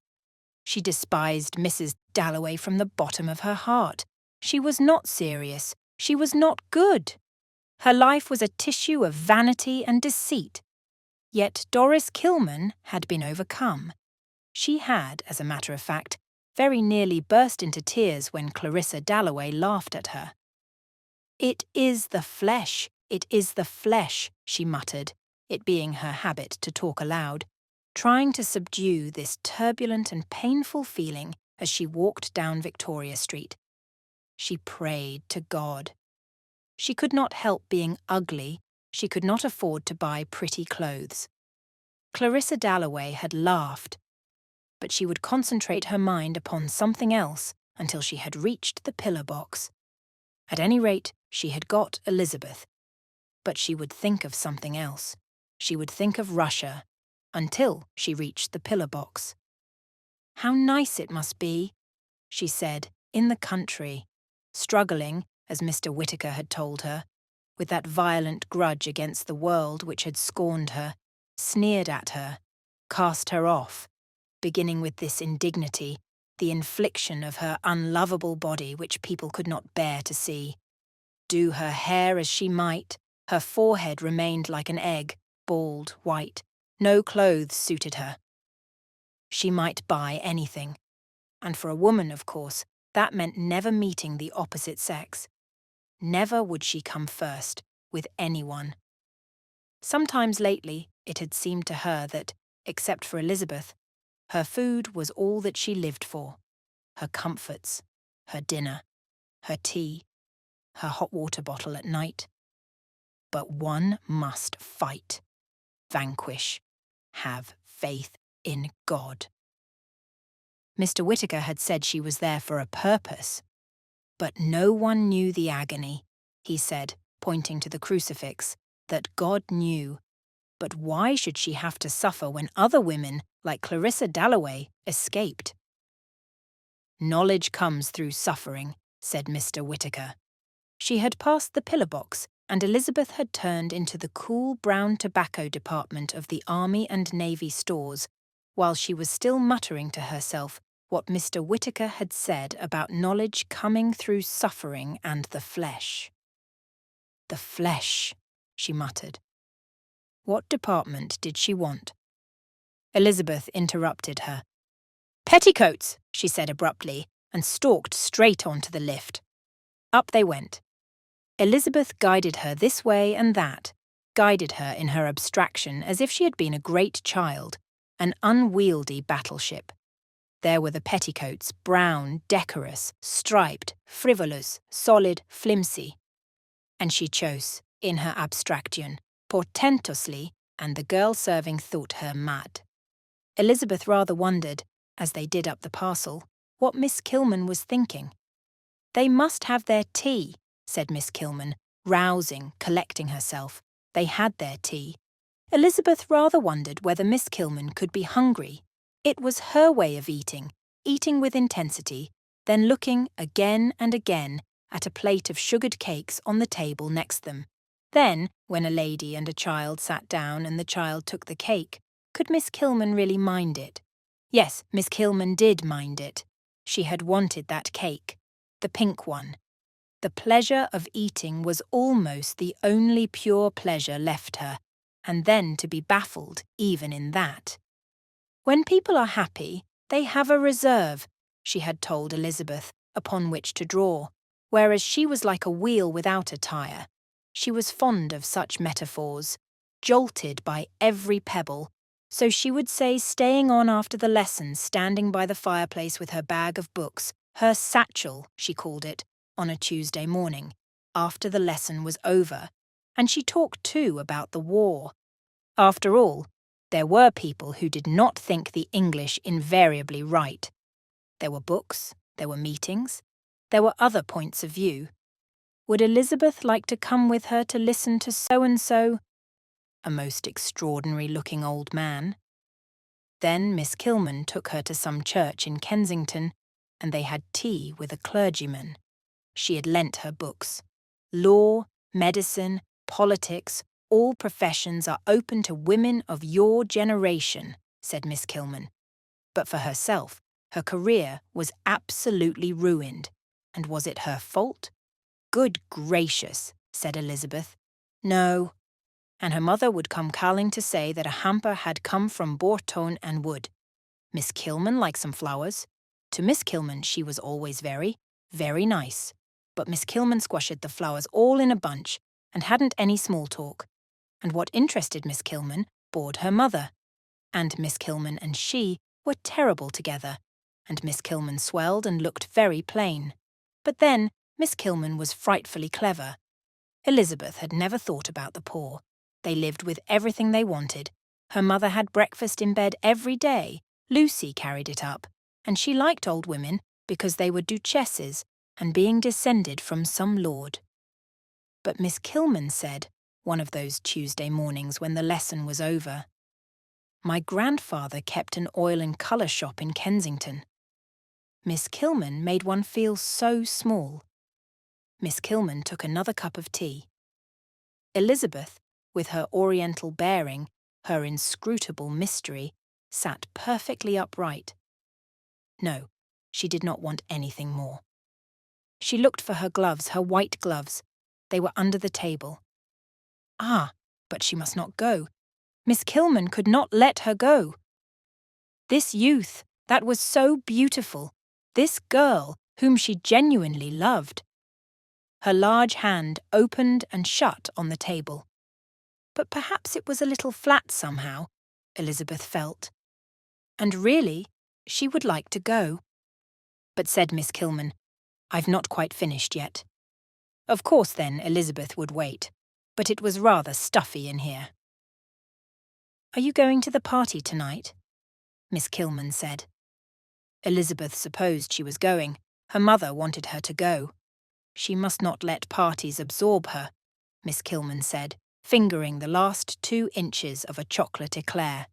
She despised Mrs. Dalloway from the bottom of her heart. She was not serious. She was not good. Her life was a tissue of vanity and deceit. Yet Doris Kilman had been overcome. She had, as a matter of fact, very nearly burst into tears when Clarissa Dalloway laughed at her. "It is the flesh, it is the flesh," she muttered, it being her habit to talk aloud, trying to subdue this turbulent and painful feeling as she walked down Victoria Street. She prayed to God. She could not help being ugly. She could not afford to buy pretty clothes. Clarissa Dalloway had laughed, but she would concentrate her mind upon something else until she had reached the pillar box. At any rate, she had got Elizabeth. But she would think of something else. She would think of Russia until she reached the pillar box. How nice it must be, she said, in the country, struggling, as Mr. Whittaker had told her, with that violent grudge against the world which had scorned her, sneered at her, cast her off, beginning with this indignity, the infliction of her unlovable body which people could not bear to see. Do her hair as she might, her forehead remained like an egg, bald, white. No clothes suited her. She might buy anything, and for a woman, of course, that meant never meeting the opposite sex. Never would she come first with anyone. Sometimes lately it had seemed to her that, except for Elizabeth, her food was all that she lived for, her comforts, her dinner, her tea, her hot water bottle at night. But one must fight, vanquish, have faith in God. Mr. Whittaker had said she was there for a purpose. But no one knew the agony, he said, pointing to the crucifix, that God knew. But why should she have to suffer when other women, like Clarissa Dalloway, escaped? "Knowledge comes through suffering," said Mr. Whittaker. She had passed the pillar box, and Elizabeth had turned into the cool brown tobacco department of the Army and Navy stores, while she was still muttering to herself what Mr. Whittaker had said about knowledge coming through suffering and the flesh. The flesh, she muttered. What department did she want? Elizabeth interrupted her. "Petticoats," she said abruptly, and stalked straight onto the lift. Up they went. Elizabeth guided her this way and that, guided her in her abstraction as if she had been a great child, an unwieldy battleship. There were the petticoats, brown, decorous, striped, frivolous, solid, flimsy. And she chose, in her abstraction, portentously, and the girl serving thought her mad. Elizabeth rather wondered, as they did up the parcel, what Miss Kilman was thinking. "They must have their tea," said Miss Kilman, rousing, collecting herself. They had their tea. Elizabeth rather wondered whether Miss Kilman could be hungry. It was her way of eating with intensity, then looking again and again at a plate of sugared cakes on the table next them. Then, when a lady and a child sat down and the child took the cake, could Miss Kilman really mind it? Yes, Miss Kilman did mind it. She had wanted that cake, the pink one. The pleasure of eating was almost the only pure pleasure left her, and then to be baffled even in that. When people are happy, they have a reserve, she had told Elizabeth, upon which to draw, whereas she was like a wheel without a tire. She was fond of such metaphors, jolted by every pebble, so she would say, staying on after the lesson, standing by the fireplace with her bag of books, her satchel, she called it, on a Tuesday morning, after the lesson was over, And she talked too about the war. After all, there were people who did not think the English invariably right. There were books, there were meetings, there were other points of view. Would Elizabeth like to come with her to listen to so-and-so? A most extraordinary-looking old man. Then Miss Kilman took her to some church in Kensington, and they had tea with a clergyman. She had lent her books. Law, medicine, politics, all professions are open to women of your generation, said Miss Kilman. But for herself, her career was absolutely ruined. And was it her fault? Good gracious, said Elizabeth. No. And her mother would come calling to say that a hamper had come from Bourton and would. Miss Kilman like some flowers. To Miss Kilman she was always very, very nice. But Miss Kilman squashed the flowers all in a bunch and hadn't any small talk. And what interested Miss Kilman bored her mother. And Miss Kilman and she were terrible together, and Miss Kilman swelled and looked very plain. But then Miss Kilman was frightfully clever. Elizabeth had never thought about the poor. They lived with everything they wanted. Her mother had breakfast in bed every day. Lucy carried it up, and she liked old women because they were duchesses and being descended from some lord. But Miss Kilman said, one of those Tuesday mornings when the lesson was over, "My grandfather kept an oil and colour shop in Kensington." Miss Kilman made one feel so small. Miss Kilman took another cup of tea. Elizabeth, with her oriental bearing, her inscrutable mystery, sat perfectly upright. No, she did not want anything more. She looked for her gloves, her white gloves. They were under the table. Ah, but she must not go. Miss Kilman could not let her go. This youth, that was so beautiful, this girl whom she genuinely loved. Her large hand opened and shut on the table. But perhaps it was a little flat somehow, Elizabeth felt. And really, she would like to go. But said Miss Kilman, "I've not quite finished yet." Of course then Elizabeth would wait, but it was rather stuffy in here. "Are you going to the party tonight?" Miss Kilman said. Elizabeth supposed she was going. Her mother wanted her to go. She must not let parties absorb her, Miss Kilman said, fingering the last 2 inches of a chocolate eclair.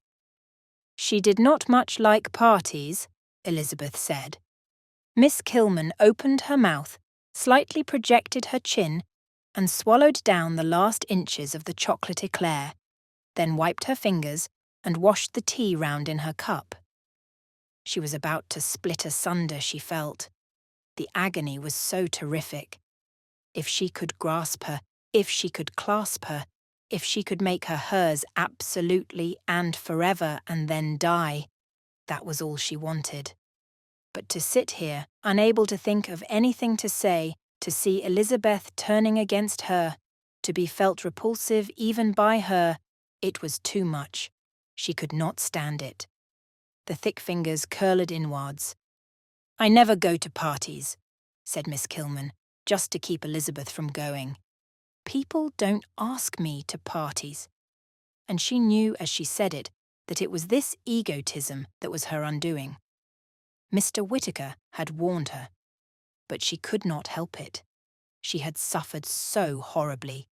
She did not much like parties, Elizabeth said. Miss Kilman opened her mouth, slightly projected her chin, and swallowed down the last inches of the chocolate eclair, then wiped her fingers and washed the tea round in her cup. She was about to split asunder, she felt. The agony was so terrific. If she could grasp her, if she could clasp her, if she could make her hers absolutely and forever and then die, that was all she wanted. But to sit here, unable to think of anything to say, to see Elizabeth turning against her, to be felt repulsive even by her, it was too much. She could not stand it. The thick fingers curled inwards. "I never go to parties," said Miss Kilman, just to keep Elizabeth from going. "People don't ask me to parties." And she knew as she said it that it was this egotism that was her undoing. Mr. Whittaker had warned her, but she could not help it. She had suffered so horribly.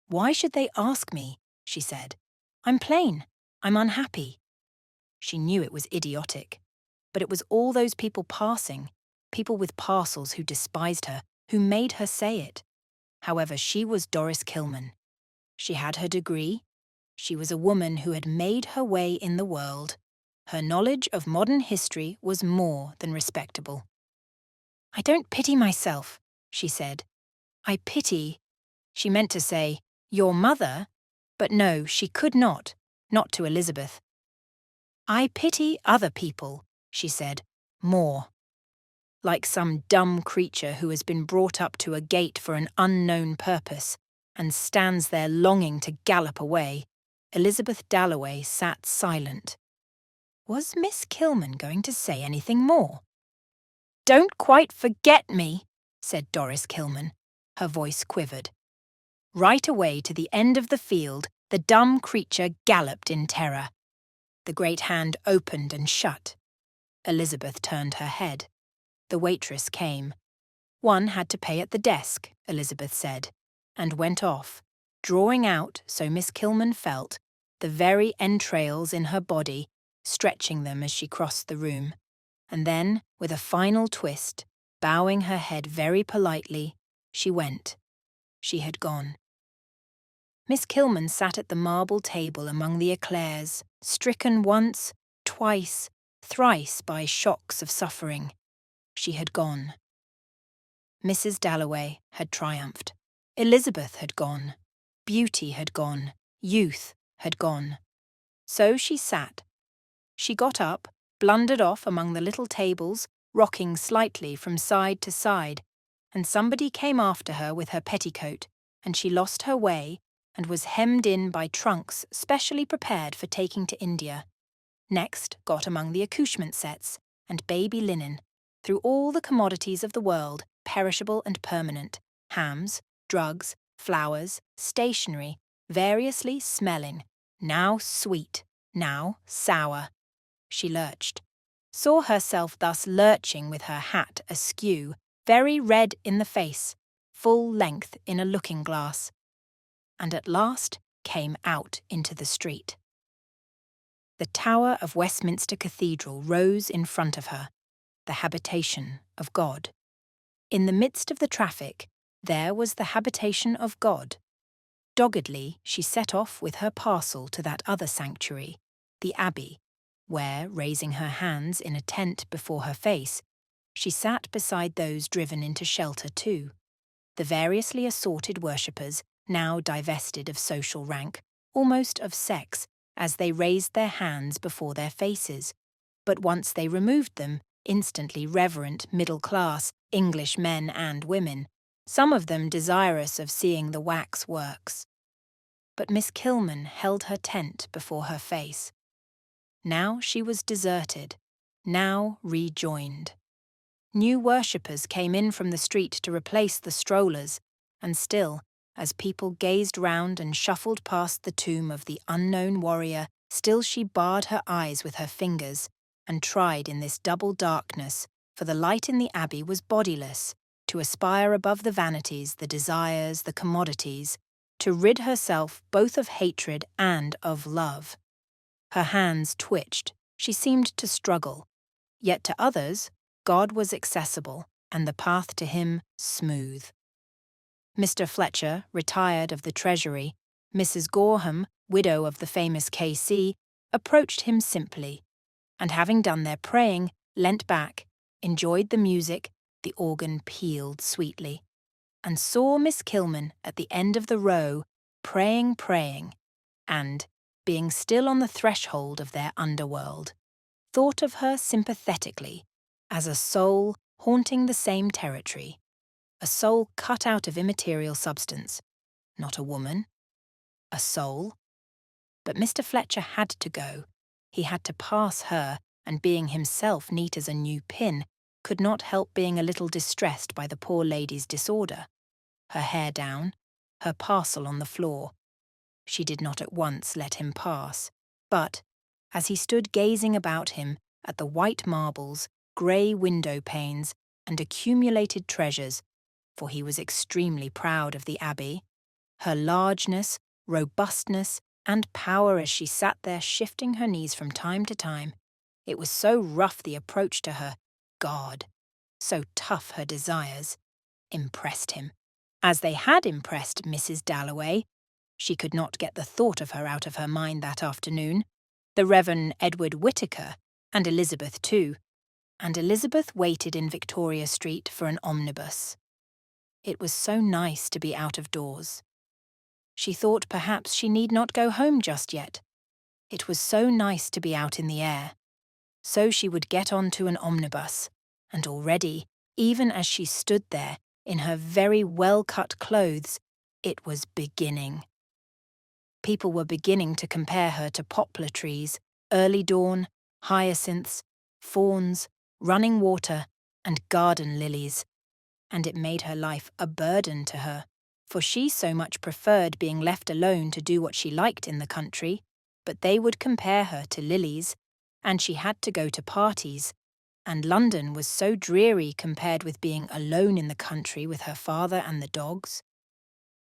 "Why should they ask me?" she said. "I'm plain. I'm unhappy." She knew it was idiotic, but it was all those people passing, people with parcels who despised her, who made her say it. However, she was Doris Kilman. She had her degree. She was a woman who had made her way in the world. Her knowledge of modern history was more than respectable. "I don't pity myself," she said. "I pity—" She meant to say, "your mother," but no, she could not to Elizabeth. "I pity other people," she said, "more. Like some dumb creature who has been brought up to a gate for an unknown purpose and stands there longing to gallop away, Elizabeth Dalloway sat silent. Was Miss Kilman going to say anything more? "Don't quite forget me," said Doris Kilman. Her voice quivered. Right away to the end of the field, the dumb creature galloped in terror. The great hand opened and shut. Elizabeth turned her head. The waitress came. One had to pay at the desk, Elizabeth said, and went off, drawing out, so Miss Kilman felt, the very entrails in her body, stretching them as she crossed the room. And then, with a final twist, bowing her head very politely, she went. She had gone. Miss Kilman sat at the marble table among the eclairs, stricken once, twice, thrice by shocks of suffering. She had gone. Mrs. Dalloway had triumphed. Elizabeth had gone. Beauty had gone. Youth had gone. So she sat. She got up, blundered off among the little tables, rocking slightly from side to side, and somebody came after her with her petticoat, and she lost her way and was hemmed in by trunks specially prepared for taking to India. Next got among the accouchement sets and baby linen, through all the commodities of the world, perishable and permanent, hams, drugs, flowers, stationery, variously smelling, now sweet, now sour. She lurched, saw herself thus lurching with her hat askew, very red in the face, full length in a looking-glass, and at last came out into the street. The tower of Westminster Cathedral rose in front of her, the habitation of God. In the midst of the traffic, there was the habitation of God. Doggedly, she set off with her parcel to that other sanctuary, the Abbey, where, raising her hands in a tent before her face, she sat beside those driven into shelter too, the variously assorted worshippers, now divested of social rank, almost of sex, as they raised their hands before their faces, but once they removed them, instantly reverent middle-class English men and women, some of them desirous of seeing the wax works. But Miss Kilman held her tent before her face. Now she was deserted, now rejoined. New worshippers came in from the street to replace the strollers, and still, as people gazed round and shuffled past the tomb of the unknown warrior, still she barred her eyes with her fingers, and tried in this double darkness, for the light in the Abbey was bodiless, to aspire above the vanities, the desires, the commodities, to rid herself both of hatred and of love. Her hands twitched, she seemed to struggle, yet to others, God was accessible, and the path to him smooth. Mr. Fletcher, retired of the Treasury, Mrs. Gorham, widow of the famous K.C., approached him simply, and having done their praying, leant back, enjoyed the music, the organ pealed sweetly, and saw Miss Kilman at the end of the row, praying, and, being still on the threshold of their underworld, thought of her sympathetically, as a soul haunting the same territory, a soul cut out of immaterial substance, not a woman, a soul. But Mr. Fletcher had to go. He had to pass her, and being himself neat as a new pin, could not help being a little distressed by the poor lady's disorder. Her hair down, her parcel on the floor. She did not at once let him pass, but, as he stood gazing about him at the white marbles, grey window panes, and accumulated treasures, for he was extremely proud of the Abbey, her largeness, robustness, and power as she sat there shifting her knees from time to time, it was so rough the approach to her God, so tough her desires, impressed him, as they had impressed Mrs. Dalloway. She could not get the thought of her out of her mind that afternoon, the Reverend Edward Whittaker, and Elizabeth too, and Elizabeth waited in Victoria Street for an omnibus. It was so nice to be out of doors. She thought perhaps she need not go home just yet. It was so nice to be out in the air. So she would get on to an omnibus, and already, even as she stood there, in her very well-cut clothes, it was beginning. People were beginning to compare her to poplar trees, early dawn, hyacinths, fawns, running water, and garden lilies, and it made her life a burden to her. for she so much preferred being left alone to do what she liked in the country, but they would compare her to lilies, and she had to go to parties, and London was so dreary compared with being alone in the country with her father and the dogs.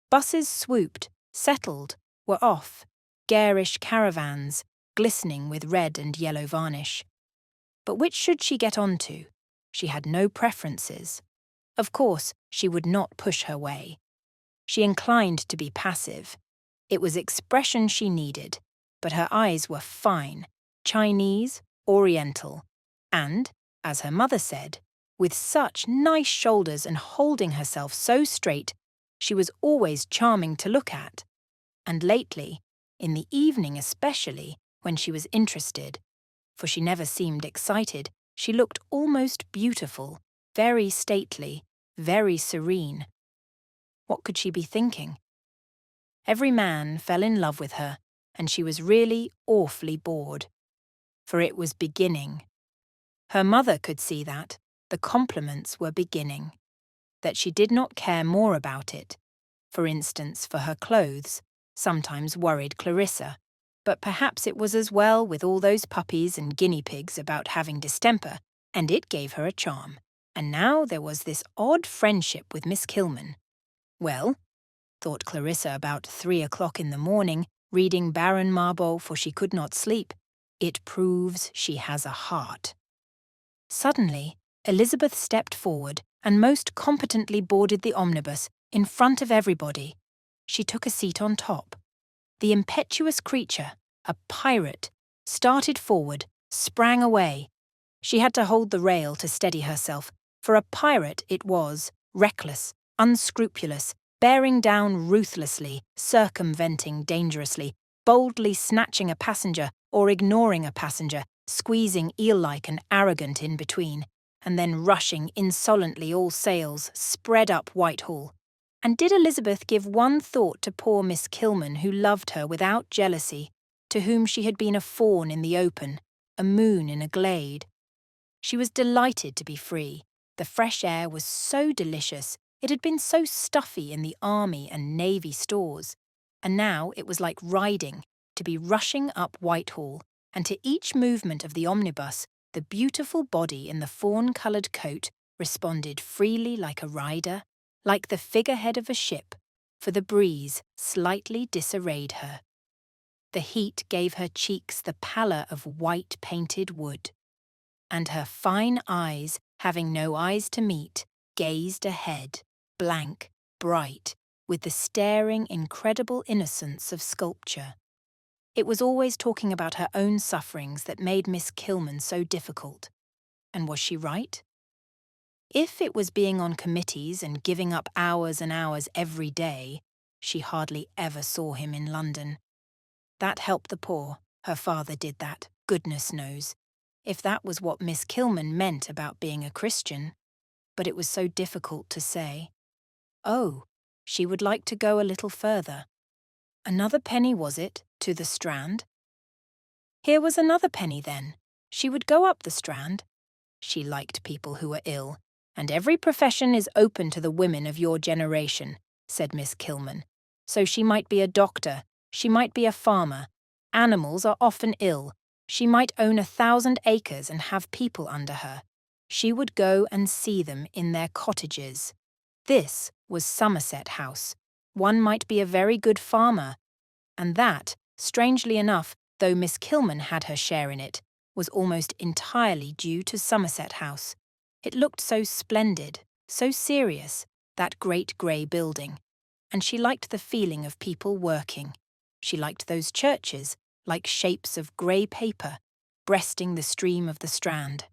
Buses swooped, settled, were off, garish caravans, glistening with red and yellow varnish. But which should she get on to? She had no preferences. Of course, she would not push her way. She inclined to be passive. It was expression she needed, but her eyes were fine, Chinese, Oriental, and, as her mother said, with such nice shoulders and holding herself so straight, she was always charming to look at. And lately, in the evening especially, when she was interested, for she never seemed excited, she looked almost beautiful, very stately, very serene. What could she be thinking? Every man fell in love with her, and she was really awfully bored. For it was beginning. Her mother could see that, the compliments were beginning. That she did not care more about it. For instance, for her clothes, sometimes worried Clarissa, but perhaps it was as well with all those puppies and guinea pigs about having distemper, and it gave her a charm. And now there was this odd friendship with Miss Kilman. Well, thought Clarissa about 3 o'clock in the morning, reading Baron Marbo, for she could not sleep, it proves she has a heart. Suddenly, Elizabeth stepped forward and most competently boarded the omnibus in front of everybody. She took a seat on top. The impetuous creature, a pirate, started forward, sprang away. She had to hold the rail to steady herself, for a pirate it was, reckless, unscrupulous, bearing down ruthlessly, circumventing dangerously, boldly snatching a passenger or ignoring a passenger, squeezing eel-like and arrogant in between, and then rushing insolently all sails, spread up Whitehall. And did Elizabeth give one thought to poor Miss Kilman, who loved her without jealousy, to whom she had been a fawn in the open, a moon in a glade? She was delighted to be free. The fresh air was so delicious. It had been so stuffy in the army and navy stores. And now it was like riding, to be rushing up Whitehall, and to each movement of the omnibus, the beautiful body in the fawn-coloured coat responded freely like a rider, like the figurehead of a ship, for the breeze slightly disarrayed her. The heat gave her cheeks the pallor of white-painted wood, and her fine eyes, having no eyes to meet, gazed ahead, blank, bright, with the staring, incredible innocence of sculpture. It was always talking about her own sufferings that made Miss Kilman so difficult. And was she right? If it was being on committees and giving up hours and hours every day, she hardly ever saw him in London. That helped the poor. Her father did that, goodness knows. If that was what Miss Kilman meant about being a Christian. But it was so difficult to say. Oh, she would like to go a little further. Another penny, was it, to the Strand? Here was another penny, then. She would go up the Strand. She liked people who were ill. And every profession is open to the women of your generation, said Miss Kilman. So she might be a doctor, she might be a farmer. Animals are often ill. She might own 1,000 acres and have people under her. She would go and see them in their cottages. This was Somerset House. One might be a very good farmer. And that, strangely enough, though Miss Kilman had her share in it, was almost entirely due to Somerset House. It looked so splendid, so serious, that great grey building. And she liked the feeling of people working. She liked those churches, like shapes of grey paper, breasting the stream of the Strand.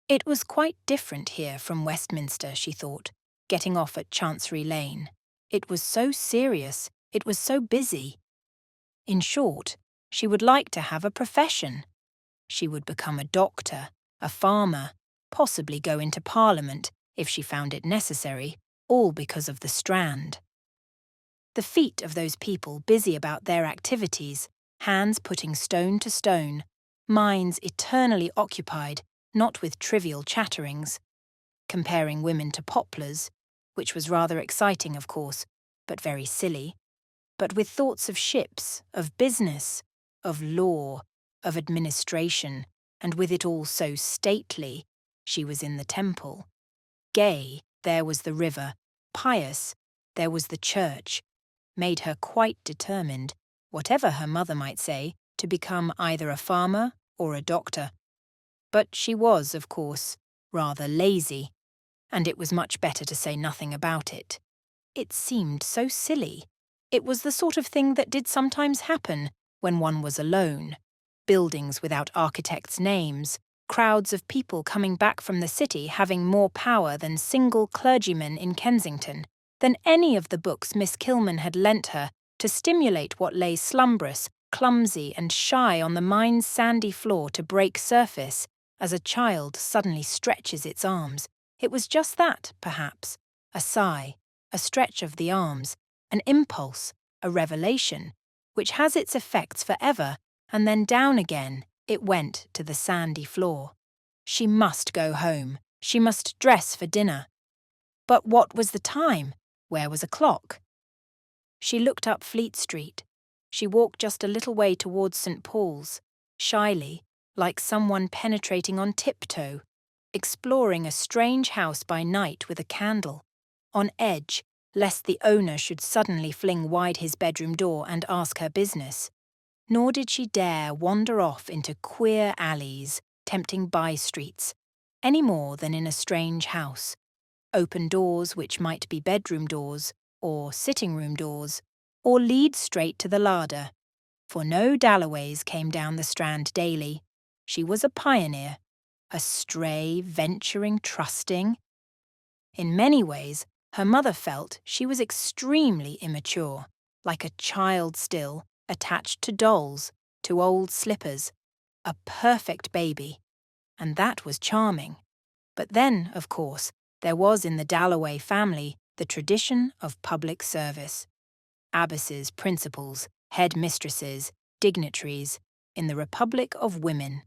It was quite different here from Westminster, she thought, getting off at Chancery Lane. It was so serious, it was so busy. In short, she would like to have a profession. She would become a doctor, a farmer, possibly go into Parliament, if she found it necessary, all because of the Strand. The feet of those people busy about their activities, hands putting stone to stone, minds eternally occupied, not with trivial chatterings, comparing women to poplars, which was rather exciting, of course, but very silly, but with thoughts of ships, of business, of law, of administration, and with it all so stately, she was in the temple. Gay, there was the river. Pious, there was the church. Made her quite determined, whatever her mother might say, to become either a farmer or a doctor. But she was, of course, rather lazy, and it was much better to say nothing about it. It seemed so silly. It was the sort of thing that did sometimes happen when one was alone. Buildings without architects' names, crowds of people coming back from the city having more power than single clergymen in Kensington, than any of the books Miss Kilman had lent her to stimulate what lay slumbrous, clumsy and shy on the mine's sandy floor to break surface, as a child suddenly stretches its arms. It was just that, perhaps, a sigh, a stretch of the arms, an impulse, a revelation, which has its effects forever, and then down again it went to the sandy floor. She must go home. She must dress for dinner. But what was the time? Where was a clock? She looked up Fleet Street. She walked just a little way towards St. Paul's, shyly, like someone penetrating on tiptoe, exploring a strange house by night with a candle, on edge, lest the owner should suddenly fling wide his bedroom door and ask her business. Nor did she dare wander off into queer alleys, tempting by-streets, any more than in a strange house. Open doors which might be bedroom doors, or sitting-room doors, or lead straight to the larder. For no Dalloways came down the Strand daily. She was a pioneer, a stray, venturing, trusting. In many ways, her mother felt she was extremely immature, like a child still, attached to dolls, to old slippers, a perfect baby. And that was charming. But then, of course, there was in the Dalloway family the tradition of public service. Abbesses, principals, head-mistresses, dignitaries, in the Republic of Women.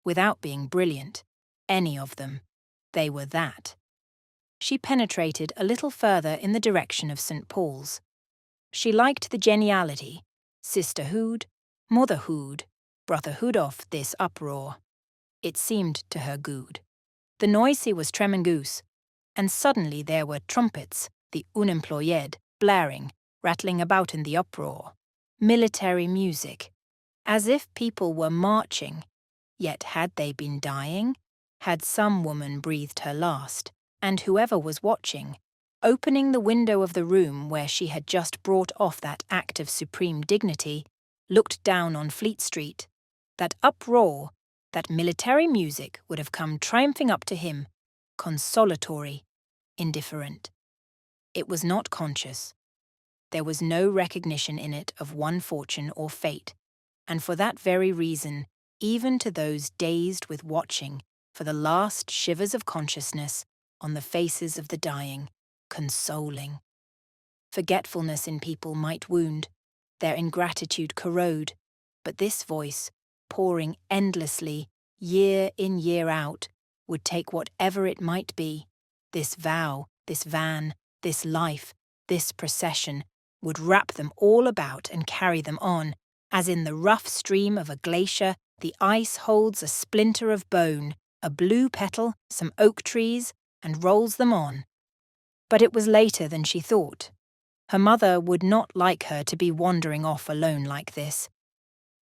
Without being brilliant, any of them, they were that. She penetrated a little further in the direction of St. Paul's. She liked the geniality, sisterhood, motherhood, brotherhood of this uproar. It seemed to her good. The noisy was Tremengoose, and suddenly there were trumpets, the unemployed, blaring, rattling about in the uproar. Military music, as if people were marching. Yet had they been dying? Had some woman breathed her last? And whoever was watching, opening the window of the room where she had just brought off that act of supreme dignity, looked down on Fleet Street. That uproar, that military music would have come triumphing up to him, consolatory, indifferent. It was not conscious. There was no recognition in it of one fortune or fate, and for that very reason, even to those dazed with watching for the last shivers of consciousness on the faces of the dying, consoling. Forgetfulness in people might wound, their ingratitude corrode, but this voice, pouring endlessly, year in, year out, would take whatever it might be. This vow, this van, this life, this procession, would wrap them all about and carry them on, as in the rough stream of a glacier the ice holds a splinter of bone, a blue petal, some oak trees, and rolls them on. But it was later than she thought. Her mother would not like her to be wandering off alone like this.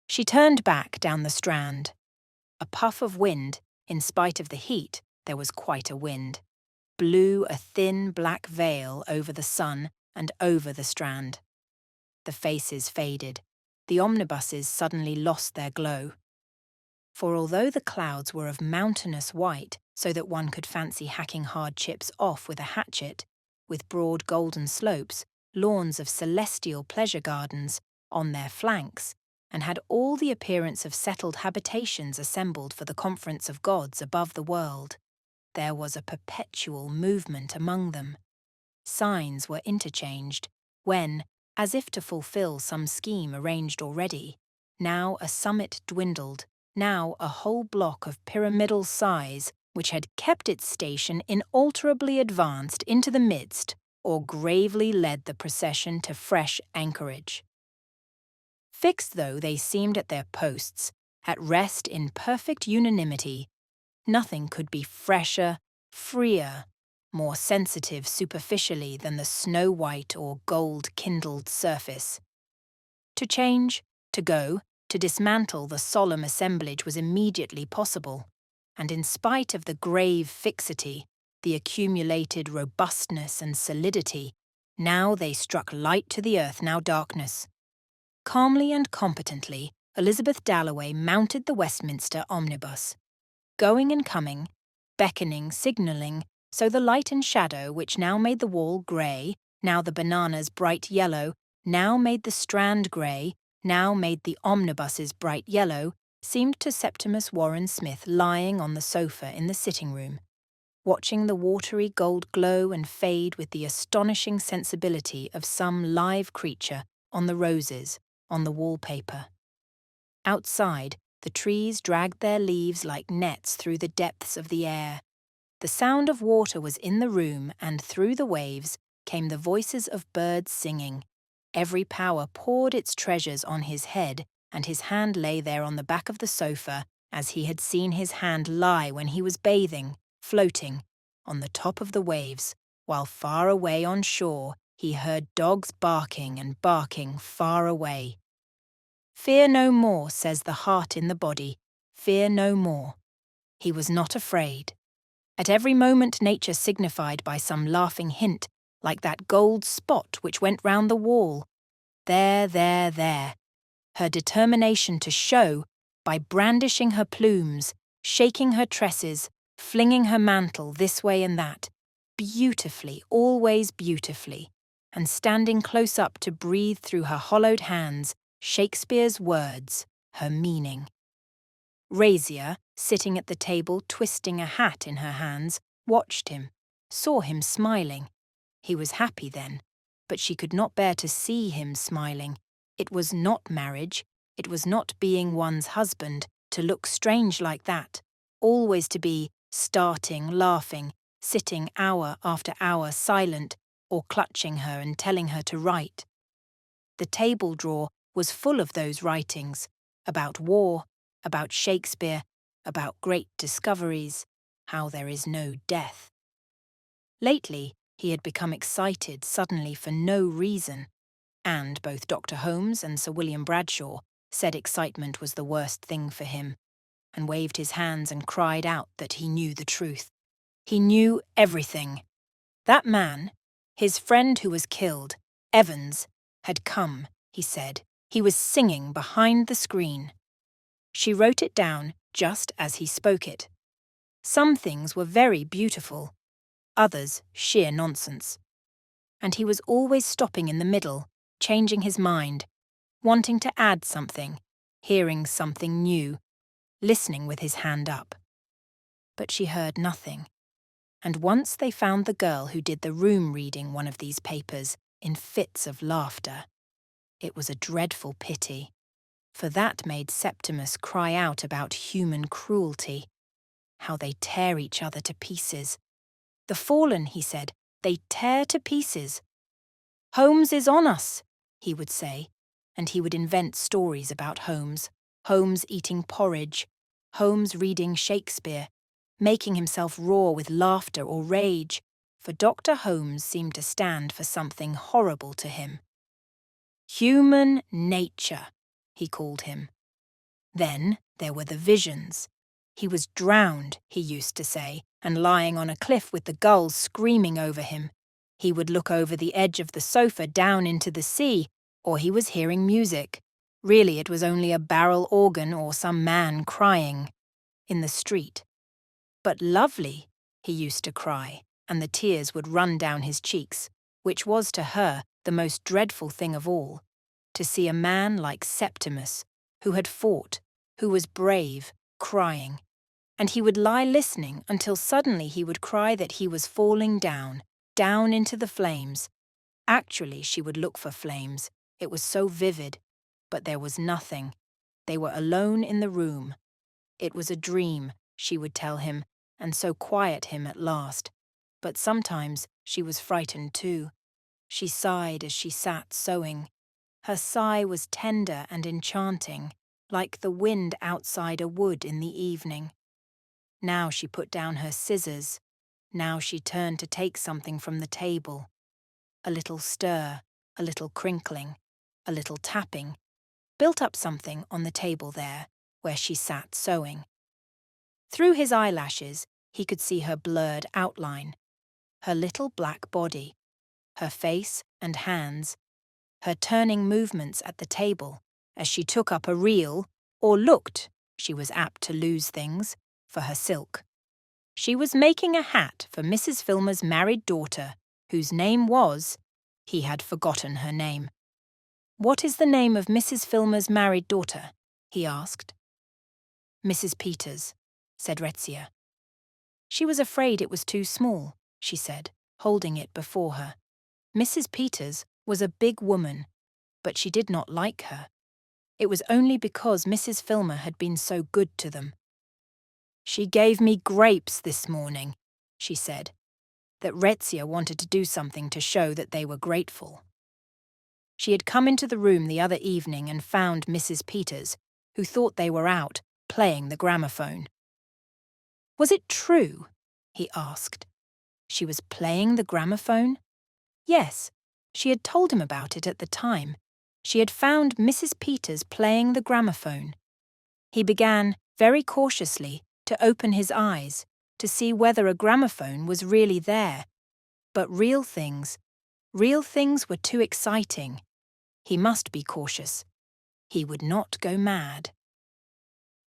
She turned back down the Strand. A puff of wind, in spite of the heat, there was quite a wind, blew a thin black veil over the sun and over the Strand. The faces faded. The omnibuses suddenly lost their glow. For although the clouds were of mountainous white, so that one could fancy hacking hard chips off with a hatchet, with broad golden slopes, lawns of celestial pleasure gardens, on their flanks, and had all the appearance of settled habitations assembled for the conference of gods above the world, there was a perpetual movement among them. Signs were interchanged, when, as if to fulfill some scheme arranged already, now a summit dwindled, now a whole block of pyramidal size, which had kept its station inalterably advanced into the midst, or gravely led the procession to fresh anchorage. Fixed though they seemed at their posts, at rest in perfect unanimity, nothing could be fresher, freer, more sensitive superficially than the snow-white or gold-kindled surface. To change, to go, to dismantle the solemn assemblage was immediately possible, and in spite of the grave fixity, the accumulated robustness and solidity, now they struck light to the earth, now darkness. Calmly and competently, Elizabeth Dalloway mounted the Westminster omnibus, going and coming, beckoning, signalling, so the light and shadow which now made the wall grey, now the bananas bright yellow, now made the Strand grey, now made the omnibuses bright yellow, seemed to Septimus Warren Smith lying on the sofa in the sitting-room, watching the watery gold glow and fade with the astonishing sensibility of some live creature on the roses, on the wallpaper. Outside, the trees dragged their leaves like nets through the depths of the air. The sound of water was in the room, and through the waves came the voices of birds singing. Every power poured its treasures on his head, and his hand lay there on the back of the sofa, as he had seen his hand lie when he was bathing, floating, on the top of the waves, while far away on shore he heard dogs barking and barking far away. Fear no more, says the heart in the body, fear no more. He was not afraid. At every moment nature signified by some laughing hint, like that gold spot which went round the wall. There, there, there. Her determination to show, by brandishing her plumes, shaking her tresses, flinging her mantle this way and that, beautifully, always beautifully, and standing close up to breathe through her hollowed hands Shakespeare's words, her meaning. Razia, sitting at the table twisting a hat in her hands, watched him, saw him smiling. He was happy then, but she could not bear to see him smiling. It was not marriage, it was not being one's husband, to look strange like that, always to be starting, laughing, sitting hour after hour silent, or clutching her and telling her to write. The table drawer was full of those writings, about war, about Shakespeare, about great discoveries, how there is no death. Lately, he had become excited suddenly for no reason, and both Dr. Holmes and Sir William Bradshaw said excitement was the worst thing for him, and waved his hands and cried out that he knew the truth. He knew everything. That man, his friend who was killed, Evans, had come, he said. He was singing behind the screen. She wrote it down just as he spoke it. Some things were very beautiful, others sheer nonsense. And he was always stopping in the middle, changing his mind, wanting to add something, hearing something new, listening with his hand up. But she heard nothing. And once they found the girl who did the room reading one of these papers in fits of laughter. It was a dreadful pity, for that made Septimus cry out about human cruelty. How they tear each other to pieces. The fallen, he said, they tear to pieces. Holmes is on us, he would say, and he would invent stories about Holmes. Holmes eating porridge, Holmes reading Shakespeare, making himself roar with laughter or rage, for Dr. Holmes seemed to stand for something horrible to him. Human nature, he called him. Then there were the visions. He was drowned, he used to say, and lying on a cliff with the gulls screaming over him. He would look over the edge of the sofa down into the sea, or he was hearing music. Really, it was only a barrel organ or some man crying in the street. But lovely, he used to cry, and the tears would run down his cheeks, which was to her the most dreadful thing of all, to see a man like Septimus, who had fought, who was brave, crying. And he would lie listening until suddenly he would cry that he was falling down, down into the flames. Actually, she would look for flames. It was so vivid. But there was nothing. They were alone in the room. It was a dream, she would tell him, and so quiet him at last. But sometimes she was frightened too. She sighed as she sat sewing. Her sigh was tender and enchanting, like the wind outside a wood in the evening. Now she put down her scissors. Now she turned to take something from the table. A little stir, a little crinkling, a little tapping, built up something on the table there, where she sat sewing. Through his eyelashes, he could see her blurred outline, her little black body, her face and hands, her turning movements at the table as she took up a reel, or looked, she was apt to lose things, for her silk. She was making a hat for Mrs. Filmer's married daughter, whose name was— he had forgotten her name. "What is the name of Mrs. Filmer's married daughter?" he asked. "Mrs. Peters," said Retzia. She was afraid it was too small, she said, holding it before her. Mrs. Peters was a big woman, but she did not like her. It was only because Mrs. Filmer had been so good to them. "She gave me grapes this morning," she said, that Retzia wanted to do something to show that they were grateful. She had come into the room the other evening and found Mrs. Peters, who thought they were out, playing the gramophone. "Was it true?" he asked. She was playing the gramophone? Yes, she had told him about it at the time. She had found Mrs. Peters playing the gramophone. He began, very cautiously, to open his eyes, to see whether a gramophone was really there. But real things were too exciting. He must be cautious. He would not go mad.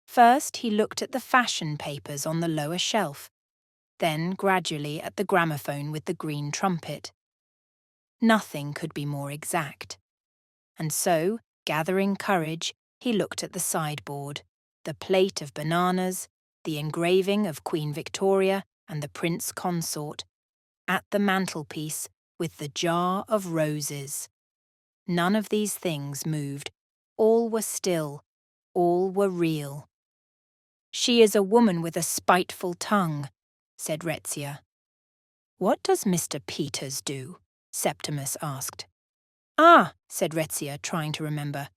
First he looked at the fashion papers on the lower shelf, then gradually at the gramophone with the green trumpet. Nothing could be more exact. And so, gathering courage, he looked at the sideboard, the plate of bananas, the engraving of Queen Victoria and the Prince Consort, at the mantelpiece with the jar of roses. None of these things moved. All were still. All were real. "She is a woman with a spiteful tongue," said Retzia. "What does Mr. Peters do?" Septimus asked. "Ah," said Retzia, trying to remember.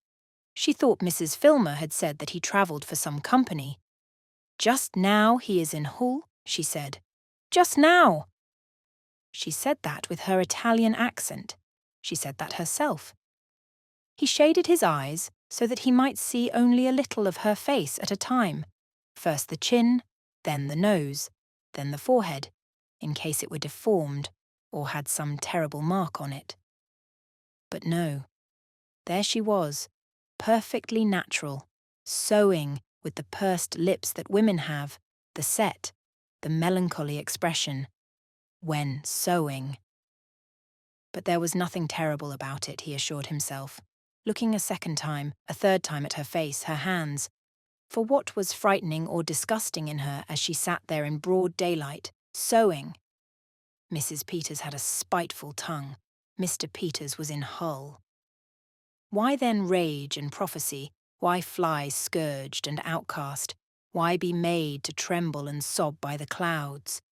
She thought Mrs. Filmer had said that he travelled for some company. "Just now he is in Hull," she said. "Just now." She said that with her Italian accent. She said that herself. He shaded his eyes so that he might see only a little of her face at a time. First the chin, then the nose, then the forehead, in case it were deformed or had some terrible mark on it. But no, there she was, perfectly natural, sewing with the pursed lips that women have, the set, the melancholy expression, when sewing. But there was nothing terrible about it, he assured himself, looking a second time, a third time at her face, her hands. For what was frightening or disgusting in her as she sat there in broad daylight, sewing? Mrs. Peters had a spiteful tongue. Mr. Peters was in Hull. Why then rage and prophecy? Why fly scourged and outcast? Why be made to tremble and sob by the clouds?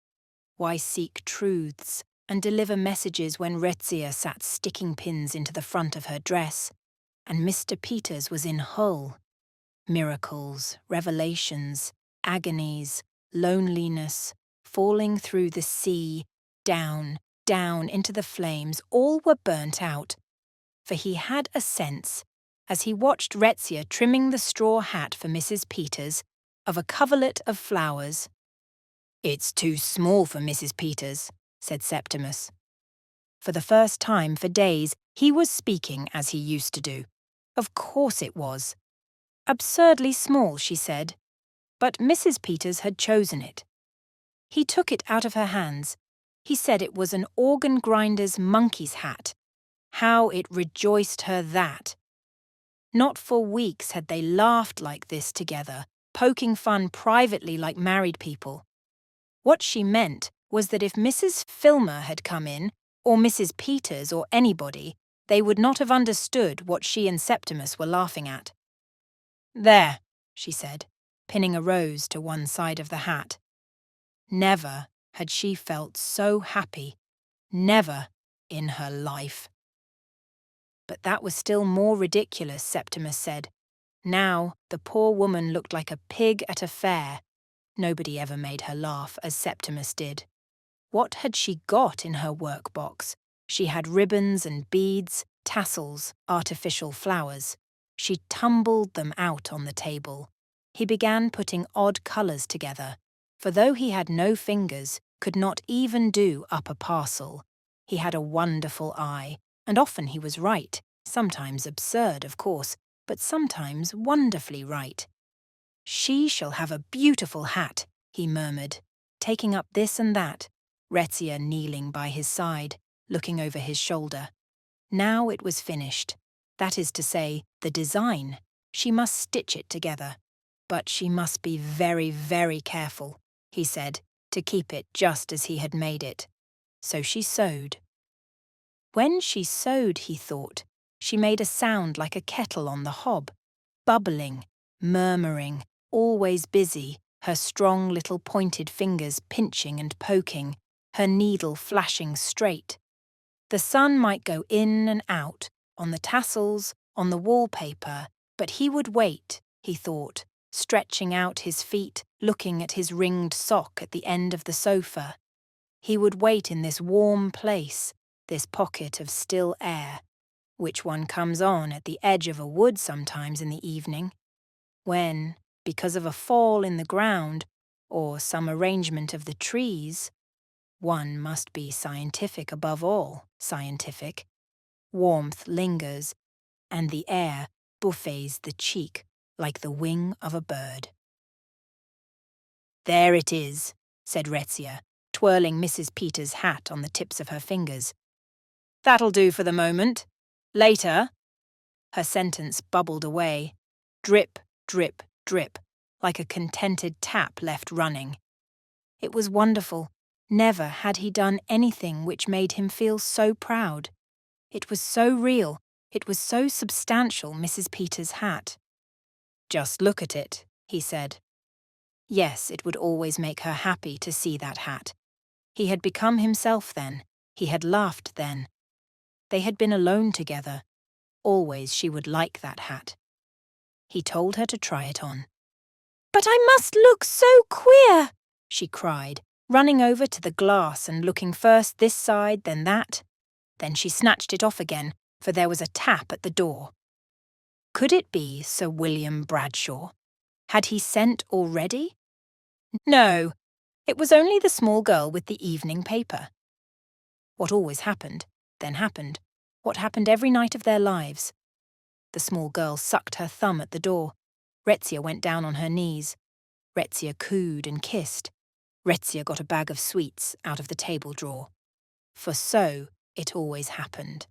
Why seek truths and deliver messages when Retzia sat sticking pins into the front of her dress, and Mr. Peters was in Hull? Miracles, revelations, agonies, loneliness, falling through the sea, down, down into the flames, all were burnt out. For he had a sense, as he watched Retzia trimming the straw hat for Mrs. Peters, of a coverlet of flowers. "It's too small for Mrs. Peters," said Septimus. For the first time for days, he was speaking as he used to do. Of course it was. Absurdly small, she said. But Mrs. Peters had chosen it. He took it out of her hands. He said it was an organ grinder's monkey's hat. How it rejoiced her that! Not for weeks had they laughed like this together, poking fun privately like married people. What she meant was that if Mrs. Filmer had come in, or Mrs. Peters or anybody, they would not have understood what she and Septimus were laughing at. "There," she said, pinning a rose to one side of the hat. Never had she felt so happy. Never in her life. But that was still more ridiculous, Septimus said. Now the poor woman looked like a pig at a fair. Nobody ever made her laugh as Septimus did. What had she got in her workbox? She had ribbons and beads, tassels, artificial flowers. She tumbled them out on the table. He began putting odd colours together, for though he had no fingers, could not even do up a parcel. He had a wonderful eye, and often he was right, sometimes absurd, of course, but sometimes wonderfully right. "She shall have a beautiful hat," he murmured, taking up this and that, Retzia kneeling by his side, looking over his shoulder. Now it was finished. That is to say, the design. She must stitch it together. But she must be very, very careful, he said, to keep it just as he had made it. So she sewed. When she sewed, he thought, she made a sound like a kettle on the hob, bubbling, murmuring, always busy, her strong little pointed fingers pinching and poking, her needle flashing straight. The sun might go in and out, on the tassels, on the wallpaper, but he would wait, he thought, stretching out his feet, looking at his ringed sock at the end of the sofa. He would wait in this warm place, this pocket of still air, which one comes on at the edge of a wood sometimes in the evening, when, because of a fall in the ground, or some arrangement of the trees, one must be scientific above all, scientific. Warmth lingers, and the air buffets the cheek like the wing of a bird. "There it is," said Retzia, twirling Mrs. Peters' hat on the tips of her fingers. "That'll do for the moment. Later—" Her sentence bubbled away. Drip, drip, drip, like a contented tap left running. It was wonderful. Never had he done anything which made him feel so proud. It was so real, it was so substantial, Mrs. Peters' hat. "Just look at it," he said. Yes, it would always make her happy to see that hat. He had become himself then. He had laughed then. They had been alone together. Always she would like that hat. He told her to try it on. "But I must look so queer," she cried, running over to the glass and looking first this side, then that. Then she snatched it off again, for there was a tap at the door. Could it be Sir William Bradshaw? Had he sent already? No, it was only the small girl with the evening paper. What always happened, then happened, what happened every night of their lives. The small girl sucked her thumb at the door. Retzia went down on her knees. Retzia cooed and kissed. Retzia got a bag of sweets out of the table drawer. For so it always happened.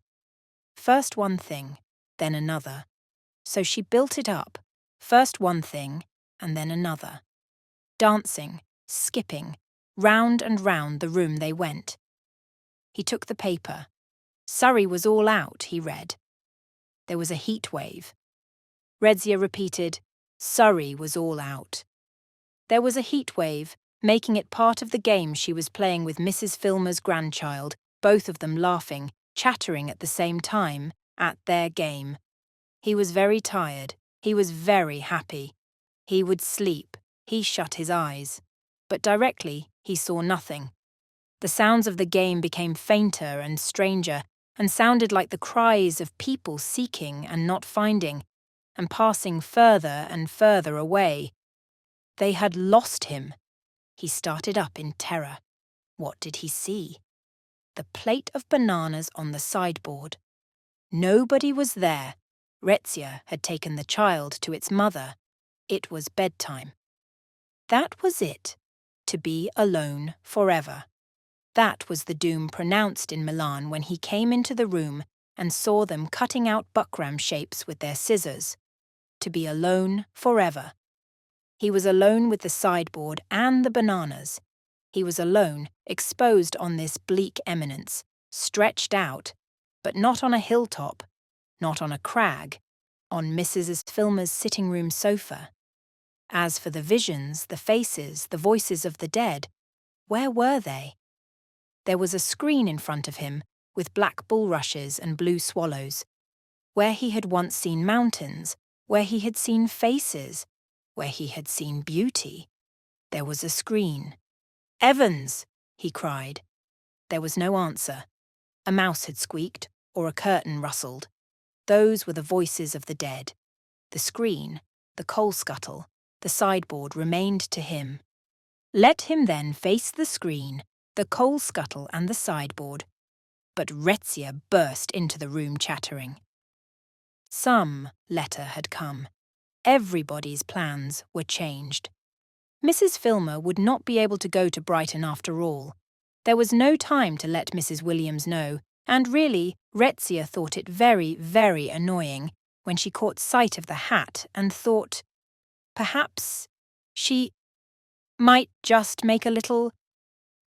First one thing, then another. So she built it up, first one thing, and then another. Dancing, skipping, round and round the room they went. He took the paper. Surrey was all out, he read. There was a heat wave. Retzia repeated, Surrey was all out. There was a heat wave, making it part of the game she was playing with Mrs. Filmer's grandchild, both of them laughing, chattering at the same time, at their game. He was very tired. He was very happy. He would sleep. He shut his eyes. But directly he saw nothing. The sounds of the game became fainter and stranger, and sounded like the cries of people seeking and not finding, and passing further and further away. They had lost him. He started up in terror. What did he see? The plate of bananas on the sideboard. Nobody was there. Retzia had taken the child to its mother. It was bedtime. That was it. To be alone forever. That was the doom pronounced in Milan when he came into the room and saw them cutting out buckram shapes with their scissors. To be alone forever. He was alone with the sideboard and the bananas. He was alone, exposed on this bleak eminence, stretched out, but not on a hilltop, not on a crag, on Mrs. Filmer's sitting-room sofa. As for the visions, the faces, the voices of the dead, where were they? There was a screen in front of him, with black bulrushes and blue swallows, where he had once seen mountains, where he had seen faces, where he had seen beauty, there was a screen. "Evans!" he cried. There was no answer. A mouse had squeaked, or a curtain rustled. Those were the voices of the dead. The screen, the coal scuttle, the sideboard remained to him. Let him then face the screen, the coal scuttle and the sideboard. But Retzia burst into the room chattering. Some letter had come. Everybody's plans were changed. Mrs. Filmer would not be able to go to Brighton after all. There was no time to let Mrs. Williams know, and really, Retzia thought it very, very annoying when she caught sight of the hat and thought, perhaps she might just make a little.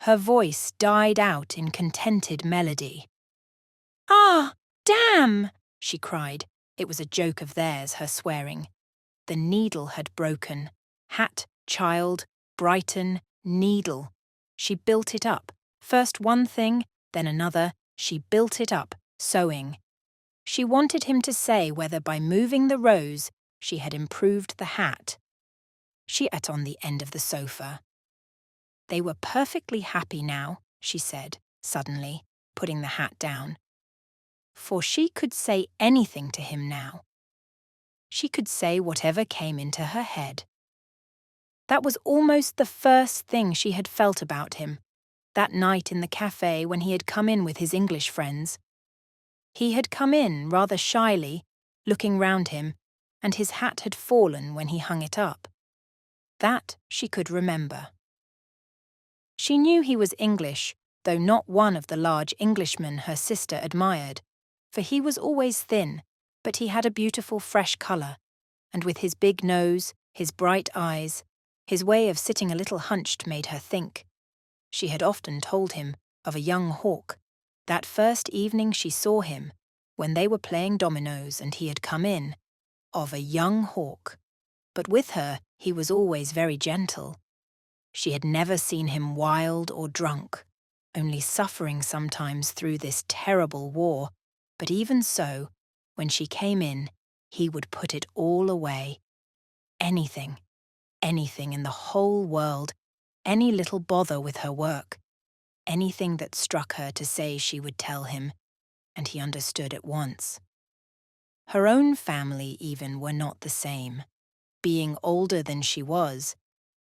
Her voice died out in contented melody. "Ah, damn!" she cried. It was a joke of theirs, her swearing. The needle had broken. Hat, child, Brighton, needle. She built it up. First one thing, then another. She built it up, sewing. She wanted him to say whether by moving the rose she had improved the hat. She sat on the end of the sofa. They were perfectly happy now, she said, suddenly, putting the hat down. For she could say anything to him now. She could say whatever came into her head. That was almost the first thing she had felt about him, that night in the cafe when he had come in with his English friends. He had come in rather shyly, looking round him, and his hat had fallen when he hung it up. That she could remember. She knew he was English, though not one of the large Englishmen her sister admired, for he was always thin, but he had a beautiful fresh colour, and with his big nose, his bright eyes, his way of sitting a little hunched made her think. She had often told him of a young hawk, that first evening she saw him, when they were playing dominoes and he had come in, of a young hawk. But with her he was always very gentle. She had never seen him wild or drunk, only suffering sometimes through this terrible war, but even so, when she came in, he would put it all away. Anything in the whole world, any little bother with her work, anything that struck her to say she would tell him, and he understood at once. Her own family even were not the same. Being older than she was,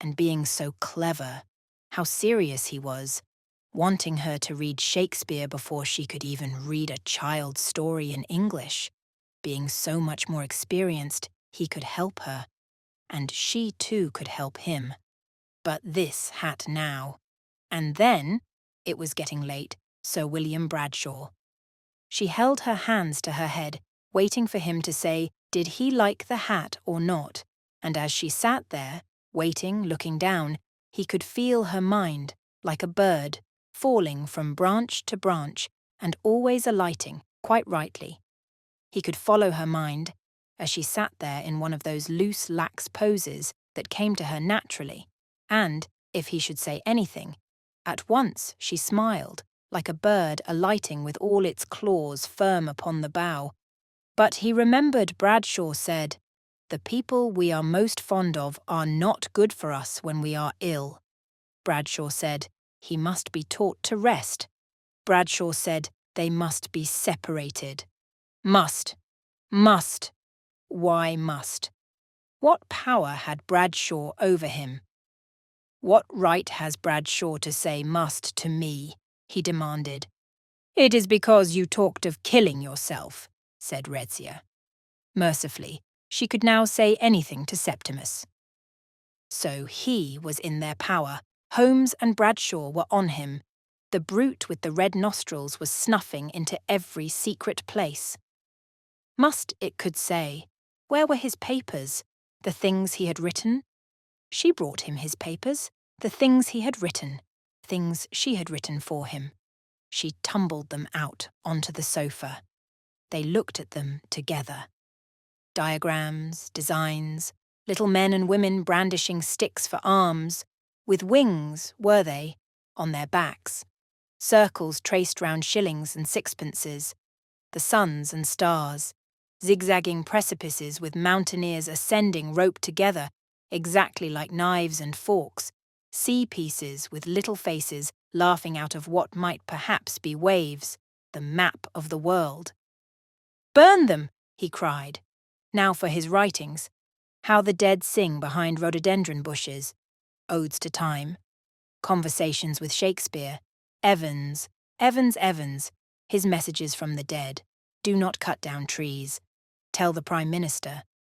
and being so clever, how serious he was, wanting her to read Shakespeare before she could even read a child's story in English. Being so much more experienced, he could help her, and she too could help him. But this hat now. And then, it was getting late, Sir William Bradshaw. She held her hands to her head, waiting for him to say, did he like the hat or not? And as she sat there, waiting, looking down, he could feel her mind, like a bird, falling from branch to branch, and always alighting, quite rightly. He could follow her mind, as she sat there in one of those loose, lax poses that came to her naturally, and, if he should say anything, at once she smiled, like a bird alighting with all its claws firm upon the bough. But he remembered Bradshaw said, "The people we are most fond of are not good for us when we are ill." Bradshaw said, he must be taught to rest. Bradshaw said, they must be separated. Must. Why must? What power had Bradshaw over him? What right has Bradshaw to say must to me? He demanded. It is because you talked of killing yourself, said Retzia. Mercifully, she could now say anything to Septimus. So he was in their power. Holmes and Bradshaw were on him. The brute with the red nostrils was snuffing into every secret place. Must, it could say. Where were his papers? The things he had written? She brought him his papers. The things he had written. Things she had written for him. She tumbled them out onto the sofa. They looked at them together. Diagrams, designs, little men and women brandishing sticks for arms, with wings, were they, on their backs. circles traced round shillings and sixpences, the suns and stars, zigzagging precipices with mountaineers ascending roped together, exactly like knives and forks, sea pieces with little faces laughing out of what might perhaps be waves, the map of the world. "Burn them!" he cried. Now for his writings. How the Dead Sing Behind Rhododendron Bushes, Odes to Time, Conversations with Shakespeare, Evans, Evans, His Messages from the Dead, Do Not Cut Down Trees, Tell the Prime Minister,